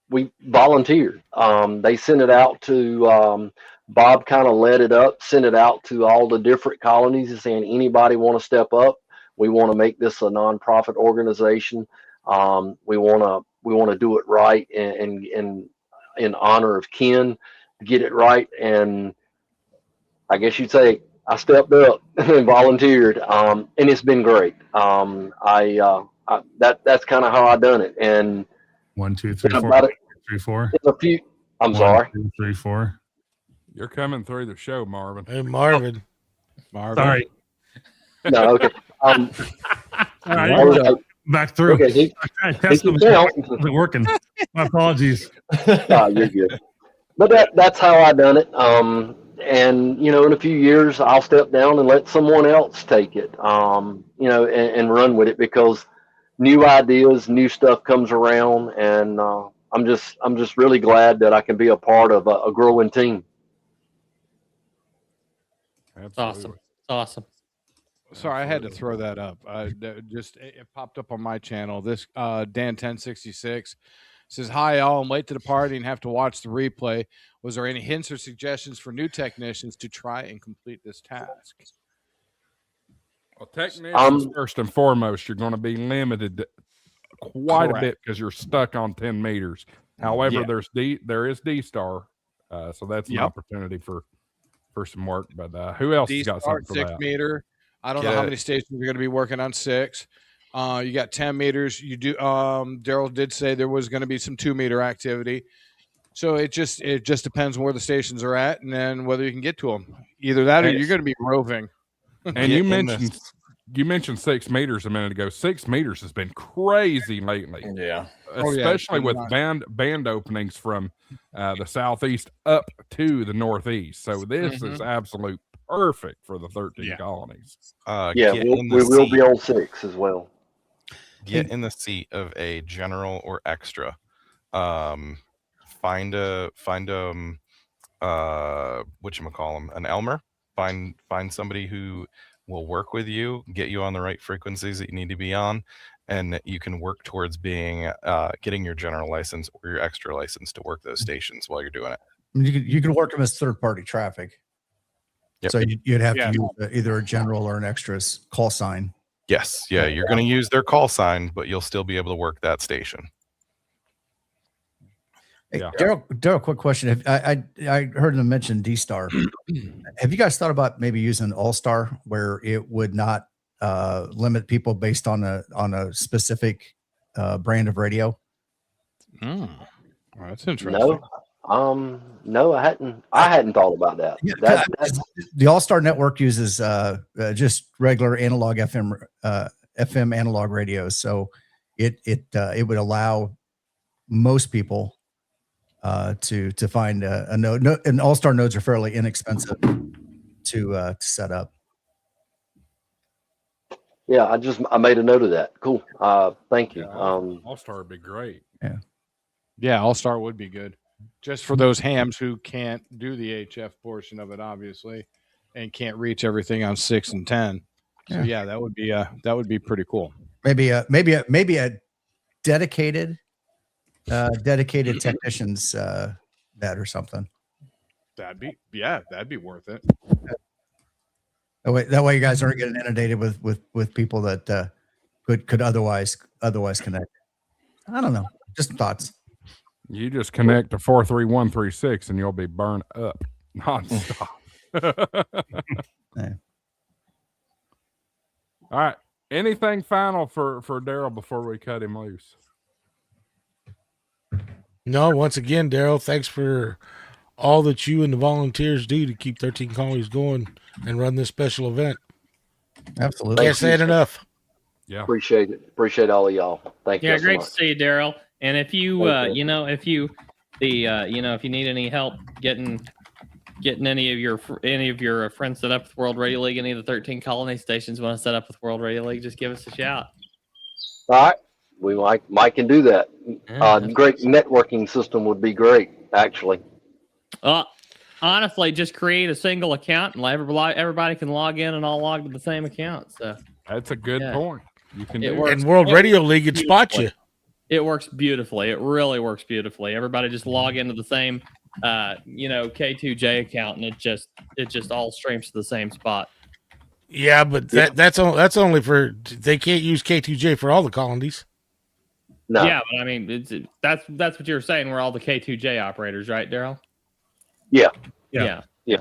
we volunteered. They sent it out to, Bob kind of led it up, sent it out to all the different colonies and saying, anybody want to step up? We want to make this a nonprofit organization. We want to do it right and in honor of Ken, get it right. And I guess you'd say I stepped up and volunteered, and it's been great. That's kind of how I done it. And 1, 2, 3, 4, about it, 3, 4. it's a few. I'm 1, sorry. 2, 3, 4. You're coming through the show, Marvin. Hey, Marvin. Sorry. No, okay. All right, I was like, back through. okay, he Test can them. count. Wasn't working. My apologies. You're good. But that's how I done it. And in a few years, I'll step down and let someone else take it. And run with it, because new ideas, new stuff comes around, and I'm just really glad that I can be a part of a growing team. Awesome. Awesome. Sorry, I had to throw that up. It popped up on my channel. This Dan 1066 says, "Hi all, I'm late to the party and have to watch the replay. Was there any hints or suggestions for new technicians to try and complete this task?" Well, technicians, first and foremost, you're going to be limited quite a bit because you're stuck on 10 meters. However, there is D-Star, so that's an opportunity for some work. But who else has got something for 6 that? meter. I don't know how many stations you're going to be working on 6. You got 10 meters. You do. Daryl did say there was going to be some 2 meter activity. So it just depends where the stations are at, and then whether you can get to them. Either that, or you're going to be roving. And you mentioned 6 meters a minute ago. 6 meters has been crazy lately. Yeah. Especially with band openings from the southeast up to the northeast. So this is absolute perfect for the 13 colonies. We will be on 6 as well. Get in the seat of a general or extra. Find whatchamacallem, an Elmer. Find somebody who will work with you, get you on the right frequencies that you need to be on, and you can work towards being getting your general license or your extra license to work those stations while you're doing it. You can work them as third-party traffic. Yep. So you'd have to use either a general or an extra's call sign. Yes, you're going to use their call sign, but you'll still be able to work that station. Hey, Daryl, quick question. I heard them mention D-Star. Have you guys thought about maybe using All-Star, where it would not limit people based on a specific brand of radio? Well, that's interesting. No, I hadn't thought about that. Yeah, the All-Star network uses just regular analog FM analog radios, so it would allow most people to find a node. And All-Star nodes are fairly inexpensive to set up. Yeah, I made a note of that. Cool. Thank you. All-Star would be great. Yeah, All-Star would be good. Just for those hams who can't do the HF portion of it, obviously, and can't reach everything on 6 and 10. So that would be pretty cool. Maybe a dedicated technicians that or something. That'd be worth it. That way you guys aren't getting inundated with people that could otherwise connect. I don't know. Just thoughts. You just connect to 43136 and you'll be burned up nonstop. Yeah. All right. Anything final for Daryl before we cut him loose? No, once again, Daryl, thanks for all that you and the volunteers do to keep 13 Colonies going and run this special event. Absolutely. Can't say it enough. Yeah. Appreciate it. Appreciate all of y'all. Thank you. Yeah, great to see you, Daryl. And if you, if you need any help getting getting any of your friends set up with World Radio League, any of the 13 colony stations want to set up with World Radio League, just give us a shout. All right. We Mike can do that. Yeah, Great networking system would be great, actually. Honestly, just create a single account and everybody can log in and all log to the same account. So that's a good point. You can do and World Radio League would spot you. It works beautifully. It really works beautifully. Everybody just log into the same, K2J account, and it just all streams to the same spot. Yeah, but that's only for, they can't use K2J for all the colonies. No. Yeah, but I mean, that's what you were saying. We're all the K2J operators, right, Daryl? Yeah. Each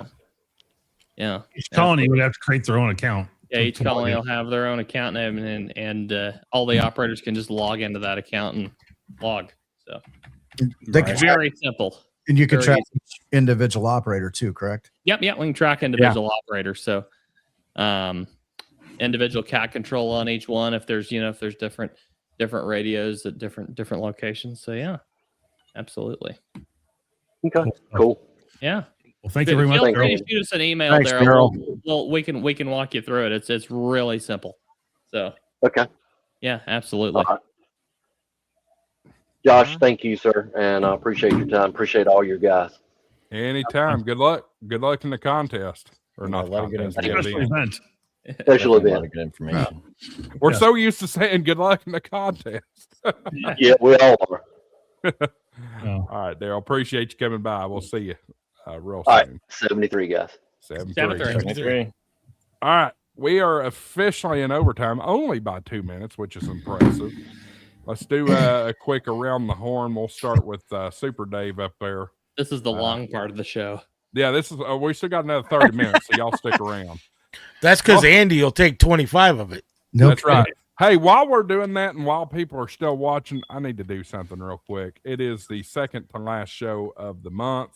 colony would have to create their own account. Yeah, each colony will have their own account name, and all the operators can just log into that account and log. So They can very simple. And you can Very track easy. each individual operator too, correct? Yep, we can track individual operators. So, individual cat control on each one if there's different radios at different locations. So yeah, absolutely. Okay, cool. Yeah. Well, thank you very much. Feel free to Daryl. shoot us an email, Thanks, Daryl. Daryl. Well, we can walk you through it. It's really simple. So Okay. yeah, absolutely. All right. Josh, thank you, sir, and I appreciate your time. Appreciate all your guys. Anytime. Good luck. Good luck in the contest. Or not A lot of good contest, the Special event. event. Special Definitely a lot event. of good information. We're so used to saying good luck in the contest. Yeah, we all are. Oh. All right, Daryl. Appreciate you coming by. We'll see you real All right, soon. 73 guys. 73. All right. We are officially in overtime only by 2 minutes, which is impressive. Let's do a quick around the horn. We'll start with Super Dave up there. This is the long part of the show. Yeah, this is. We still got another 30 minutes, so y'all stick around. That's because Andy will take 25 of it. No That's right. Hey, while we're doing that and while people are still watching, I need to do something real quick. It is the second to last show of the month,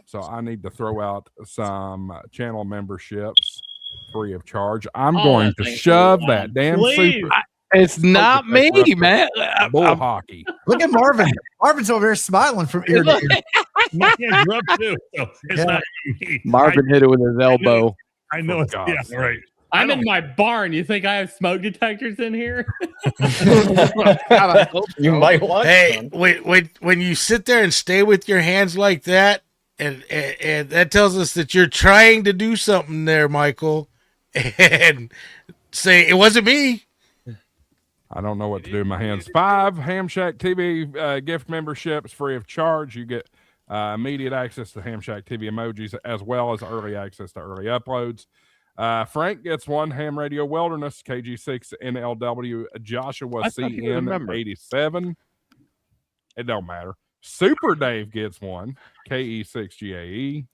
so I need to throw out some channel memberships free of charge. I'm going to shove that damn super It's not me, man. bull hockey. Look at Marvin. Marvin's over there smiling from ear to ear. My hands are up too. So it's not me. Marvin hit it with his elbow. I know it's God's yeah, sake. right. I'm in my barn. You think I have smoke detectors in here? You might want Hey, one. when you sit there and stay with your hands like that, and that tells us that you're trying to do something there, Michael, and say it wasn't me. I don't know what to do with my hands. 5 HamShackTV gift memberships free of charge. You get immediate access to HamShackTV emojis as well as early access to early uploads. Frank gets 1 Ham Radio Wilderness KG6 NLW Joshua CN 87. It don't matter. Super Dave gets 1 KE6 GAE.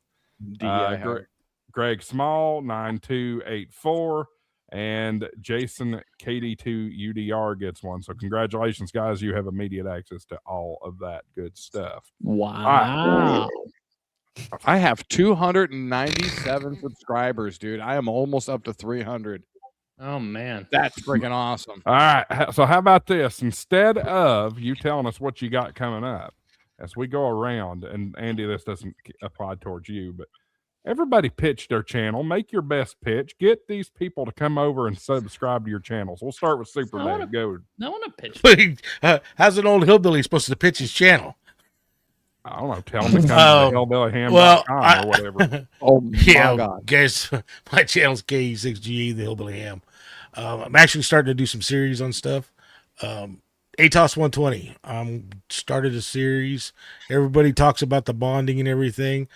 Greg Small 9284 and Jason KD2 UDR gets 1. So congratulations, guys! You have immediate access to all of that good stuff. Wow. I have 297 subscribers, dude. I am almost up to 300. Oh man, That's freaking awesome. All right. So how about this? Instead of you telling us what you got coming up, as we go around, and Andy, this doesn't apply towards you, but everybody pitch their channel. Make your best pitch. Get these people to come over and subscribe to your channels. We'll start with Super Dave. Go. no one to pitch. How's an old hillbilly supposed to pitch his channel? I don't know. Tell them to come to hillbillyham.com or whatever. Oh, Yeah, my God. guys, my channel's KE6GE, the Hillbilly Ham. I'm actually starting to do some series on stuff. ATOS 120. Started a series. Everybody talks about the bonding and everything.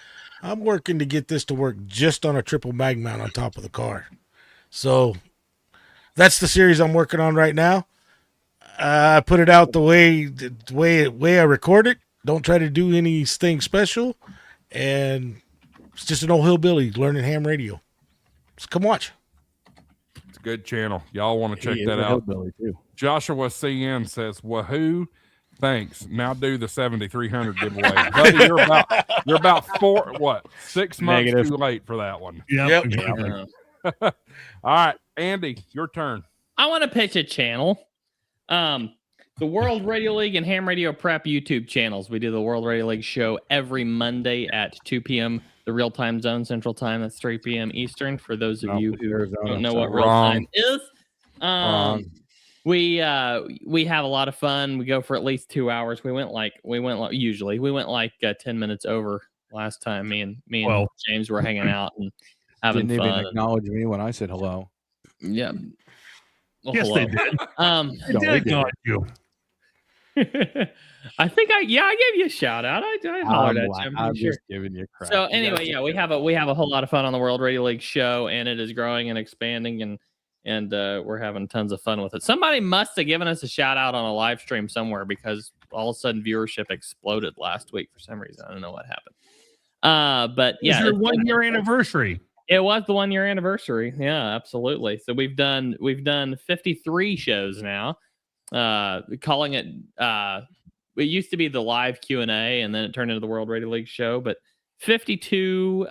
I'm working to get this to work just on a triple mag mount on top of the car. So that's the series I'm working on right now. I put it out the way I record it. Don't try to do anything special. And it's just an old hillbilly learning ham radio. So come watch. It's a good channel. Y'all want to check He is that a out. hillbilly, too. Joshua CN says, "Wahoo! Thanks. Now do the 7300 giveaway." Buddy, you're about 6 months Negative. too late for that one. Yep. All right, Andy, your turn. I want to pitch a channel. The World Radio League and Ham Radio Prep YouTube channels. We do the World Radio League show every Monday at 2 p.m. the real time zone, Central Time. That's 3 p.m. Eastern. For those of you who Arizona. don't know So what real wrong. time is, we have a lot of fun. We go for at least 2 hours. We went like 10 minutes over last time. Me and Well. James were hanging out and having Didn't fun. even acknowledge me when I said hello. Yeah. Well, Yes, hello. they did. They They did acknowledge you. I think I gave you a shout out. I hollered at you. I'm pretty sure. just giving you crap. So anyway, we have a whole lot of fun on the World Radio League show, and it is growing and expanding, and we're having tons of fun with it. Somebody must have given us a shout out on a live stream somewhere, because all of a sudden viewership exploded last week for some reason. I don't know what happened. But yeah, It's your 1 year anniversary. It was the 1 year anniversary. Yeah, absolutely. So we've done 53 shows now. Calling it it used to be the live Q&A, and then it turned into the World Radio League show, but 52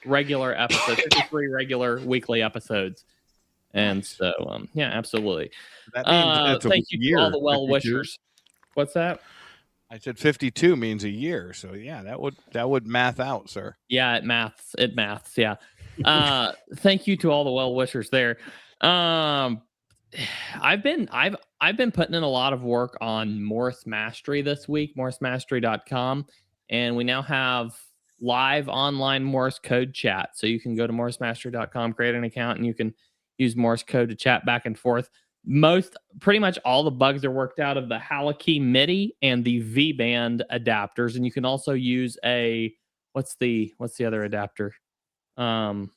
regular episodes, 53 regular weekly episodes. And so yeah, absolutely. That means it's a thank you year, to all the well 52. wishers. What's that? I said 52 means a year, so yeah, that would math out, sir. Yeah, it maths. Yeah. Thank you to all the well wishers there. I've been putting in a lot of work on Morse Mastery this week, morsemastery.com, and we now have live online Morse code chat. So you can go to morsemastery.com, create an account, and you can use Morse code to chat back and forth. Pretty much all the bugs are worked out of the Halakey MIDI and the V-band adapters, and you can also use what's the other adapter? The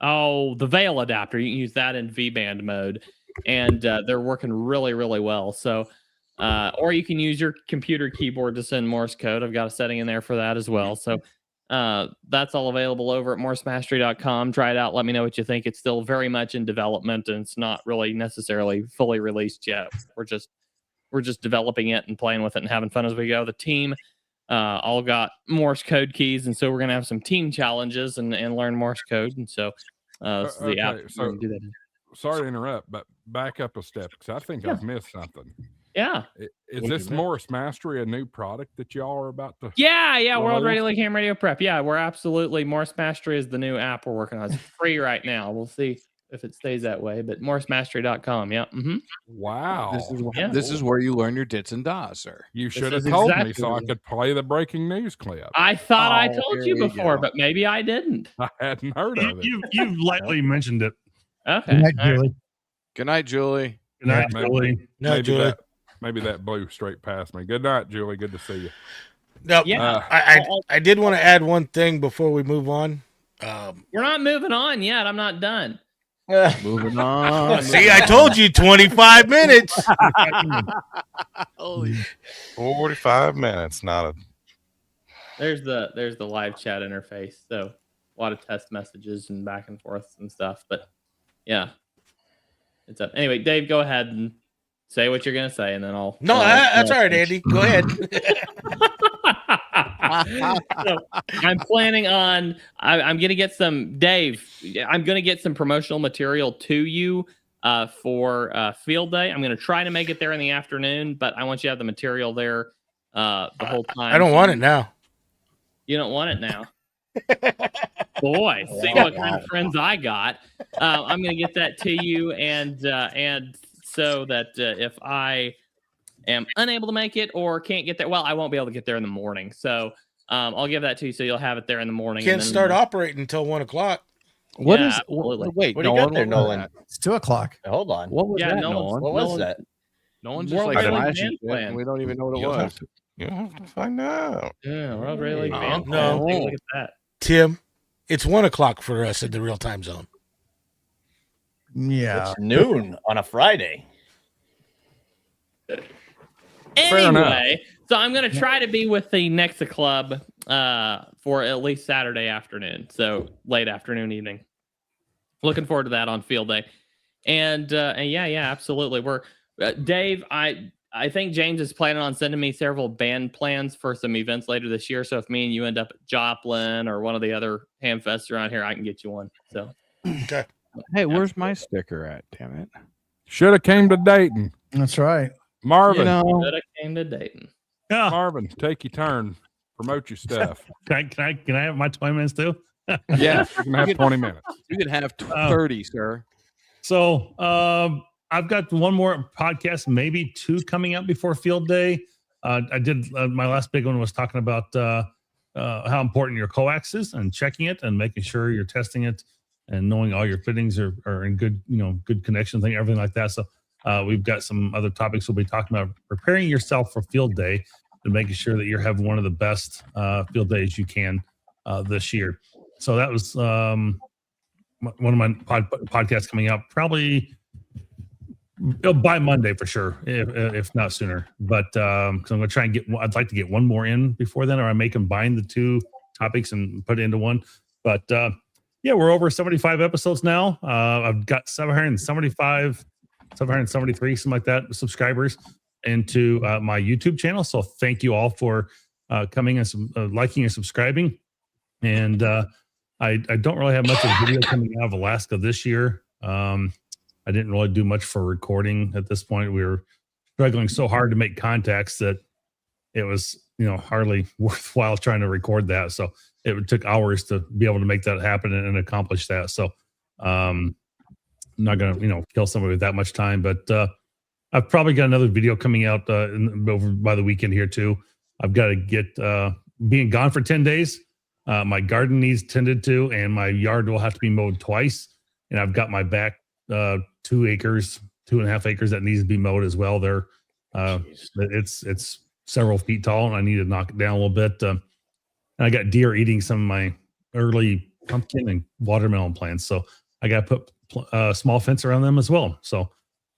Veil adapter. You can use that in V-band mode, and they're working really, really well. So, or you can use your computer keyboard to send Morse code. I've got a setting in there for that as well. So that's all available over at morsemastery.com. Try it out. Let me know what you think. It's still very much in development, and it's not really necessarily fully released yet. We're just developing it and playing with it and having fun as we go. The team all got Morse code keys, and so we're going to have some team challenges and learn Morse code. And so this is the app. So do that in. sorry to interrupt, but back up a step, because I think I've missed something. Yeah. Is this Morse Mastery a new product that y'all are about to? Yeah. World Radio League Ham Radio Prep. Yeah, we're absolutely. Morse Mastery is the new app we're working on. It's free right now. We'll see if it stays that way, but morsemastery.com. Yeah. Mm-hmm. Wow. This is where you learn your dits and das, sir. You should have told me so I could play the breaking news clip. I thought I told you before, but maybe I didn't. I hadn't heard of it. You've lightly mentioned it. Okay. Good night, Julie. Good night, Julie. Good night, Yeah, Julie. No, Julie. Maybe that blew straight past me. Good night, Julie. Good to see you. No, Yeah. I did want to add one thing before we move on. We're not moving on yet. I'm not done. Moving on. See, I told you 25 minutes. 45 minutes, not a. There's the live chat interface. So a lot of test messages and back and forth and stuff. But yeah, it's up. Anyway, Dave, go ahead and say what you're gonna say, and then I'll. No, that's all right, Andy. Go ahead. So I'm planning on. I'm gonna get some Dave. I'm gonna get some promotional material to you for field day. I'm gonna try to make it there in the afternoon, but I want you to have the material there the whole time. I don't want it now. You don't want it now. Boy, see what kind of friends I got. I'm gonna get that to you, and so that if I am unable to make it or can't get there, well, I won't be able to get there in the morning. So I'll give that to you, so you'll have it there in the morning. Can't start operating until 1 o'clock. What Yeah, is? absolutely. Wait, What do you got there, Nolan? It's 2 o'clock. Hold on. What was Yeah, that, Nolan's- Nolan? What was that? No one's just World like Radio League flashing band shit, plan. and we don't even know what it You'll was. have to find out. Yeah, World Radio League band. No. Take a look at that. Tim, it's 1 o'clock for us in the real time zone. Yeah. It's noon on a Friday. Anyway, so I'm going to try to be with the Nexa Club for at least Saturday afternoon. So late afternoon, evening. Looking forward to that on field day. And yeah, absolutely. We're Dave, I think James is planning on sending me several band plans for some events later this year. So if me and you end up at Joplin or one of the other ham fests around here, I can get you one. So Okay. Hey, where's my sticker at? Damn it! Should have came to Dayton. That's right. Marvin. You know, should have came to Dayton. Yeah. Marvin, take your turn. Promote your stuff. Can I have my 20 minutes too? Yeah, you can have 20 minutes. You can have 30, sir. So I've got one more podcast, maybe 2 coming out before field day. I did my last big one was talking about how important your coax is and checking it and making sure you're testing it and knowing all your fittings are in good, good connection thing, everything like that. So we've got some other topics we'll be talking about preparing yourself for field day and making sure that you're having one of the best field days you can this year. So that was one of my podcasts coming out probably by Monday for sure, if not sooner. But because I'm going to try and I'd like to get one more in before then, or I may combine the 2 topics and put it into one. But yeah, we're over 75 episodes now. I've got 773, something like that, subscribers into my YouTube channel. So thank you all for coming and liking and subscribing. And I don't really have much of a video coming out of Alaska this year. I didn't really do much for recording at this point. We were struggling so hard to make contacts that it was, hardly worthwhile trying to record that. So it took hours to be able to make that happen and accomplish that. So I'm not going to, kill somebody with that much time, but I've probably got another video coming out over by the weekend here too. I've got to get being gone for 10 days. My garden needs tended to, and my yard will have to be mowed twice. And I've got my back 2.5 acres that needs to be mowed as well. It's several feet tall, and I need to knock it down a little bit. And I got deer eating some of my early pumpkin and watermelon plants, so I got to put a small fence around them as well. So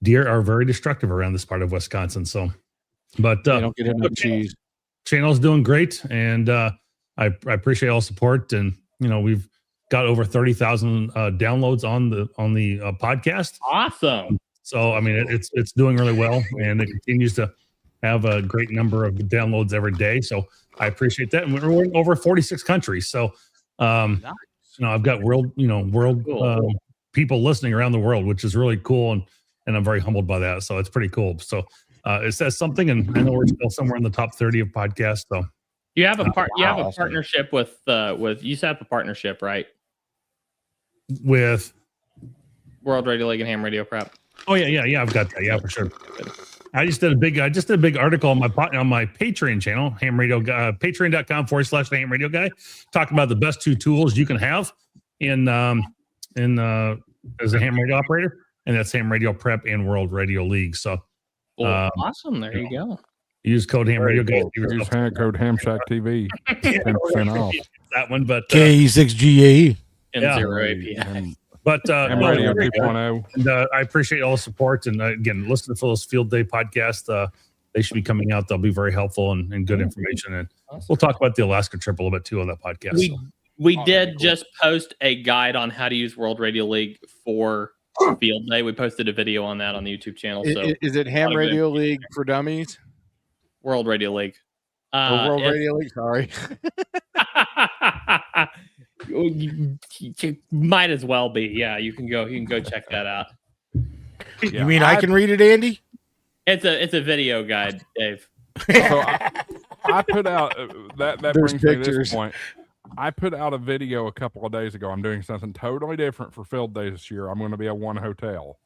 deer are very destructive around this part of Wisconsin. So, but don't get him cheese. Channel's doing great, and I appreciate all support. And we've got over 30,000 downloads on the podcast. Awesome. So I mean, it's doing really well, and it continues to have a great number of downloads every day. So I appreciate that. And we're in over 46 countries. So I've got world people listening around the world, which is really cool, and I'm very humbled by that. So it's pretty cool. So it says something, and I know we're still somewhere in the top 30 of podcasts. So you have a partnership with you set up a partnership, right? With World Radio League and Ham Radio Prep. Oh yeah, I've got that. Yeah, for sure. I just did a big article on my Patreon channel, Ham Radio, patreon.com/Ham Radio Guy, talking about the best 2 tools you can have in as a ham radio operator, and that's Ham Radio Prep and World Radio League. So awesome. There you go. Use code Ham Radio Guy. Use code HamShackTV. 10% off. That one, but KE6GAE. And 0 API. But Ham Radio 2.0. And I appreciate all the support. And again, listen for those field day podcasts. They should be coming out. They'll be very helpful and good information. And we'll talk about the Alaska trip a little bit too on that podcast. We did just post a guide on how to use World Radio League for field day. We posted a video on that on the YouTube channel. So is it Ham Radio League for Dummies? World Radio League. World Radio League. Sorry. You might as well be. Yeah, you can go check that out. You mean I can read it, Andy? It's a video guide, Dave. So I put out that There's brings me to pictures. this point. I put out a video a couple of days ago. I'm doing something totally different for field day this year. I'm going to be at one hotel.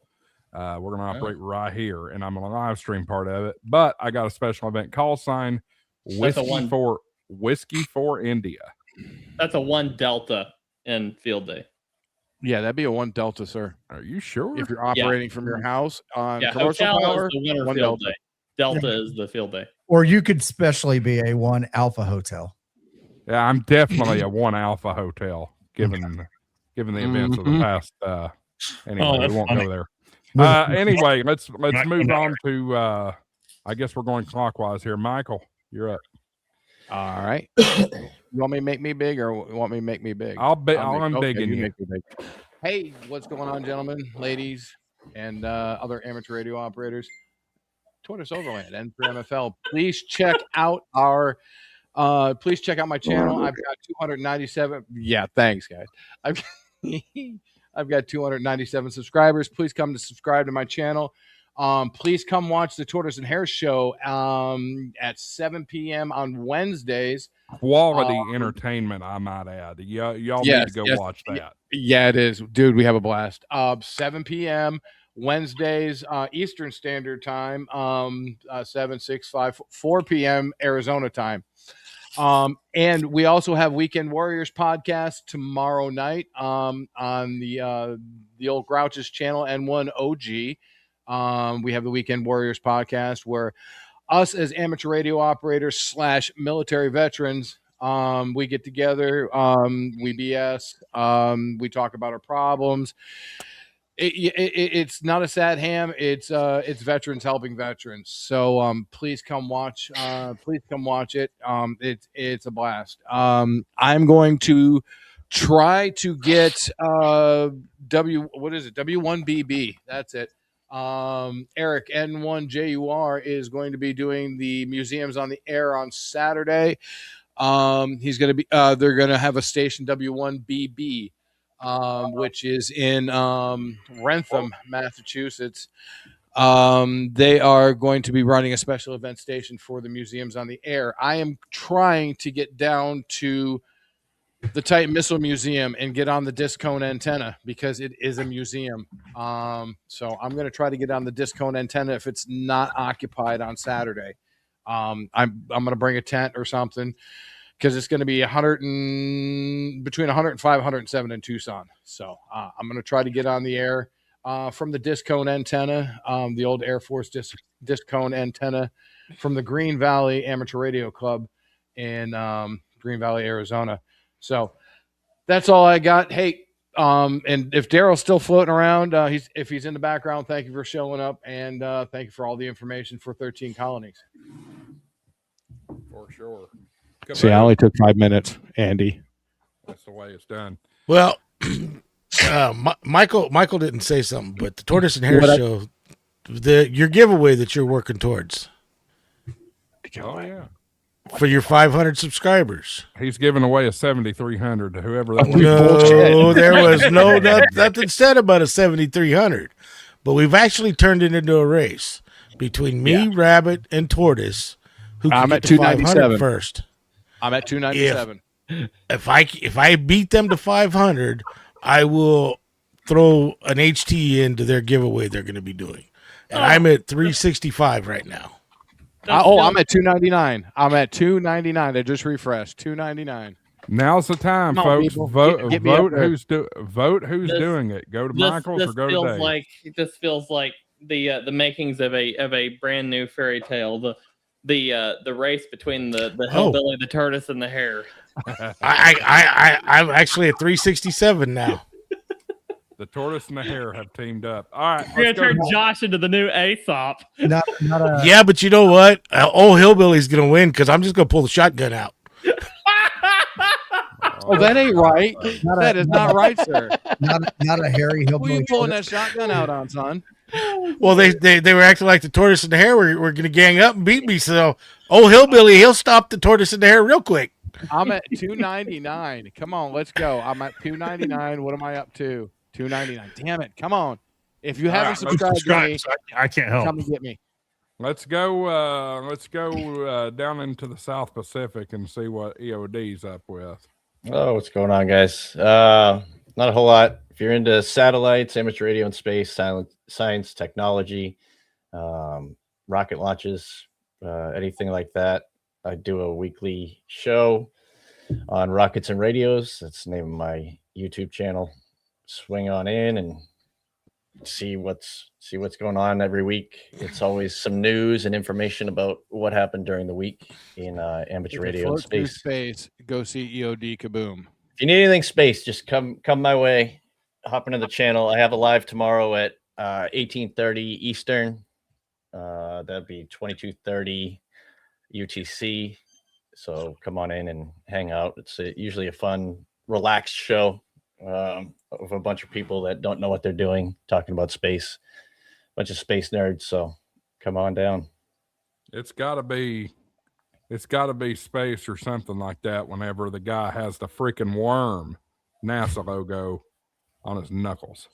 We're going to operate right here, and I'm going to live stream part of it. But I got a special event call sign, Whiskey for India. That's a 1 Delta in field day. Yeah, that'd be a 1 Delta, sir. Are you sure? If you're operating from your house on commercial hotel power, is the winter 1 field Delta. day. Delta is the field day. Or you could specially be a 1 Alpha hotel. Yeah, I'm definitely a 1 Alpha hotel, given the events of the past. Anyway, we won't go there. Anyway, let's move on to. I guess we're going clockwise here. Michael, you're up. All right. You want me to make me big, or you want me to make me big? I'm bigging you. Make me big. Hey, what's going on, gentlemen, ladies, and other amateur radio operators? Tortoise Overland and for MFL. Please check out our. Please check out my channel. I've got 297. Yeah, thanks, guys. I've got 297 subscribers. Please come to subscribe to my channel. Please come watch the Tortoise and Hare show at 7 p.m. on Wednesdays. Quality entertainment, I might add. Y'all need to go watch that. Yeah, it is, dude. We have a blast. 7 p.m. Wednesdays, Eastern Standard Time. 7, 6, 5, 4 p.m. Arizona time. And we also have Weekend Warriors podcast tomorrow night on the old Grouches channel, N1 OG. We have the Weekend Warriors podcast where us as amateur radio operators / military veterans, we get together, we BS, we talk about our problems. It's not a sad ham. It's veterans helping veterans. So please come watch. Please come watch it. It's a blast. I'm going to try to get W1BB. That's it. Eric N1JUR is going to be doing the Museums on the Air on Saturday. He's going to be. They're going to have a station W1BB. Which is in Wrentham, Massachusetts. They are going to be running a special event station for the Museums on the Air. I am trying to get down to the Titan Missile Museum and get on the disc cone antenna because it is a museum. So I'm going to try to get on the disc cone antenna if it's not occupied on Saturday. I'm going to bring a tent or something, because it's going to be between 105, 107 in Tucson. So I'm going to try to get on the air from the disc cone antenna, the old Air Force disc cone antenna from the Green Valley Amateur Radio Club in Green Valley, Arizona. So that's all I got. Hey, and if Daryl's still floating around, if he's in the background, thank you for showing up, and thank you for all the information for 13 Colonies. For sure. See, I only took 5 minutes, Andy. That's the way it's done. Well, Michael didn't say something, but the Tortoise and Hare show, your giveaway that you're working towards. Oh yeah, for your 500 subscribers. He's giving away a 7,300 to whoever that was. No, there was nothing said about a 7,300, but we've actually turned it into a race between me, Rabbit, and Tortoise. Who can I'm get at to 297 first? I'm at 297. If I beat them to 500, I will throw an HT into their giveaway they're going to be doing. And I'm at 365 right now. I'm at 299. I'm at 299. I just refreshed. 299. Now's the time, Come on, folks. people. Vote. Get me Vote up there. who's doing it. Go to Michael's or go to Dave. This feels like the makings of a brand new fairy tale. The race between the hillbilly, the tortoise, and the hare. I'm actually at 367 now. The tortoise and the hare have teamed up. All right, You're gonna turn Josh into the new Aesop. Yeah, but you know what? Old hillbilly's gonna win because I'm just gonna pull the shotgun out. Oh, that ain't right. That is not right, sir. Not a hairy hillbilly. Who are you pulling that shotgun out on, son? Well, they were acting like the tortoise and the hare were going to gang up and beat me. So, old hillbilly, he'll stop the tortoise and the hare real quick. I'm at 299. Come on, let's go. I'm at 299. What am I up to? 299. Damn it! Come on. If you haven't subscribed to me, I can't help. Come and get me. Let's go. Let's go down into the South Pacific and see what EOD's up with. Oh, what's going on, guys? Not a whole lot. If you're into satellites, amateur radio and space, science, technology, rocket launches, anything like that, I do a weekly show on Rockets and Radios. That's the name of my YouTube channel. Swing on in and see what's going on every week. It's always some news and information about what happened during the week in amateur radio and space. Go see EOD Kaboom. If you need anything space, just come my way. Hop into the channel. I have a live tomorrow at 18:30 Eastern. That'd be 22:30 UTC. So come on in and hang out. It's usually a fun, relaxed show of a bunch of people that don't know what they're doing, talking about space. Bunch of space nerds. So come on down. It's got to be space or something like that. Whenever the guy has the freaking worm NASA logo on his knuckles.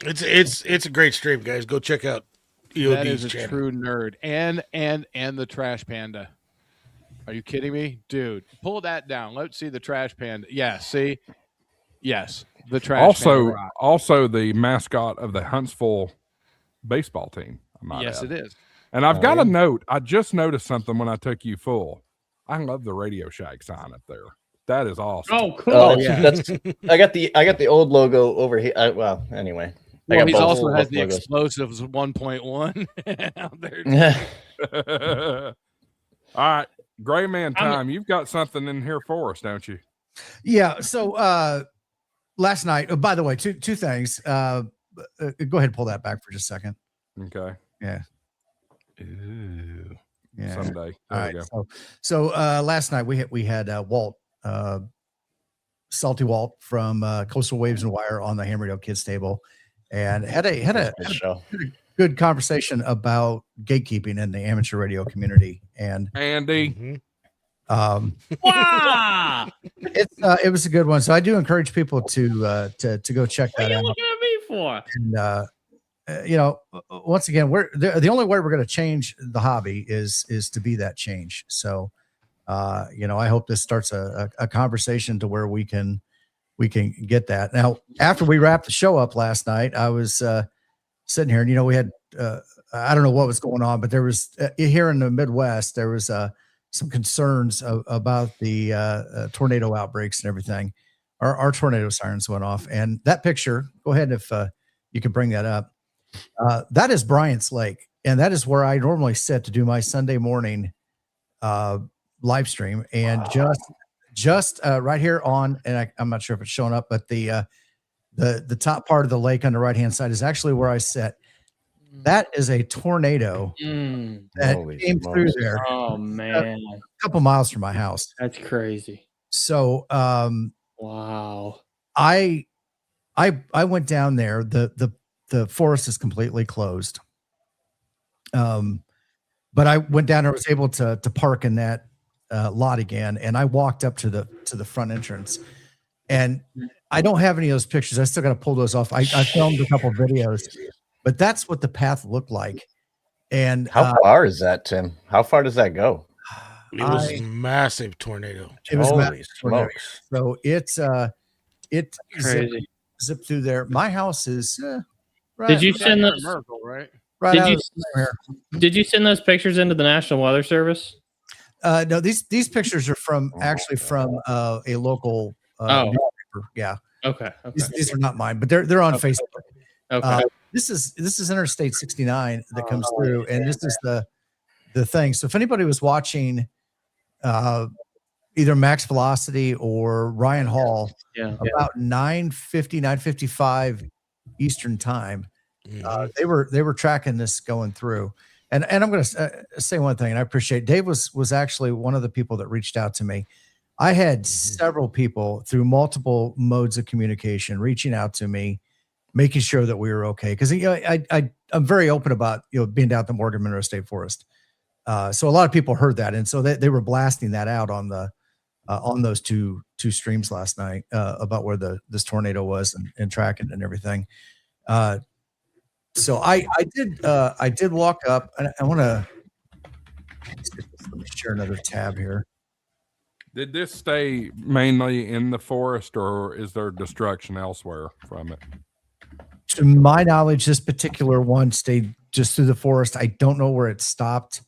It's a great stream, guys. Go check out EOD's That is a channel. true nerd. And the Trash Panda. Are you kidding me, dude? Pull that down. Let's see the trash panda. Yeah, see. Yes, the trash panda. rock. Also the mascot of the Huntsville baseball team. I might Yes, add. it is. And I've got a note. I just noticed something when I took you full. I love the Radio Shack sign up there. That is awesome. Oh, cool. Oh, that's I got the old logo over here. Well, anyway. Well, he also has both the logos. explosives 1.1 out there. All right, Gray Man time. You've got something in here for us, don't you? Yeah. So last night, oh, by the way, two things. Go ahead and pull that back for just a second. Okay. Yeah. Ooh. Yeah. Someday. All There right. we go. So last night we had Walt, Salty Walt from Coastal Waves and Wire on the Ham Radio Kids table, and had a good conversation about gatekeeping in the amateur radio community. And Andy, Wow. it was a good one. So I do encourage people to go check What are that you out. looking at me for? And once again, we're the only way we're going to change the hobby is to be that change. So I hope this starts a conversation to where we can get that. Now, after we wrapped the show up last night, I was sitting here, and we had I don't know what was going on, but there was here in the Midwest, there was some concerns about the tornado outbreaks and everything. Our tornado sirens went off, and that picture, go ahead if you could bring that up. That is Bryant's Lake, and that is where I normally sit to do my Sunday morning live stream. And just right here on, and I'm not sure if it's showing up, but the top part of the lake on the right hand side is actually where I sit. That is a tornado that came through there. Oh man, a couple miles from my house. That's crazy. So wow. I went down there. The forest is completely closed. But I went down there, was able to park in that lot again, and I walked up to the front entrance. And I don't have any of those pictures. I still got to pull those off. I filmed a couple of videos, but that's what the path looked like. And how far is that, Tim? How far does that go? It was a massive tornado. It was Holy massive tornado. smokes. So it Crazy. zipped through there. My house is right. Did you send those? Miracle, right? Right Did out you of there. did you send those pictures into the National Weather Service? No, these pictures are from a local newspaper. Yeah. Okay. These are not mine, but they're on Facebook. Okay. This is Interstate 69 that comes through, and this is the thing. So if anybody was watching either Max Velocity or Ryan Hall about 9:55 Eastern time, they were tracking this going through. And I'm going to say one thing, and I appreciate Dave was actually one of the people that reached out to me. I had several people through multiple modes of communication reaching out to me, making sure that we were okay. Because I'm very open about being down at the Morgan Monroe State Forest. So a lot of people heard that, and so they were blasting that out on those two streams last night about where this tornado was and tracking and everything. So I did walk up, and I want to let me share another tab here. did this stay mainly in the forest, or is there destruction elsewhere from it? To my knowledge, this particular one stayed just through the forest. I don't know where it stopped.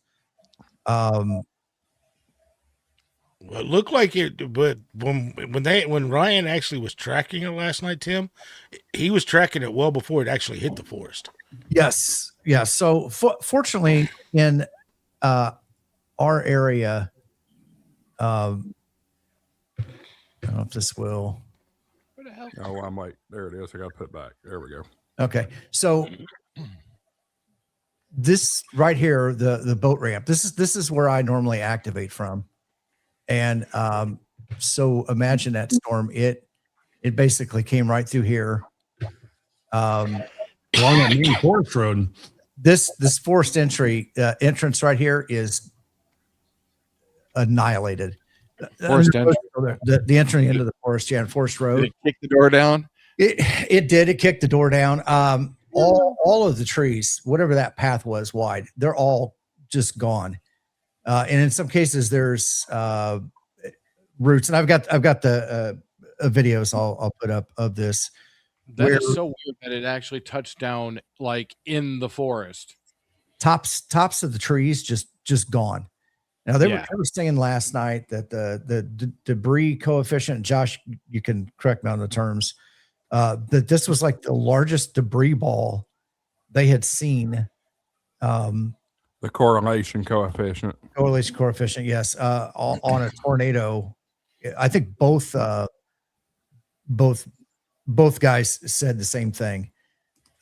Well, it looked like it, but when Ryan actually was tracking it last night, Tim, he was tracking it well before it actually hit the forest. Yes. Yeah. So fortunately, in our area, I don't know if this will. Where the hell? Oh, I'm like, there it is. I got to put it back. There we go. Okay. So this right here, the boat ramp, this is where I normally activate from. And so imagine that storm. It basically came right through here. Along that main forest road. This forest entrance right here is annihilated. Forest entrance. The entry into the forest, and Forest Road. Did it kick the door down? It did. It kicked the door down. All of the trees, whatever that path was wide, they're all just gone. And in some cases, there's routes, and I've got the videos I'll put up of this. That is so weird that it actually touched down like in the forest. Tops of the trees just gone. Now they were saying last night that the debris coefficient, Josh, you can correct me on the terms, that this was like the largest debris ball they had seen. The correlation coefficient. Correlation coefficient, yes. On a tornado. I think both guys said the same thing.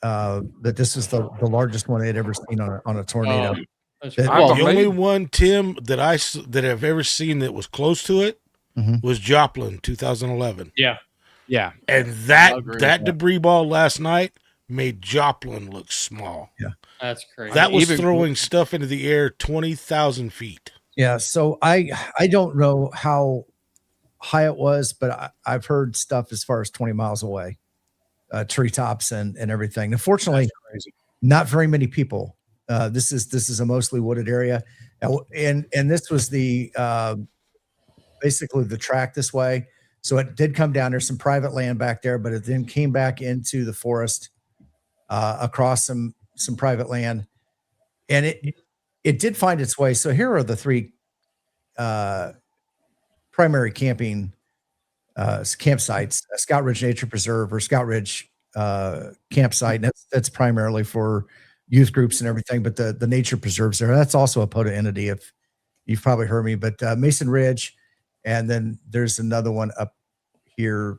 That this is the largest one they'd ever seen on a tornado. The only one, Tim, that I've ever seen that was close to it was Joplin, 2011. Yeah. And that debris ball last night made Joplin look small. Yeah. That's crazy. That was throwing stuff into the air 20,000 feet. Yeah. So I don't know how high it was, but I've heard stuff as far as 20 miles away, treetops and everything. Unfortunately, not very many people. This is a mostly wooded area, and this was the basically the track this way. So it did come down. There's some private land back there, but it then came back into the forest across some private land, and it did find its way. So here are the three primary camping campsites: Scout Ridge Nature Preserve or Scout Ridge campsite. And that's primarily for youth groups and everything, but the nature preserves there. That's also a POTA entity, if you've probably heard me, but Mason Ridge. And then there's another one up here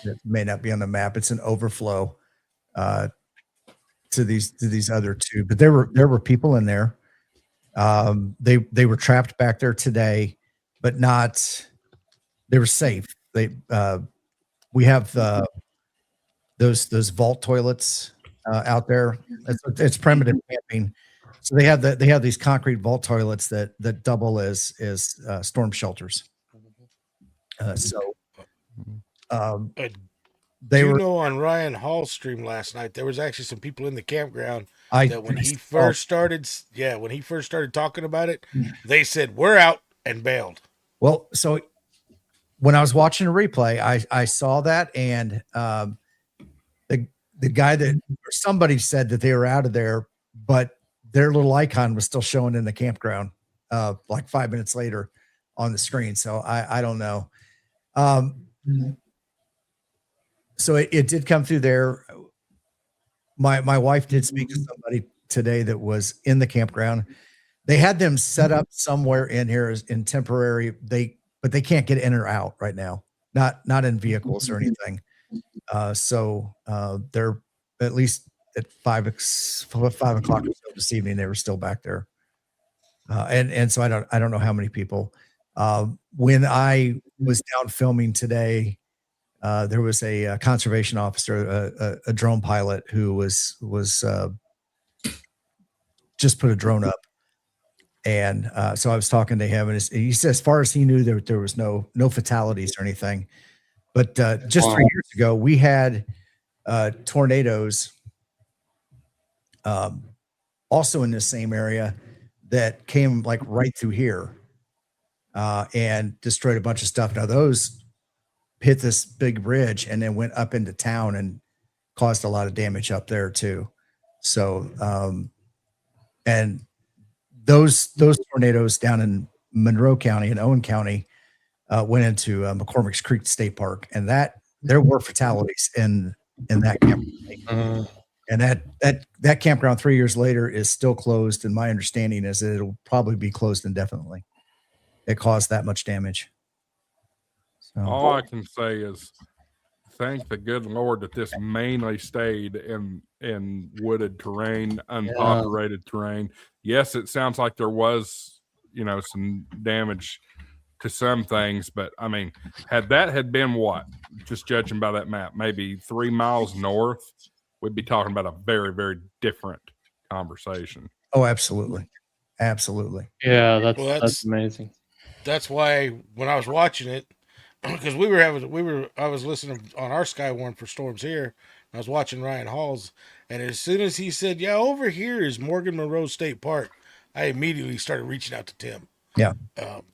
that may not be on the map. It's an overflow to these other two, but there were people in there. They were trapped back there today, but they were safe. We have those vault toilets out there. It's primitive camping. So they have these concrete vault toilets that double as storm shelters. They were on Ryan Hall's stream last night. There was actually some people in the campground that when he first started talking about it, they said, "We're out," and bailed. Well, so when I was watching a replay, I saw that, and the guy or somebody said that they were out of there, but their little icon was still showing in the campground like 5 minutes later on the screen. So I don't know. So it did come through there. My wife did speak to somebody today that was in the campground. They had them set up somewhere in here in temporary, but they can't get in or out right now. Not in vehicles or anything. So they're at least at 5 o'clock this evening, they were still back there. And so I don't know how many people. When I was down filming today, there was a conservation officer, a drone pilot who was just put a drone up. And so I was talking to him, and he said, as far as he knew, there was no fatalities or anything. But just 3 years ago, we had tornadoes also in the same area that came like right through here and destroyed a bunch of stuff. Now those hit this big bridge and then went up into town and caused a lot of damage up there too. So and those tornadoes down in Monroe County and Owen County went into McCormick's Creek State Park, and there were fatalities in that campground. And that campground 3 years later is still closed. And my understanding is that it'll probably be closed indefinitely. It caused that much damage. So all I can say is thank the good Lord that this mainly stayed in wooded terrain, unpopulated terrain. Yes, it sounds like there was, some damage to some things, but I mean, had been what, just judging by that map, maybe 3 miles north, we'd be talking about a very, very different conversation. Oh, absolutely. Absolutely. Yeah, that's amazing. That's why when I was watching it, because I was listening on our Skywarn for storms here. I was watching Ryan Hall's, and as soon as he said, "Yeah, over here is Morgan Monroe State Park," I immediately started reaching out to Tim. Yeah.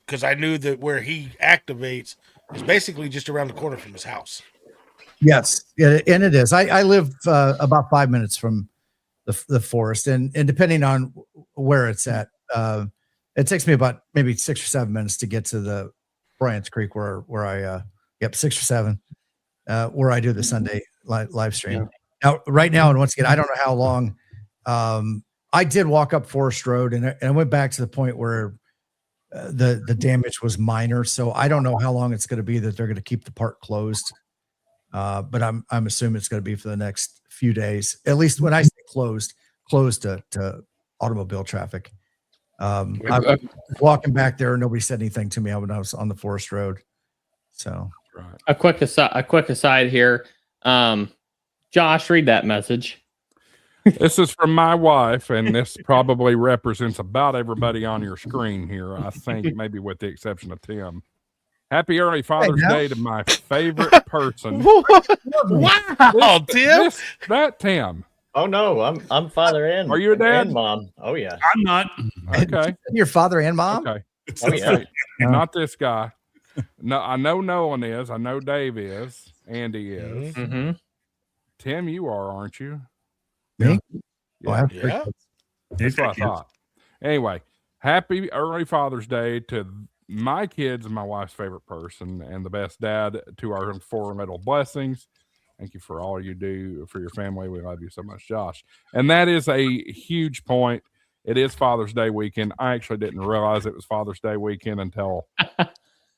Because I knew that where he activates is basically just around the corner from his house. Yes, and it is. I live about 5 minutes from the forest, and depending on where it's at, it takes me about maybe 6 or 7 minutes to get to the Bryant's Creek where I 6 or 7 where I do the Sunday live stream. Now, right now, and once again, I don't know how long. I did walk up Forest Road, and I went back to the point where the damage was minor. So I don't know how long it's going to be that they're going to keep the park closed. But I'm assuming it's going to be for the next few days. At least when I say closed to automobile traffic. I was walking back there, and nobody said anything to me when I was on the Forest Road. So a quick aside here. Josh, read that message. This is from my wife, and this probably represents about everybody on your screen here. I think maybe with the exception of Tim. Happy early Father's Day to my favorite person. Wow, Tim. That Tim. Oh no, I'm father and are you a dad? And mom? Oh yeah, I'm not. Okay, your father and mom. Okay, oh, yeah. Not this guy. No, I know Nolan is. I know Dave is. Andy is. Mm-hmm. Tim, you are, aren't you? Me? Yeah. Yeah. That's what I thought. Anyway, happy early Father's Day to my kids and my wife's favorite person and the best dad, to our 4 little blessings. Thank you for all you do for your family. We love you so much, Josh. And that is a huge point. It is Father's Day weekend. I actually didn't realize it was Father's Day weekend until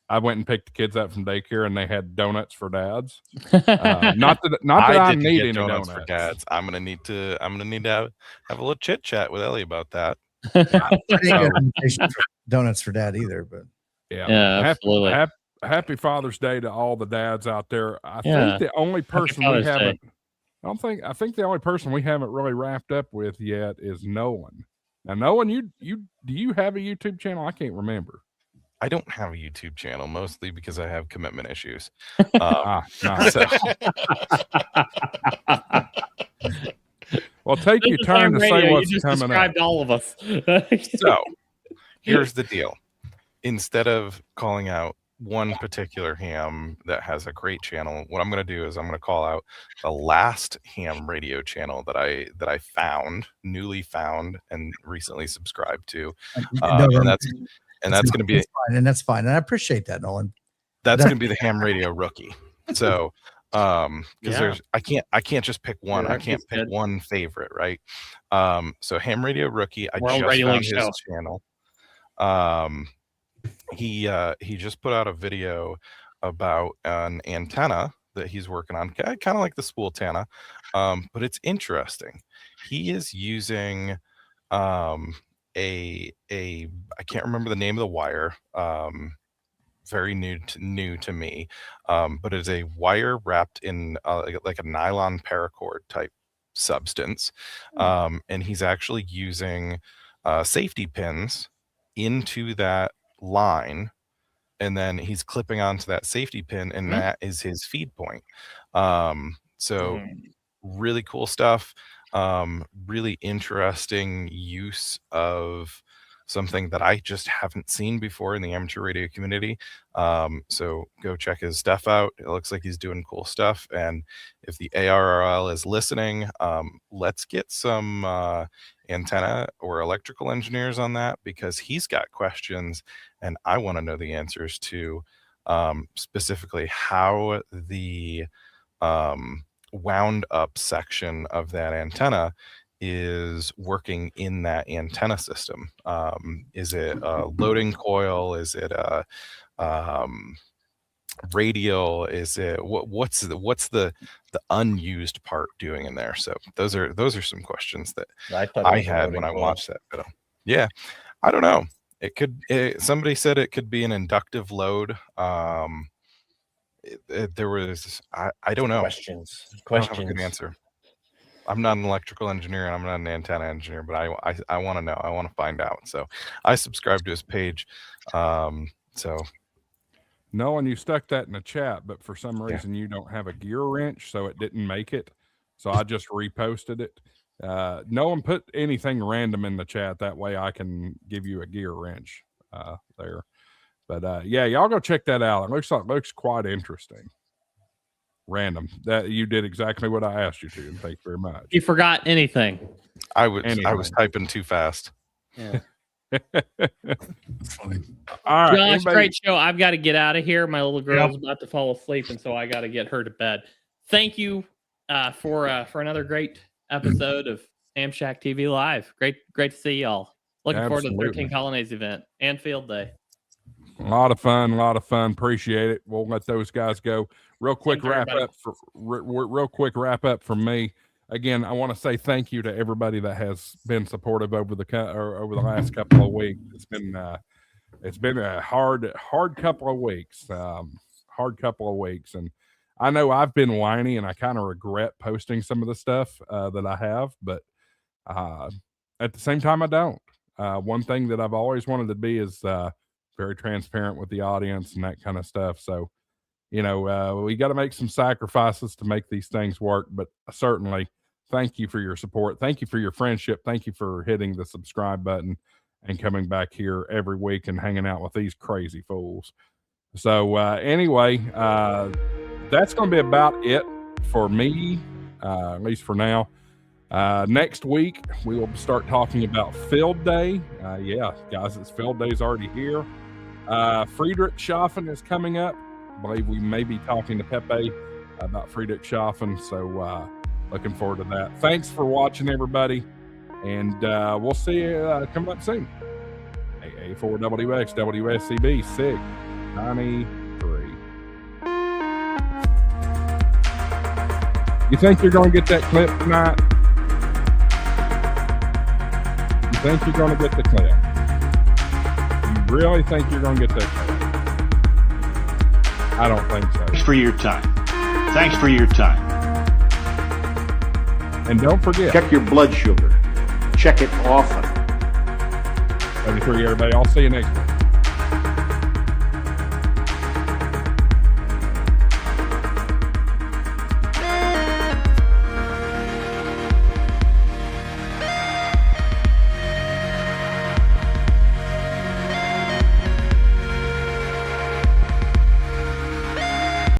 I went and picked the kids up from daycare, and they had donuts for dads. Not that I didn't need get any donuts for dads. I'm gonna need to have a little chit chat with Ellie about that. Donuts for dad either, but yeah, absolutely. Happy Father's Day to all the dads out there. I think the only person we haven't, I think the only person we haven't really wrapped up with yet is Nolan. Now, Nolan, do you have a YouTube channel? I can't remember. I don't have a YouTube channel, mostly because I have commitment issues. Nice. So. Well, take your turn to say what's you just coming described up. all of us. So, here's the deal. Instead of calling out one particular ham that has a great channel, what I'm going to do is I'm going to call out the last ham radio channel that I found, newly found, and recently subscribed to. And that's going to be fine, and that's fine. And I appreciate that, Nolan. That's going to be the ham radio rookie. So, because I can't just pick one. Yeah, I can't pick one favorite, right? So ham radio rookie, I World just Radio found League his channel. He just put out a video about an antenna that he's working on, kind of like the spool antenna, but it's interesting. He is using I can't remember the name of the wire. Very new to me, but it's a wire wrapped in like a nylon paracord type substance, and he's actually using safety pins into that line, and then he's clipping onto that safety pin, and that is his feed point. So really cool stuff. Really interesting use of something that I just haven't seen before in the amateur radio community. So go check his stuff out. It looks like he's doing cool stuff. And if the ARRL is listening, let's get some antenna or electrical engineers on that, because he's got questions and I want to know the answers to specifically how the wound up section of that antenna is working in that antenna system. Is it a loading coil? Is it a radial? Is it what's the unused part doing in there? So those are some questions that I had when I watched that video. Yeah, I don't know. Somebody said it could be an inductive load. There was I don't know. Questions. I don't have a good answer. I'm not an electrical engineer and I'm not an antenna engineer, but I want to know. I want to find out. So I subscribe to his page. So no, and you stuck that in the chat, but for some reason you don't have a gear wrench, so it didn't make it. So I just reposted it. no one put anything random in the chat. That way I can give you a gear wrench there. But yeah, y'all go check that out. It looks quite interesting. Random. That you did exactly what I asked you to, and thank you very much. You forgot anything. I was typing too fast. Yeah. Funny. All right, Josh, great show. I've got to get out of here. My little girl's about to fall asleep, and so I got to get her to bed. Thank you for another great episode of HamShackTV Live. Great to see y'all. Looking forward to the 13 Colonies event and field day. A lot of fun. Appreciate it. We'll let those guys go. Real quick wrap up from me. Again, I want to say thank you to everybody that has been supportive over the last couple of weeks. It's been a hard couple of weeks. And I know I've been whiny, and I kind of regret posting some of the stuff that I have, but at the same time, I don't. One thing that I've always wanted to be is very transparent with the audience and that kind of stuff. So, we got to make some sacrifices to make these things work, but certainly thank you for your support. Thank you for your friendship. Thank you for hitting the subscribe button and coming back here every week and hanging out with these crazy fools. So anyway, that's going to be about it for me, at least for now. Next week, we will start talking about Field Day. Yeah, guys, it's Field Day's already here. Friedrichshafen is coming up. I believe we may be talking to Pepe about Friedrichshafen, so looking forward to that. Thanks for watching, everybody, and we'll see you coming up soon. AA4WX WSCB 693. You think you're going to get that clip tonight? You think you're going to get the clip? You really think you're going to get that clip? I don't think so. Thanks for your time. And don't forget, Check your blood sugar. Check it often. 73, everybody. I'll see you next week.